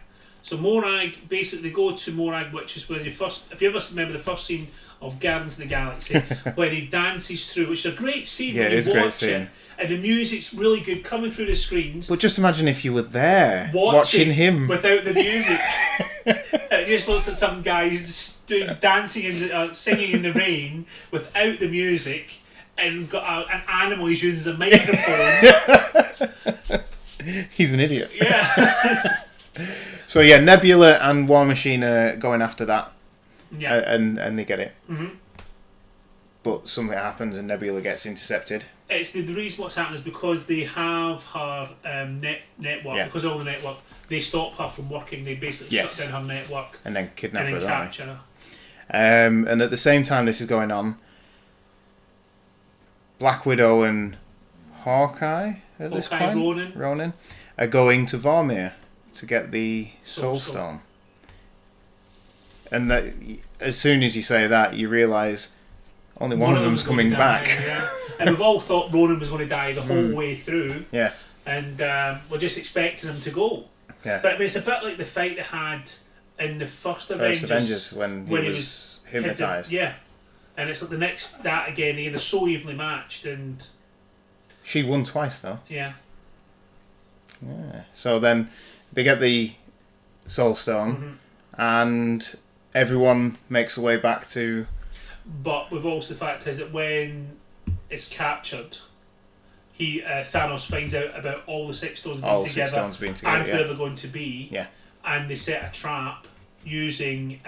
F: So MAaD, basically go to MAaD, which is where if you ever remember the first scene of Guardians of the Galaxy, when he dances through, which is a great scene
E: Yeah,
F: when
E: it is a
F: you
E: great
F: watch
E: scene.
F: it, and the music's really good coming through the screens.
E: But just imagine if you were there watching him.
F: Without the music. It just looks like some guys dancing singing in the rain without the music, and got an animal he's using as a microphone.
E: He's an idiot.
F: Yeah.
E: So yeah, Nebula and War Machine are going after that.
F: Yeah.
E: And they get it.
F: Mm-hmm.
E: But something happens and Nebula gets intercepted.
F: It's the reason what's happened is because they have her network.
E: Yeah.
F: Because of all the network, they stop her from working. They basically
E: Yes.
F: shut down her network
E: And then kidnap
F: and
E: her,
F: then
E: don't
F: capture her.
E: they? And at the same time this is going on, Black Widow and Hawkeye at this
F: Hawkeye,
E: point,
F: Ronan.
E: are going to Vormir to get the Soul
F: Stone.
E: Stone. And that, as soon as you say that, you realise only one of them's coming
F: gonna die,
E: back.
F: Yeah. And we've all thought Ronan was going to die the whole way through.
E: Yeah.
F: And we're just expecting him to go.
E: Yeah.
F: But I mean, it's a bit like the fight they had in the first Avengers.
E: When he was hypnotised.
F: Yeah. And it's like the next that again, they're so evenly matched, and
E: She won twice though.
F: yeah.
E: Yeah. So then they get the Soul Stone, and everyone makes their way back to.
F: But we've also the fact is that when it's captured, Thanos finds out about all the Six Stones being
E: All the
F: together,
E: Six Stones being together,
F: and
E: yeah.
F: where they're going to be.
E: Yeah.
F: And they set a trap using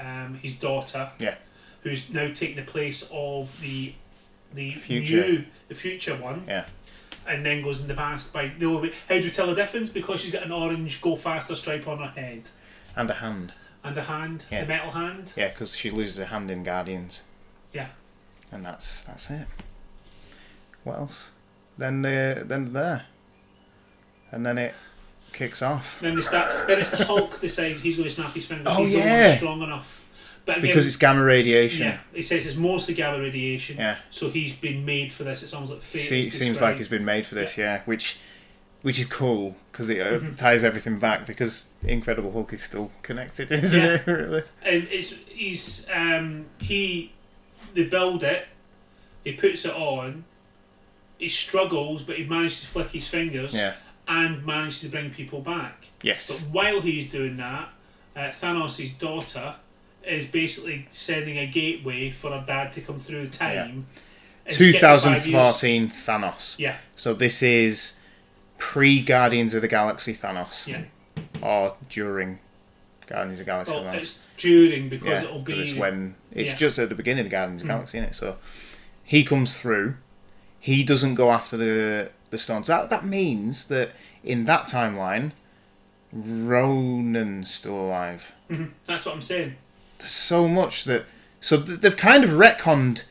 F: his daughter.
E: Yeah.
F: Who's now taking the place of the
E: Future.
F: the future one.
E: Yeah.
F: And then goes in the past by the only way. How do we tell the difference? Because she's got an orange go faster stripe on her head.
E: And a hand.
F: And a hand.
E: Yeah.
F: The metal hand.
E: Yeah, because she loses a hand in Guardians.
F: Yeah.
E: And that's it. What else? Then they're there. And then it kicks off.
F: Then they start. Then it's the Hulk decides he's going to snap his fingers.
E: Oh,
F: He's the
E: yeah.
F: one strong enough. But again,
E: Because it's gamma radiation.
F: yeah, he says it's mostly gamma radiation.
E: Yeah.
F: So he's been made for this. It's almost like fate. is
E: Seems like he's been made for this, yeah. Which is cool because it ties everything back. Because Incredible Hulk is still connected, isn't
F: Yeah.
E: it? Really.
F: And they build it. He puts it on. He struggles, but he manages to flick his fingers.
E: Yeah.
F: And manages to bring people back.
E: Yes.
F: But while he's doing that, Thanos' daughter is basically sending a gateway for her dad to come through time. and skip the 5 years.
E: 2014 Thanos.
F: Yeah.
E: So this is pre-Guardians of the Galaxy Thanos.
F: Yeah.
E: Or during Guardians of the Galaxy
F: Well,
E: Thanos.
F: it's during because
E: Yeah,
F: it'll
E: 'cause
F: be.
E: it's when it's
F: yeah.
E: just at the beginning of Guardians of the Galaxy, isn't it? So he comes through. He doesn't go after the stones. That means that in that timeline, Ronan's still alive.
F: That's what I'm saying.
E: There's so much that. So they've kind of retconned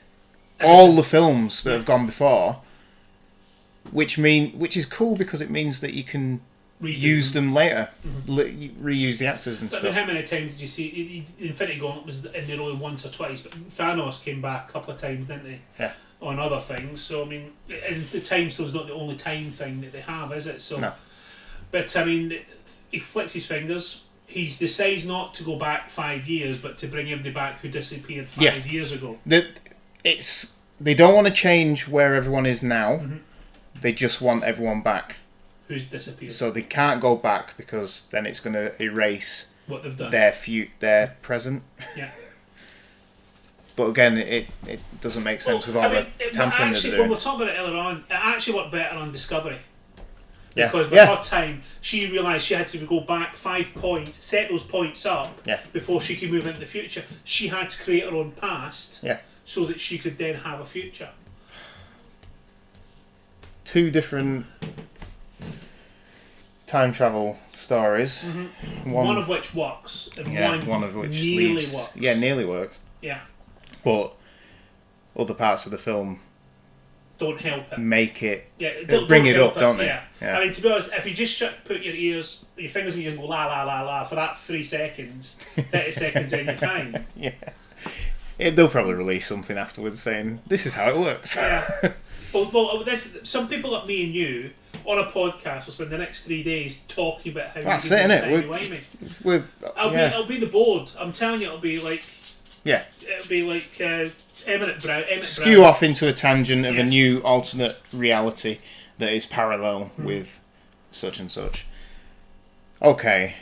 E: all the films that have gone before, which is cool because it means that you can use them later, reuse the actors and
F: But I
E: stuff.
F: mean, how many times did you see Infinity Gauntlet was in there only once or twice, but Thanos came back a couple of times, didn't they?
E: Yeah.
F: On other things, so I mean, and the time stone's not the only time thing that they have, is it? So,
E: No.
F: But I mean, he flicks his fingers. He decides not to go back 5 years, but to bring everybody back who disappeared 5 years ago.
E: They don't want to change where everyone is now. They just want everyone back.
F: Who's disappeared?
E: So they can't go back because then it's going to erase
F: what they've done.
E: their present.
F: Yeah.
E: But again, it doesn't make sense with all the tampering that they're
F: when
E: doing.
F: we're talking about it earlier on, it actually worked better on Discovery.
E: Yeah.
F: Because with her time, she realised she had to go back 5 points, set those points up before she could move into the future. She had to create her own past so that she could then have a future.
E: Two different time travel stories.
F: One of which works, and
E: one of which
F: nearly works.
E: Yeah, nearly works.
F: Yeah.
E: But other parts of the film
F: don't help it.
E: make it,
F: bring
E: it up, don't they?
F: Yeah. I mean, to be honest, if you just put your fingers in your ears and go la la la la for that 3 seconds, 30 seconds, then you're fine.
E: Yeah. They'll probably release something afterwards saying, this is how it works.
F: Yeah. Well, some people like me and you on a podcast will spend the next 3 days talking about how
E: that's
F: you
E: it,
F: innit? I'll be the board. I'm telling you, it'll be like Eminent Brown.
E: Skew off into a tangent of a new alternate reality that is parallel with such and such. Okay,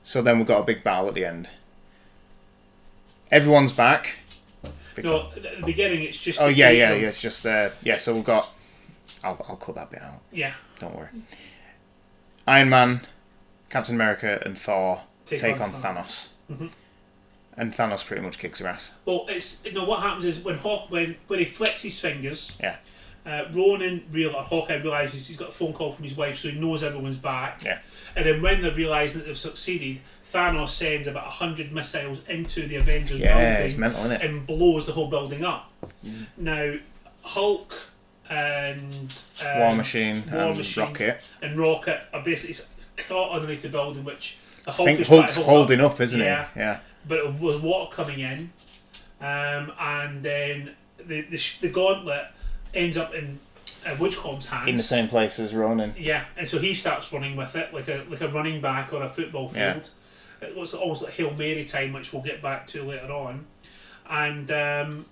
E: so then we've got a big battle at the end. Everyone's back.
F: No, at the beginning it's just...
E: it's just there. So we've got... I'll cut that bit out.
F: Yeah.
E: Don't worry. Iron Man, Captain America and Thor take on Thanos. Mm-hmm. And Thanos pretty much kicks her ass.
F: Well, what happens is when he flicks his fingers, Hawkeye realises he's got a phone call from his wife, so he knows everyone's back. Yeah. And then when they realise that they've succeeded, Thanos sends about 100 missiles into the Avengers building.
E: It's mental, isn't it?
F: And blows the whole building up. Mm. Now, Hulk and
E: War Machine and
F: Rocket are basically caught underneath the building, which the Hulk
E: I think Hulk's holding up, isn't he? Yeah.
F: But it was water coming in, and then the gauntlet ends up in Woodcombe's hands.
E: In the same place as Ronan.
F: Yeah, and so he starts running with it like a running back on a football field. Yeah. It looks almost like Hail Mary time, which we'll get back to later on. And then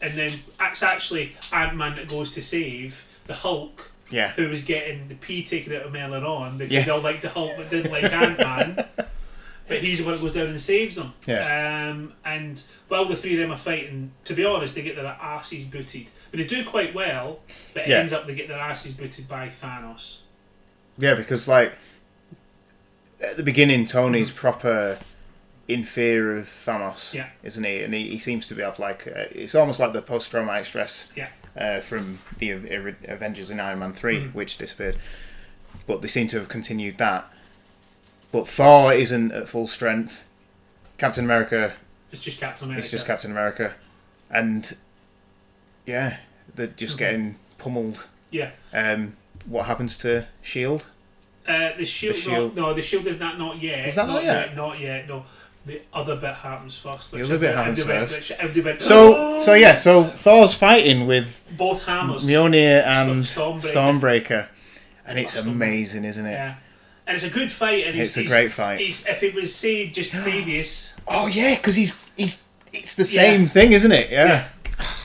F: it's actually Ant-Man that goes to save the Hulk, who was getting the pee taken out of him earlier on because they all liked the Hulk but didn't like Ant-Man. But he's the one that goes down and saves them. Yeah. And while the three of them are fighting, to be honest, they get their asses booted. But they do quite well, but it ends up they get their asses booted by Thanos. Yeah,
E: because like at the beginning, Tony's proper in fear of Thanos, isn't he? And he seems to be have like it's almost like the post-traumatic stress from the Avengers in Iron Man 3, which disappeared. But they seem to have continued that. But Thor isn't at full strength. Captain America...
F: It's just Captain
E: America. And, they're just getting pummeled.
F: Yeah.
E: What happens to S.H.I.E.L.D.?
F: The Shield did that not yet.
E: Is that not yet?
F: Not yet, no. The other bit happens first.
E: The other bit happens first. So Thor's fighting with...
F: both hammers.
E: Mjolnir and Stormbreaker. And it's amazing, isn't it?
F: Yeah. And it's a good fight, and
E: it's a great fight.
F: If it was say just previous,
E: because it's the same thing, isn't it? Yeah.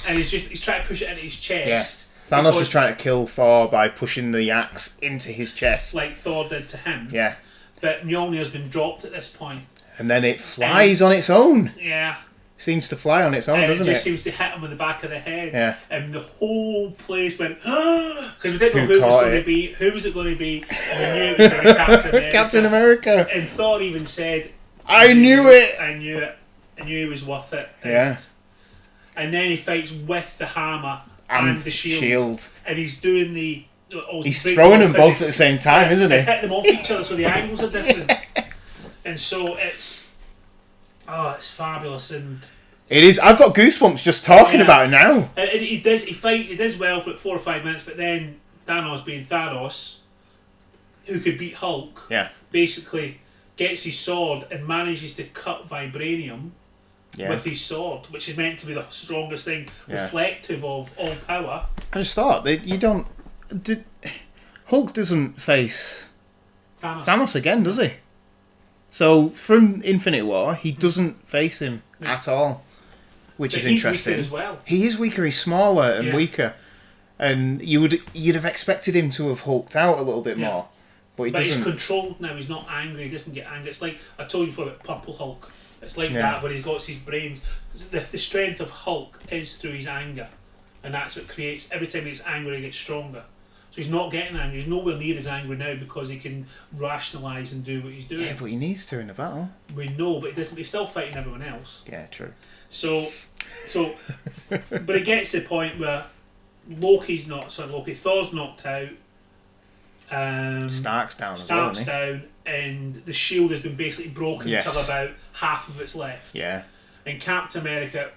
F: And he's trying to push it into his chest.
E: Yeah. Thanos is trying to kill Thor by pushing the axe into his chest,
F: like Thor did to him.
E: Yeah.
F: But Mjolnir's been dropped at this point,
E: and then it flies on its own.
F: Yeah.
E: Seems to fly on its own, doesn't it?
F: It just seems to hit him in the back of the head, and the whole place went because we didn't know who it was going to be. Who was it going to be? We knew it was going to be Captain America.
E: Captain America.
F: And Thor even said,
E: "I knew it.
F: I knew it. I knew he was worth it." And then he fights with the hammer and the shield, and he's doing the.
E: He's throwing them both at the same time, isn't he?
F: Hit them off each other, so the angles are different, and so it's fabulous, and
E: it is. I've got goosebumps just talking about it now.
F: And he does well for 4 or 5 minutes, but then Thanos, being Thanos, who could beat Hulk, basically gets his sword and manages to cut vibranium with his sword, which is meant to be the strongest thing, reflective of all power.
E: I just thought that Hulk doesn't face Thanos again, does he? So from Infinity War, he doesn't face him at all, which is interesting.
F: He's weaker as well.
E: He is weaker. He's smaller and weaker, and you'd have expected him to have hulked out a little bit more, but doesn't.
F: He's controlled now. He's not angry. He doesn't get angry. It's like I told you before about Purple Hulk. It's like that, where he's got his brains. The strength of Hulk is through his anger, and that's what creates. Every time he gets angry, he gets stronger. So he's not getting angry. He's nowhere near as angry now because he can rationalise and do what he's doing.
E: Yeah, but he needs to in a battle.
F: We know, but he doesn't. He's still fighting everyone else.
E: Yeah, true.
F: So, but it gets to the point where Thor's knocked out.
E: Stark's down.
F: Stark's down, and the shield has been basically broken till about half of it's left.
E: Yeah.
F: And Captain America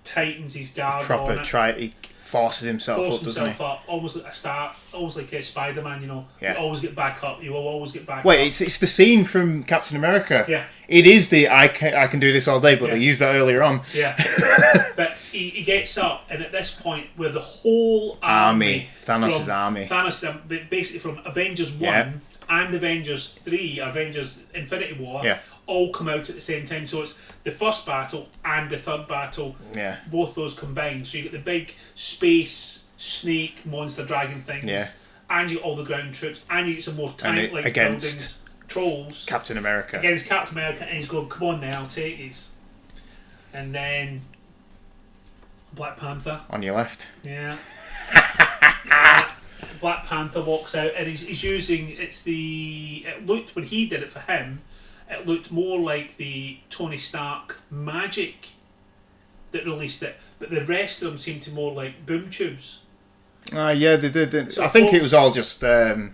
F: tightens his guard
E: on it.
F: He
E: forces himself up, doesn't he?
F: Up, almost like a star, almost like Spider-Man. You know,
E: Yeah.
F: you always get back up. You will always get back up.
E: Wait, it's the scene from Captain America.
F: Yeah.
E: It is the I can do this all day, but they used that earlier on.
F: Yeah. But he gets up, and at this point, where the whole army,
E: Thanos' army,
F: basically from Avengers 1 and Avengers 3, Avengers Infinity War, all come out at the same time. So it's the first battle and the third battle, both those combined. So you get the big space snake monster dragon things, and you get all the ground troops, and you get some more tank-like buildings, trolls.
E: Captain America.
F: Against Captain America, and he's going, come on now, I'll take these. And then Black Panther.
E: On your left.
F: Yeah. Black Panther walks out, and he's using, it looked, when he did it for him, it looked more like the Tony Stark magic that released it, but the rest of them seemed to more like boom tubes.
E: Yeah, they did. So I think it was all just the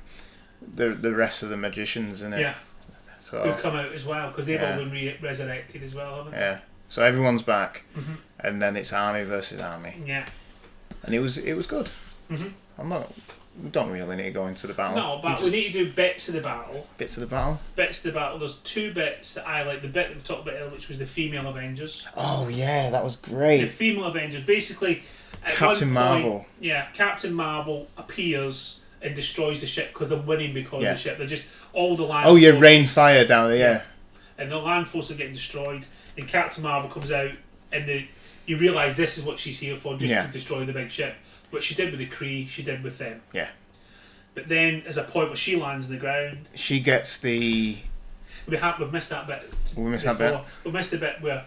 E: rest of the magicians in it.
F: Yeah.
E: So
F: who come out as well, because they've all been resurrected as well, haven't they?
E: Yeah. So everyone's back, and then it's army versus army.
F: Yeah.
E: And it was good. We don't really need to go into the battle.
F: No, but we need to do bits of the battle.
E: Bits of the battle?
F: Bits of the battle. There's two bits that I like. The bit that we talked about earlier, which was the female Avengers.
E: Oh, yeah, that was great.
F: The female Avengers. Basically, at
E: Captain Marvel.
F: Yeah, Captain Marvel appears and destroys the ship because they're winning because of the ship. They're just, all the land forces,
E: rain fire down there, yeah.
F: And the land forces are getting destroyed. And Captain Marvel comes out, and you realise this is what she's here for, just to destroy the big ship. What she did with the Kree, she did with them.
E: Yeah.
F: But then there's a point where she lands on the ground.
E: She gets the...
F: We've missed that bit.
E: We missed that bit?
F: We missed the bit where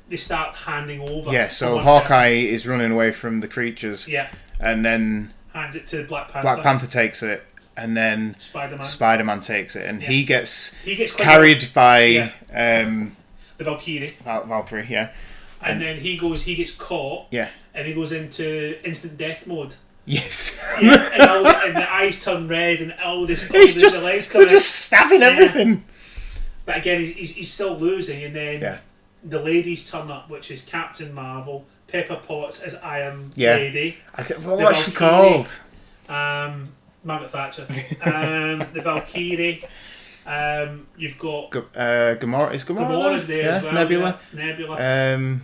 F: they start handing over.
E: Yeah, so Hawkeye is running away from the creatures.
F: Yeah.
E: And then...
F: hands it to Black Panther.
E: Black Panther takes it, and then Spider-Man takes it, and he gets carried by...
F: the Valkyrie.
E: Valkyrie, yeah.
F: And then he gets caught.
E: Yeah.
F: And he goes into instant death mode.
E: Yes.
F: Yeah, and the eyes turn red, and all this. The legs come
E: they're just stabbing everything.
F: But again, he's still losing, and then the ladies turn up, which is Captain Marvel, Pepper Potts as Iron Lady.
E: What's she called?
F: Margaret Thatcher. The Valkyrie. You've got
E: Gamora. Is
F: Gamora's there as well.
E: Nebula.
F: Yeah. Nebula.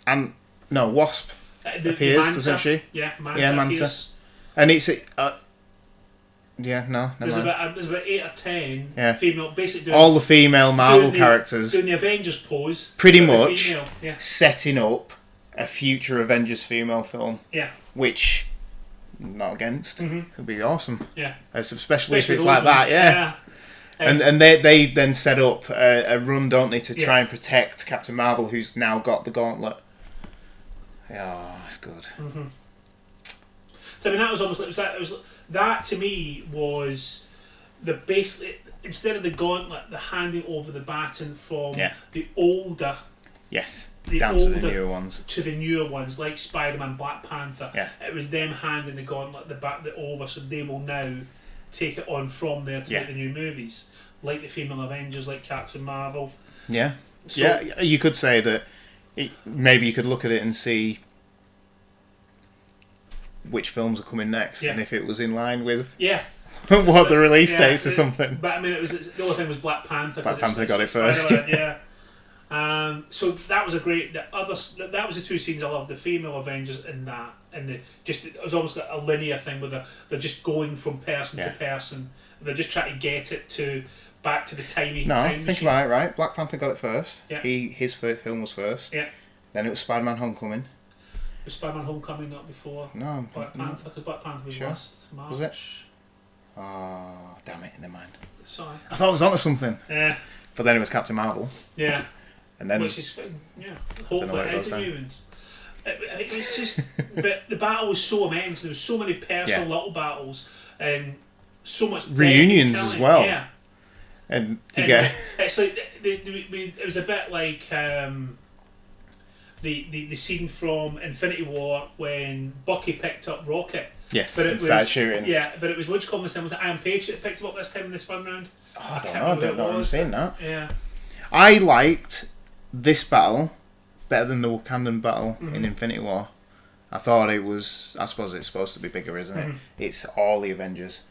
E: And no, Wasp appears, doesn't she?
F: Yeah, Manta appears.
E: And it's no, never mind.
F: There's about 8 or 10 female, basically
E: all the female Marvel characters
F: doing the Avengers pose,
E: pretty much setting up a future Avengers female film.
F: Yeah,
E: which I'm not against. It'd be awesome.
F: Yeah,
E: especially if it's like that. Yeah. And they then set up a run, don't they, to try and protect Captain Marvel, who's now got the gauntlet. Yeah, it's good.
F: So I mean, that was almost like that to me was the basically, instead of the gauntlet, the handing over the baton from the older,
E: down to the newer ones,
F: like Spider-Man, Black Panther. It was them handing the gauntlet over, so they will now take it on from there to make the new movies, like the female Avengers, like Captain Marvel. So,
E: you could say that. Maybe you could look at it and see which films are coming next, and if it was in line with what the release dates or something.
F: But I mean, the only thing was Black Panther.
E: Black Panther got it first.
F: So that was a great. That was the two scenes I loved: the female Avengers and that, and it was almost like a linear thing where they're just going from person to person. They're just trying to get it back to the time
E: think about it, right? Black Panther got it first.
F: Yeah.
E: His first film was first.
F: Yeah.
E: Then it was Spider-Man Homecoming.
F: Was Spider-Man Homecoming not before?
E: No.
F: Black Panther, because Black Panther was last March.
E: Was it? Oh, damn it! Never mind.
F: Sorry.
E: I thought it was onto something.
F: Yeah.
E: But then it was Captain Marvel.
F: Yeah.
E: And then
F: which is hopefully it is the humans. It's just, but the battle was so immense. There was so many personal little battles and so much
E: reunions as well.
F: Yeah.
E: And get
F: it's like it was a bit like the scene from Infinity War when Bucky picked up Rocket.
E: Yes, but it started shooting.
F: Yeah, but it was which common was the Iron Patriot that picked him up this time in this one round.
E: Oh, I don't know. I've seen that.
F: Yeah.
E: I liked this battle better than the Wakandan battle in Infinity War. I thought it was. I suppose it's supposed to be bigger, isn't it? It's all the Avengers.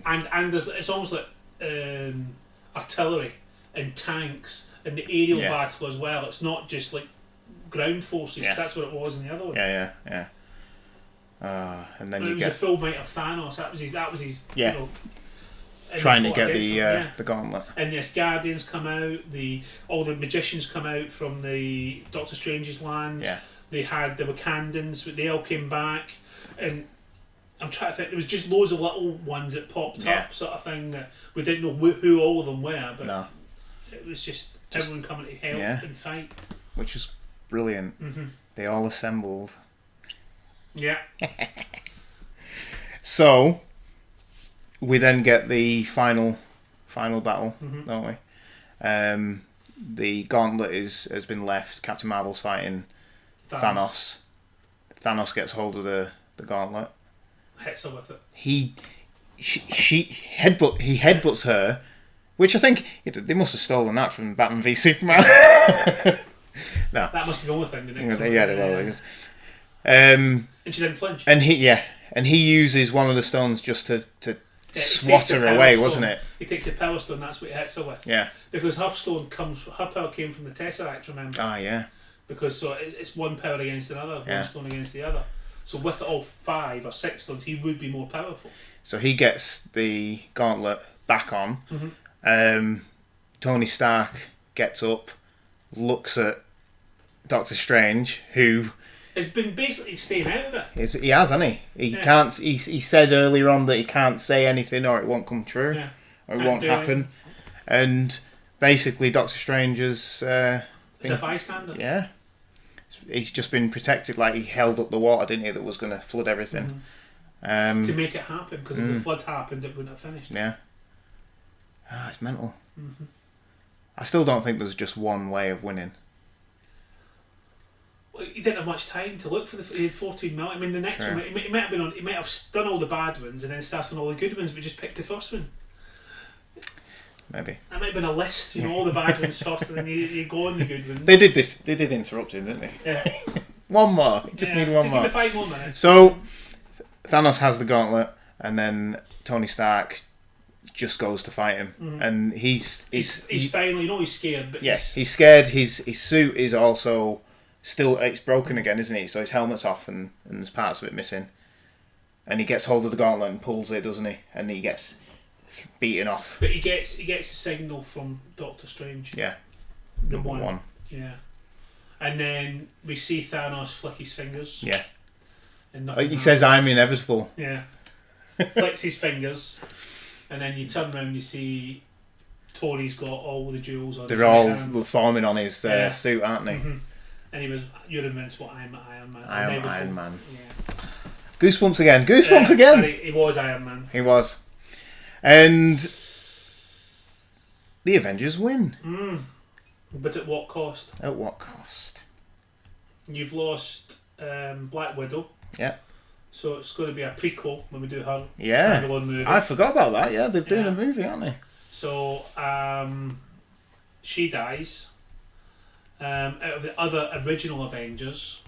F: And it's almost like artillery and tanks and the aerial battle as well. It's not just like ground forces.
E: Yeah.
F: That's what it was in the other one.
E: Yeah. And then
F: it was a full might of Thanos. That was his.
E: Yeah.
F: You know,
E: trying to get the gauntlet.
F: And the Asgardians come out. All the magicians come out from the Doctor Strange's land.
E: Yeah.
F: They had the Wakandans. They all came back, and I'm trying to think. There was just loads of little ones that popped up, sort of thing that we didn't know who all of them were, but it was just everyone coming to help and fight,
E: which was brilliant. They all assembled.
F: Yeah.
E: So we then get the final battle, don't we? The gauntlet has been left. Captain Marvel's fighting Thanos. Thanos gets hold of the gauntlet.
F: Hits her with it.
E: He headbutts her, which I think they must have stolen that from Batman v Superman. No,
F: that must be the only thing. The next
E: one.
F: And she didn't flinch.
E: And he uses one of the stones just to swat her away, wasn't it?
F: He takes the power stone. That's what he hits her with.
E: Yeah.
F: Because her power came from the Tesseract. Remember?
E: Ah, yeah.
F: Because so it's one power against another, one stone against the other. So with all 5 or 6 stones, he would be more powerful.
E: So he gets the gauntlet back on. Tony Stark gets up, looks at Doctor Strange, who
F: has been basically staying out of it.
E: He has, hasn't he? He can't. He said earlier on that he can't say anything, or it won't come true, or it won't happen. And basically, Doctor Strange is
F: a bystander.
E: Yeah, he's just been protected. Like he held up the water, didn't he? That was going to flood everything.
F: To make it happen, because if the flood happened, it wouldn't have finished.
E: Yeah. It's mental. I still don't think there's just one way of winning.
F: Well, he didn't have much time to look for he had 14 mil. I mean, the next one, he might have been on. He might have done all the bad ones and then started on all the good ones, but just picked the first one.
E: Maybe
F: that might have been a list. You know, all the bad ones first, and then you go on the good ones.
E: They did this. They did interrupt him, didn't they?
F: Yeah.
E: One more. You just need one more.
F: Give me 5 more minutes.
E: So Thanos has the gauntlet, and then Tony Stark just goes to fight him, and he's
F: finally, he's scared, but
E: he's scared. His suit is also still, it's broken again, isn't he? So his helmet's off, and there's parts of it missing. And he gets hold of the gauntlet and pulls it, doesn't he? And he gets beaten off.
F: But he gets a signal from Doctor Strange.
E: Yeah,
F: the
E: number one.
F: Yeah, and then we see Thanos flick his fingers.
E: Yeah,
F: and
E: he says, "I'm inevitable."
F: Yeah, flicks his fingers. And then you turn around and you see Tony's got all the jewels on.
E: They're all forming on his suit, aren't they?
F: And he was, "You're invincible. I'm Iron Man."
E: I am Iron Man.
F: Yeah.
E: Goosebumps again. Goosebumps again.
F: He was Iron Man.
E: He was. And the Avengers win.
F: But at what cost?
E: At what cost?
F: You've lost Black Widow.
E: Yeah.
F: So it's going to be a prequel when we do her
E: standalone
F: movie.
E: I forgot about that. Yeah, they're doing a movie, aren't they?
F: So she dies. Out of the other original Avengers,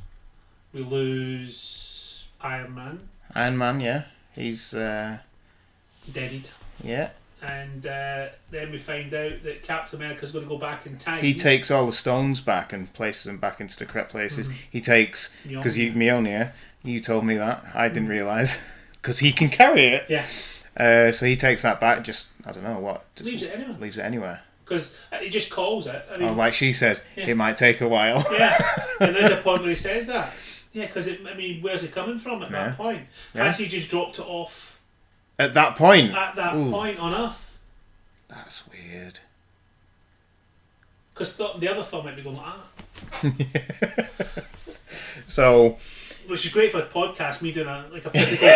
F: we lose Iron Man.
E: Iron Man, yeah, he's
F: deaded.
E: Yeah.
F: And then we find out that Captain America's going to go back in time.
E: He takes all the stones back and places them back into the correct places. He takes because Mjolnir. You told me that. I didn't realise. Because he can carry it.
F: Yeah.
E: So he takes that back, just, I don't know what.
F: Leaves it anywhere.
E: Leaves it anywhere.
F: Because he just calls it. I mean,
E: like she said, it might take a while.
F: Yeah. And there's a point where he says that. Yeah, because, where's it coming from at that point? Has he just dropped it off?
E: At that point?
F: At that point on Earth.
E: That's weird.
F: Because the other Thor might be going like that.
E: So...
F: Which is great for a podcast, me doing a physical...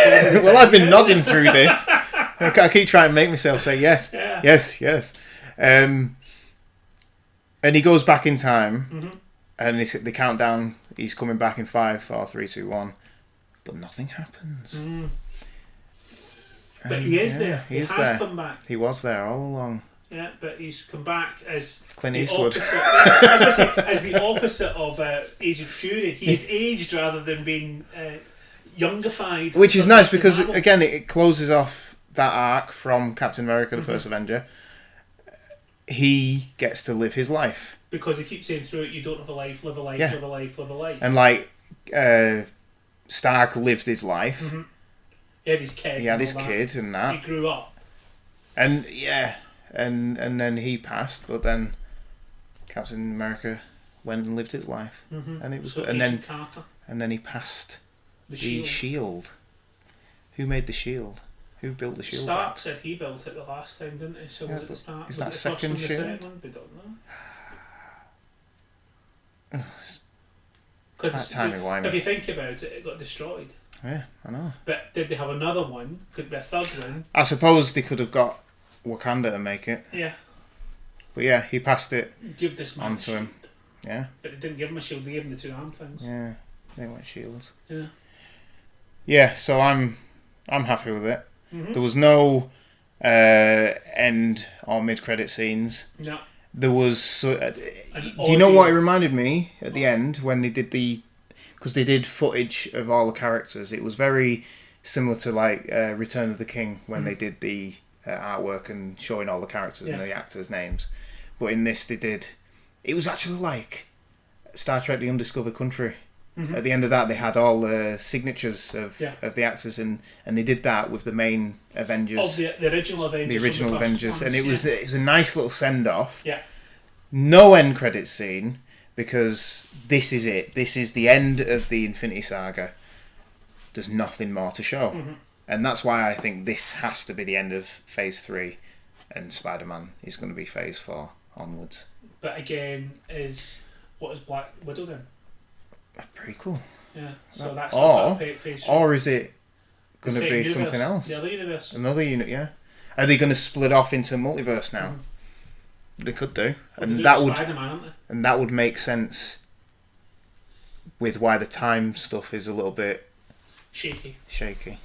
E: Well, I've been nodding through this. I keep trying to make myself say yes.
F: Yeah.
E: Yes. And he goes back in time, and they count down. He's coming back in 5, 4, 3, 2, 1, but nothing happens.
F: But he is there. He has come back.
E: He was there all along.
F: Yeah, but he's come back as
E: Clint
F: the
E: Eastwood.
F: opposite. I was gonna say, as the opposite of Agent Fury. He's aged rather than being youngified.
E: Which is
F: from
E: nice
F: Captain
E: because,
F: Marvel.
E: again, it closes off that arc from Captain America, the first Avenger. He gets to live his life.
F: Because they keep saying through it, you don't have a life, live a life,
E: Yeah.
F: live a life, live a life.
E: And, like, Stark lived his life.
F: He had his kid.
E: He had
F: and
E: his
F: all that.
E: kid and
F: He
E: that.
F: grew up.
E: And, yeah, and then he passed, but then Captain America went and lived his life. And it was
F: So
E: and
F: Agent
E: then
F: Carter,
E: and then he passed
F: the
E: the
F: shield.
E: shield. Who made the shield? Who built the shield?
F: Stark
E: back?
F: said he built it the last time, didn't he? So
E: Yeah,
F: was it
E: but
F: the Stark?
E: is
F: Was
E: that
F: it the
E: second
F: first one, the
E: shield?
F: second one? We don't know.
E: Timey-wimey.
F: If you think about it, it got destroyed.
E: Yeah, I know.
F: But did they have another one? Could be a third one.
E: I suppose they could have got Wakanda to make it.
F: Yeah.
E: But yeah, he passed it
F: Give this man a
E: onto him.
F: shield.
E: Yeah,
F: But they didn't give him a shield, they gave him the two arm things.
E: yeah. They weren't shields.
F: Yeah.
E: Yeah, so I'm happy with it. There was no end or mid-credit scenes.
F: No.
E: There was... do you know what it reminded me at the end when they did because they did footage of all the characters. It was very similar to like Return of the King when they did the artwork and showing all the characters and the actors' names. But in this they did... It was actually like Star Trek The Undiscovered Country. At the end of that they had all the signatures of the actors and they did that with the main Avengers.
F: Of the original Avengers.
E: The original
F: from the first
E: Avengers.
F: ones,
E: And it was a nice little send-off.
F: Yeah.
E: No end credits scene because this is it. This is the end of the Infinity Saga. There's nothing more to show. And that's why I think this has to be the end of Phase 3 and Spider-Man is going to be Phase 4 onwards.
F: But again, what is Black Widow then?
E: A prequel.
F: Yeah. So that's
E: Or-
F: the phase 3.
E: Or is it going
F: The
E: to
F: same
E: be
F: universe,
E: something else?
F: The other universe.
E: Another unit, yeah. Are they going to split off into multiverse now? They could do. And that would
F: Spider-Man, aren't they?
E: and that would make sense with why the time stuff is a little bit
F: Shaky.
E: shaky.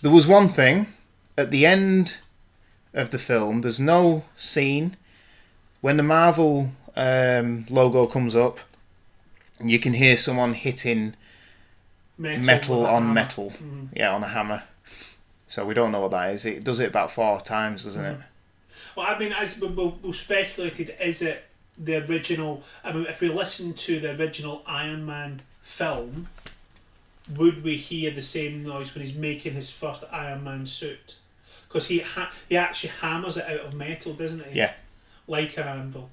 E: There was one thing at the end of the film. There's no scene when the Marvel logo comes up. You can hear someone hitting metal
F: with a
E: on
F: hammer.
E: metal, yeah, on a hammer. So we don't know what that is. It does it about 4 times, doesn't it?
F: Well, I mean, as we speculated, is it the original? I mean, if we listen to the original Iron Man film, would we hear the same noise when he's making his first Iron Man suit? Because he actually hammers it out of metal, doesn't he?
E: Yeah.
F: Like an anvil.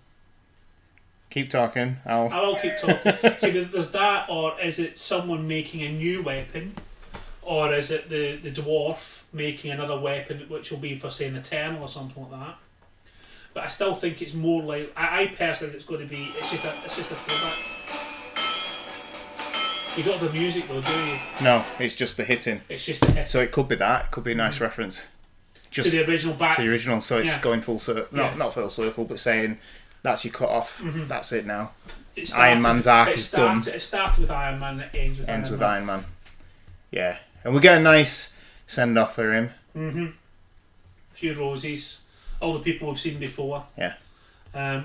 E: Keep talking.
F: I will keep talking. See, there's that, or is it someone making a new weapon? Or is it the dwarf making another weapon which will be for, say, an Eternal or something like that? But I still think it's more like... I personally think it's going to be... It's just a throwback. You don't have the music though, do you?
E: No, it's just the hitting.
F: It's just a hit.
E: So it could be that. It could be a nice reference. Just
F: To the original back.
E: to the original. So it's
F: Yeah.
E: going full circle.
F: Yeah.
E: Not full circle, but saying that's your cut off. That's it now.
F: It
E: Iron Man's arc
F: it
E: is
F: started,
E: done.
F: It started with Iron Man and it ends with
E: Ends
F: Iron
E: with
F: Man.
E: Iron Man. Yeah. And we get a nice send off for him.
F: A few roses. All the people we've seen before.
E: Yeah.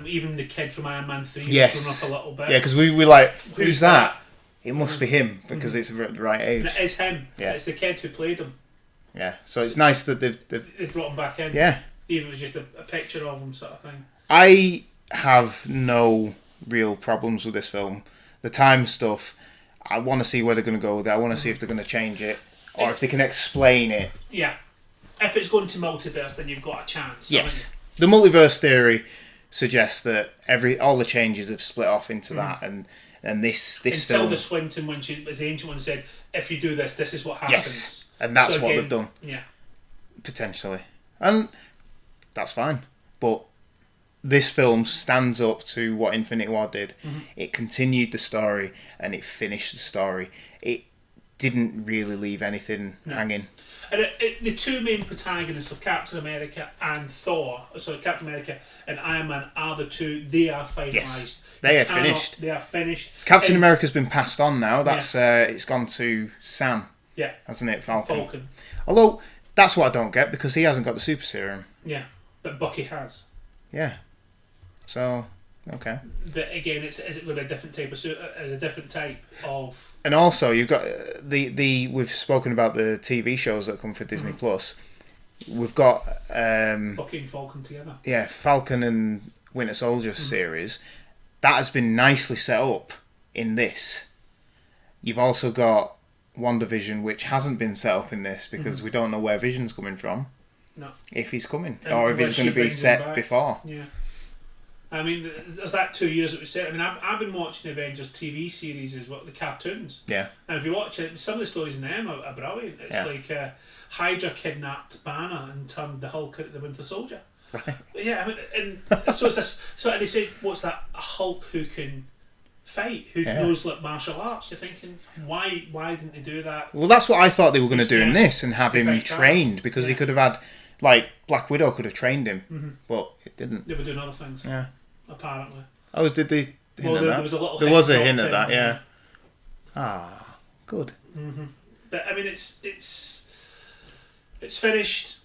F: Even the kid from Iron Man 3
E: Yes.
F: has grown up a little bit.
E: Yeah, because we like, who's
F: Who's
E: that?
F: that?
E: It must be him because it's the right age.
F: And it is him.
E: Yeah.
F: It's the kid who played him.
E: Yeah. So it's nice that they've
F: They brought him back in.
E: yeah.
F: Even if it was just a picture of him sort of thing.
E: I have no real problems with this film. The time stuff, I want to see where they're going to go with it. I want to see if they're going to change it or if they can explain it.
F: Yeah. If it's going to multiverse, then you've got a chance.
E: Yes. The multiverse theory suggests that all the changes have split off into that, and this
F: Until
E: film.
F: Tilda Swinton, when she was the ancient one, said, "If you do this, this is what happens."
E: Yes, and that's
F: So
E: what
F: again,
E: they've done
F: Yeah.
E: potentially, and that's fine. But this film stands up to what Infinity War did. It continued the story and it finished the story. It didn't really leave anything hanging.
F: And the two main protagonists of Captain America and Thor, so Captain America and Iron Man, are the two. They are finalised.
E: Yes, they are finished.
F: They are finished.
E: Captain
F: And-
E: America's been passed on now. That's it's gone to Sam,
F: Yeah.
E: hasn't it? Falcon.
F: Falcon.
E: Although that's what I don't get because he hasn't got the super serum.
F: Yeah. but Bucky has.
E: Yeah. So, okay.
F: But again, is it going to be a different type of suit? As a different type of.
E: And also, you've got we've spoken about the TV shows that come for Disney Plus. We've got
F: Bucky and Falcon together.
E: Yeah, Falcon and Winter Soldier series. That has been nicely set up in this. You've also got WandaVision, which hasn't been set up in this because we don't know where Vision's coming from. No. If he's coming, or if he's going to be set before.
F: Yeah. I mean, there's that 2 years that we said. I mean, I've been watching the Avengers TV series as well, the cartoons.
E: Yeah.
F: And if you watch it, some of the stories in them are brilliant. It's like Hydra kidnapped Banner and turned the Hulk into the Winter Soldier.
E: Right.
F: Yeah, I mean, and so it's this. So and they say, what's that? A Hulk who can fight, who knows like martial arts. You're thinking, why didn't they do that?
E: Well, that's what I thought they were going to do in this and have him trained because he could have had, like, Black Widow could have trained him, but it didn't.
F: They were doing other things. Yeah. Apparently.
E: Oh, did they?
F: There was a little.
E: There was a hint at that. Yeah. Ah, good.
F: But I mean, it's finished.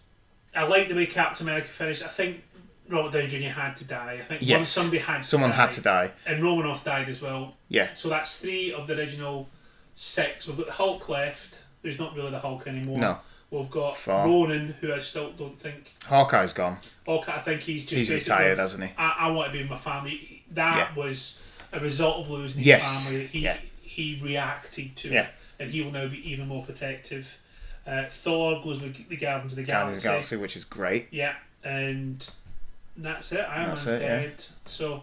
F: I like the way Captain America finished. I think Robert Downey Jr. had to die. I think someone had to die. And Romanoff died as well.
E: Yeah.
F: So that's 3 of the original 6. We've got the Hulk left, who's not really the Hulk anymore.
E: No.
F: We've got Ronan, who I still don't think...
E: Hawkeye's gone.
F: Hawkeye, I think he's just...
E: He's retired, hasn't he?
F: I want to be with my family. That was a result of losing his family. He reacted to it, and he will now be even more protective. Thor goes with the Guardians of the Galaxy.
E: Guardians of the Galaxy, which is great.
F: Yeah, and that's it. Iron Man's dead. Yeah. So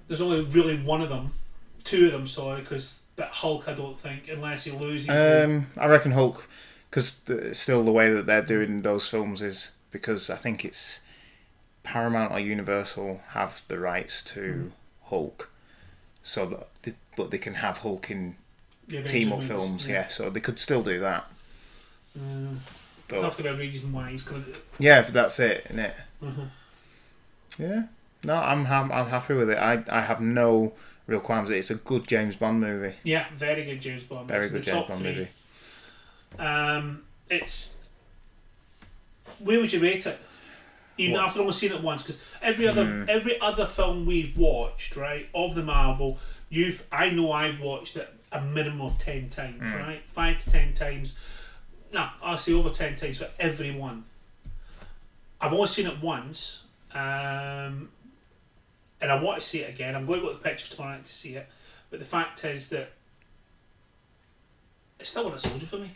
F: there's only really 2 of them, sorry, but Hulk, I don't think, unless he loses.
E: I reckon Hulk, because still the way that they're doing those films is because I think it's Paramount or Universal have the rights to Hulk, so that but they can have Hulk in team-up films, so they could still do that.
F: There'll have to be a reason why he's coming.
E: Yeah, but that's it, isn't it? Yeah. No, I'm happy with it. I have no real qualms. It's a good James Bond movie.
F: Yeah, very good James Bond.
E: Very good James Bond movie.
F: It's. Where would you rate it? Even after only seeing it once, because every other film we've watched, right, of the Marvel, I know I've watched it a minimum of 10 times, right, 5 to 10 times. No, I'll say over 10 times for every one. I've only seen it once, and I want to see it again. I'm going to go to the pictures tomorrow night to see it, but the fact is that it's still Winter Soldier for me.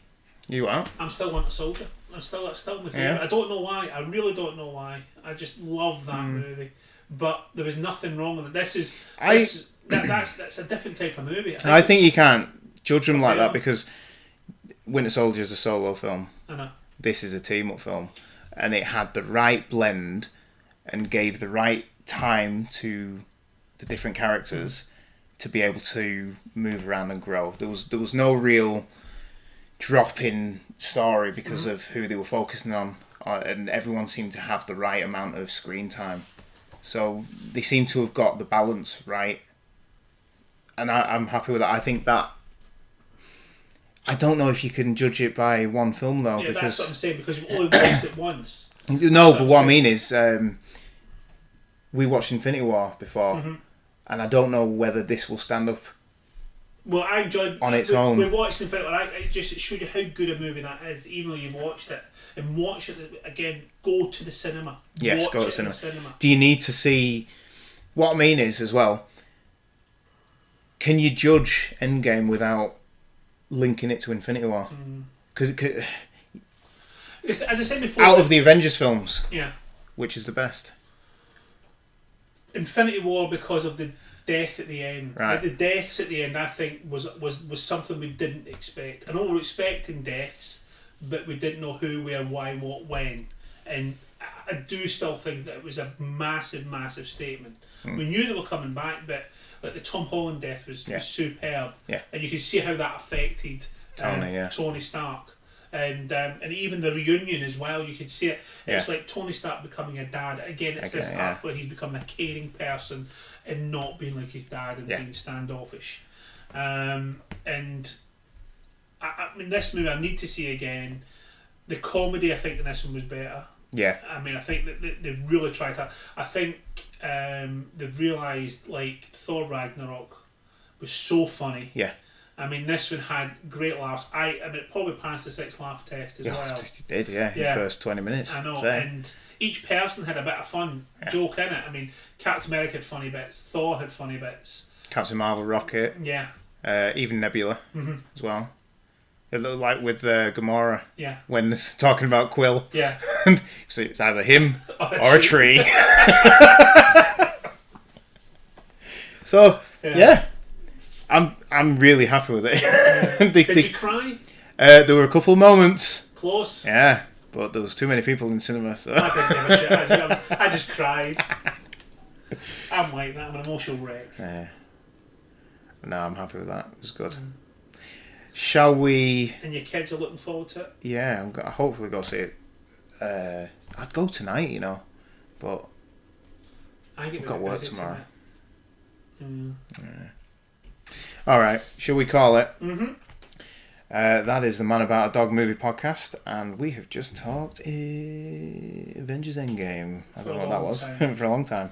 E: You are?
F: I'm still Winter Soldier. That's still my favourite. I don't know why. I really don't know why. I just love that movie. But there was nothing wrong with it. That's a different type of movie.
E: I think you can't judge them like that because Winter Soldier is a solo film.
F: I know.
E: This is a team-up film. And it had the right blend and gave the right time to the different characters to be able to move around and grow. There was no real drop in story because of who they were focusing on, and everyone seemed to have the right amount of screen time. So they seem to have got the balance right, and I'm happy with that. I think that I don't know if you can judge it by one film though, because
F: that's what I'm saying, because you've only watched it once.
E: No, but what I mean is, we watched Infinity War before, and I don't know whether this will stand up.
F: Well, I enjoyed
E: on its own.
F: We watched Infinity War. It showed you how good a movie that is, even though you've watched it. And watch it again. Go to the cinema.
E: Yes, go to the cinema. Do you need to see? What I mean is as well. Can you judge Endgame without linking it to Infinity War? Because
F: as I said before,
E: out of the Avengers films, which is the best?
F: Infinity War, because of the death at the end.
E: Right.
F: Like the deaths at the end, I think, was something we didn't expect. I know we were expecting deaths, but we didn't know who, where, why, what, when. And I do still think that it was a massive, massive statement. We knew they were coming back, but like the Tom Holland death was superb.
E: Yeah.
F: And you could see how that affected Tony Stark. And even the reunion as well, you could see it. It's like Tony Stark becoming a dad. Again, it's this arc where he's becoming a caring person and not being like his dad and being standoffish. And I mean, this movie I need to see again. The comedy, I think, in this one was better.
E: Yeah.
F: I mean, I think that they really tried to. I think they've realised, like, Thor Ragnarok was so funny.
E: Yeah.
F: I mean, this one had great laughs. I mean, it probably passed the 6 laugh test as well.
E: It did, yeah. In the first 20 minutes.
F: I know,
E: So.
F: and each person had a bit of fun joke in it. I mean, Captain America had funny bits. Thor had funny bits.
E: Captain Marvel, Rocket.
F: Yeah.
E: Even Nebula as well. It looked like with Gamora.
F: Yeah.
E: When it's talking about Quill.
F: Yeah.
E: So it's either him or a tree. So yeah. I'm really happy with it.
F: Did you cry?
E: There were a couple of moments.
F: Close.
E: Yeah, but there was too many people in cinema. So.
F: I didn't give a shit. I just cried. I'm like that. I'm an emotional wreck.
E: Yeah. No, I'm happy with that. It was good. Shall we?
F: And your kids are looking forward to it?
E: Yeah, I'm gonna hopefully go see it. I'd go tonight, you know, but I've got work tomorrow. Yeah. All right, shall we call it?
F: Mm-hmm.
E: That is the Man About a Dog movie podcast, and we have just talked Avengers Endgame. I don't know what that was. For a long time.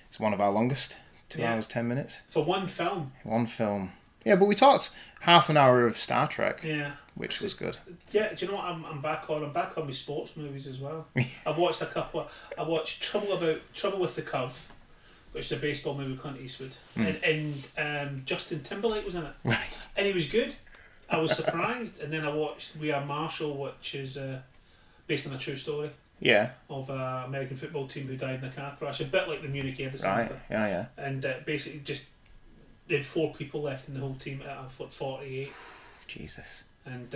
E: It's one of our longest. 2 hours, 10 minutes.
F: For one film.
E: One film. Yeah, but we talked half an hour of Star Trek.
F: Yeah.
E: Which was good.
F: Yeah, do you know what I'm back on? I'm back on my sports movies as well. I've watched a couple. I watched Trouble with the Curve, which is a baseball movie with Clint Eastwood, and Justin Timberlake was in it,
E: right?
F: And he was good. I was surprised, and then I watched We Are Marshall, which is based on a true story.
E: Yeah.
F: Of an American football team who died in a car crash, a bit like the Munich air disaster.
E: Right. Yeah.
F: And basically just they had 4 people left in the whole team out of 48.
E: Jesus.
F: And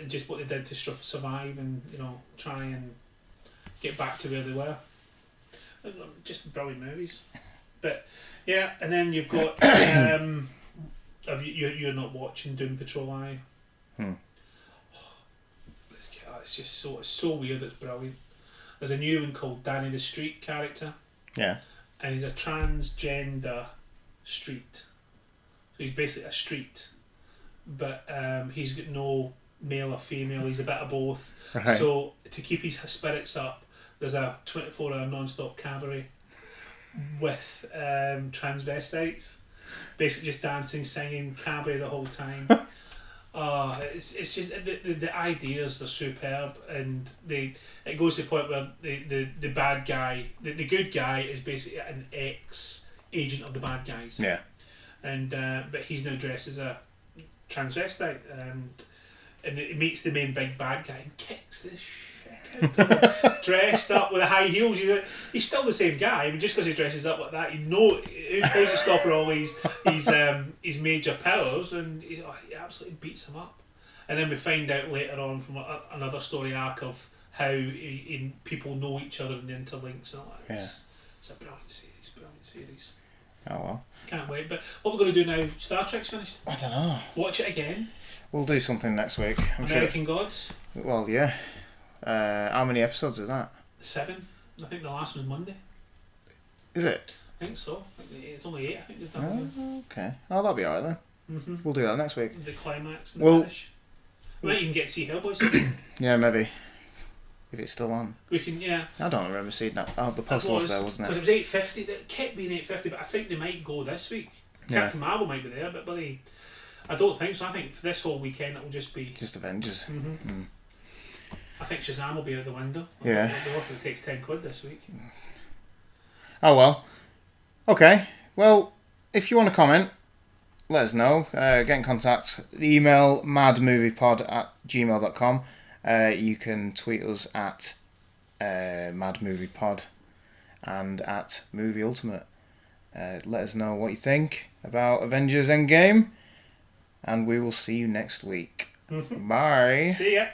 F: just what they did to survive and, you know, try and get back to where they were. Just brilliant movies. But yeah, and then you've got you're not watching Doom Patrol, are you? It's just so weird. It's brilliant. There's a new one called Danny the Street character.
E: Yeah.
F: And he's a transgender street. So he's basically a street, but he's got no male or female. He's a bit of both.
E: Right.
F: So to keep his spirits up, there's a 24-hour non-stop cabaret with transvestites, basically just dancing, singing, cabaret the whole time. It's just the ideas are superb, and it goes to the point where the bad guy, the good guy is basically an ex-agent of the bad guys.
E: Yeah.
F: And but he's now dressed as a transvestite, and it meets the main big bad guy and kicks the shit out of him, dressed up with high heels. He's still the same guy, but just because he dresses up like that, you know, who plays to stop all his major powers, and he absolutely beats him up. And then we find out later on from another story arc of how people know each other and the interlinks and all that. It's a brilliant series.
E: Oh well.
F: Can't wait. But what we're going to do now, Star Trek's finished.
E: I don't know.
F: Watch it again.
E: We'll do something next week.
F: American Gods.
E: Well, yeah. How many episodes is that?
F: 7. I think the last one's Monday.
E: Is it?
F: I think so. It's only 8, I think they've done.
E: Oh, okay. Oh, that'll be alright then. Mm-hmm. We'll do that next week.
F: The climax and the finish. We might even get to see Hellboy.
E: Yeah, maybe. If it's still on.
F: We can, yeah.
E: I don't remember seeing that. Oh, the poster was there, wasn't it?
F: Because it was 8:50. It kept being 8:50, but I think they might go this week. Captain Marvel might be there, but I don't think so. I think for this whole weekend it will just be...
E: Just Avengers.
F: Mm-hmm. Mm. I think Shazam will be out the window.
E: Yeah.
F: It takes £10 this week.
E: Oh well. Okay. Well, if you want to comment, let us know. Get in contact. The email maadmoviepod@gmail.com. You can tweet us at maadmoviepod and at Movie Ultimate. Let us know what you think about Avengers Endgame, and we will see you next week. Bye.
F: See ya.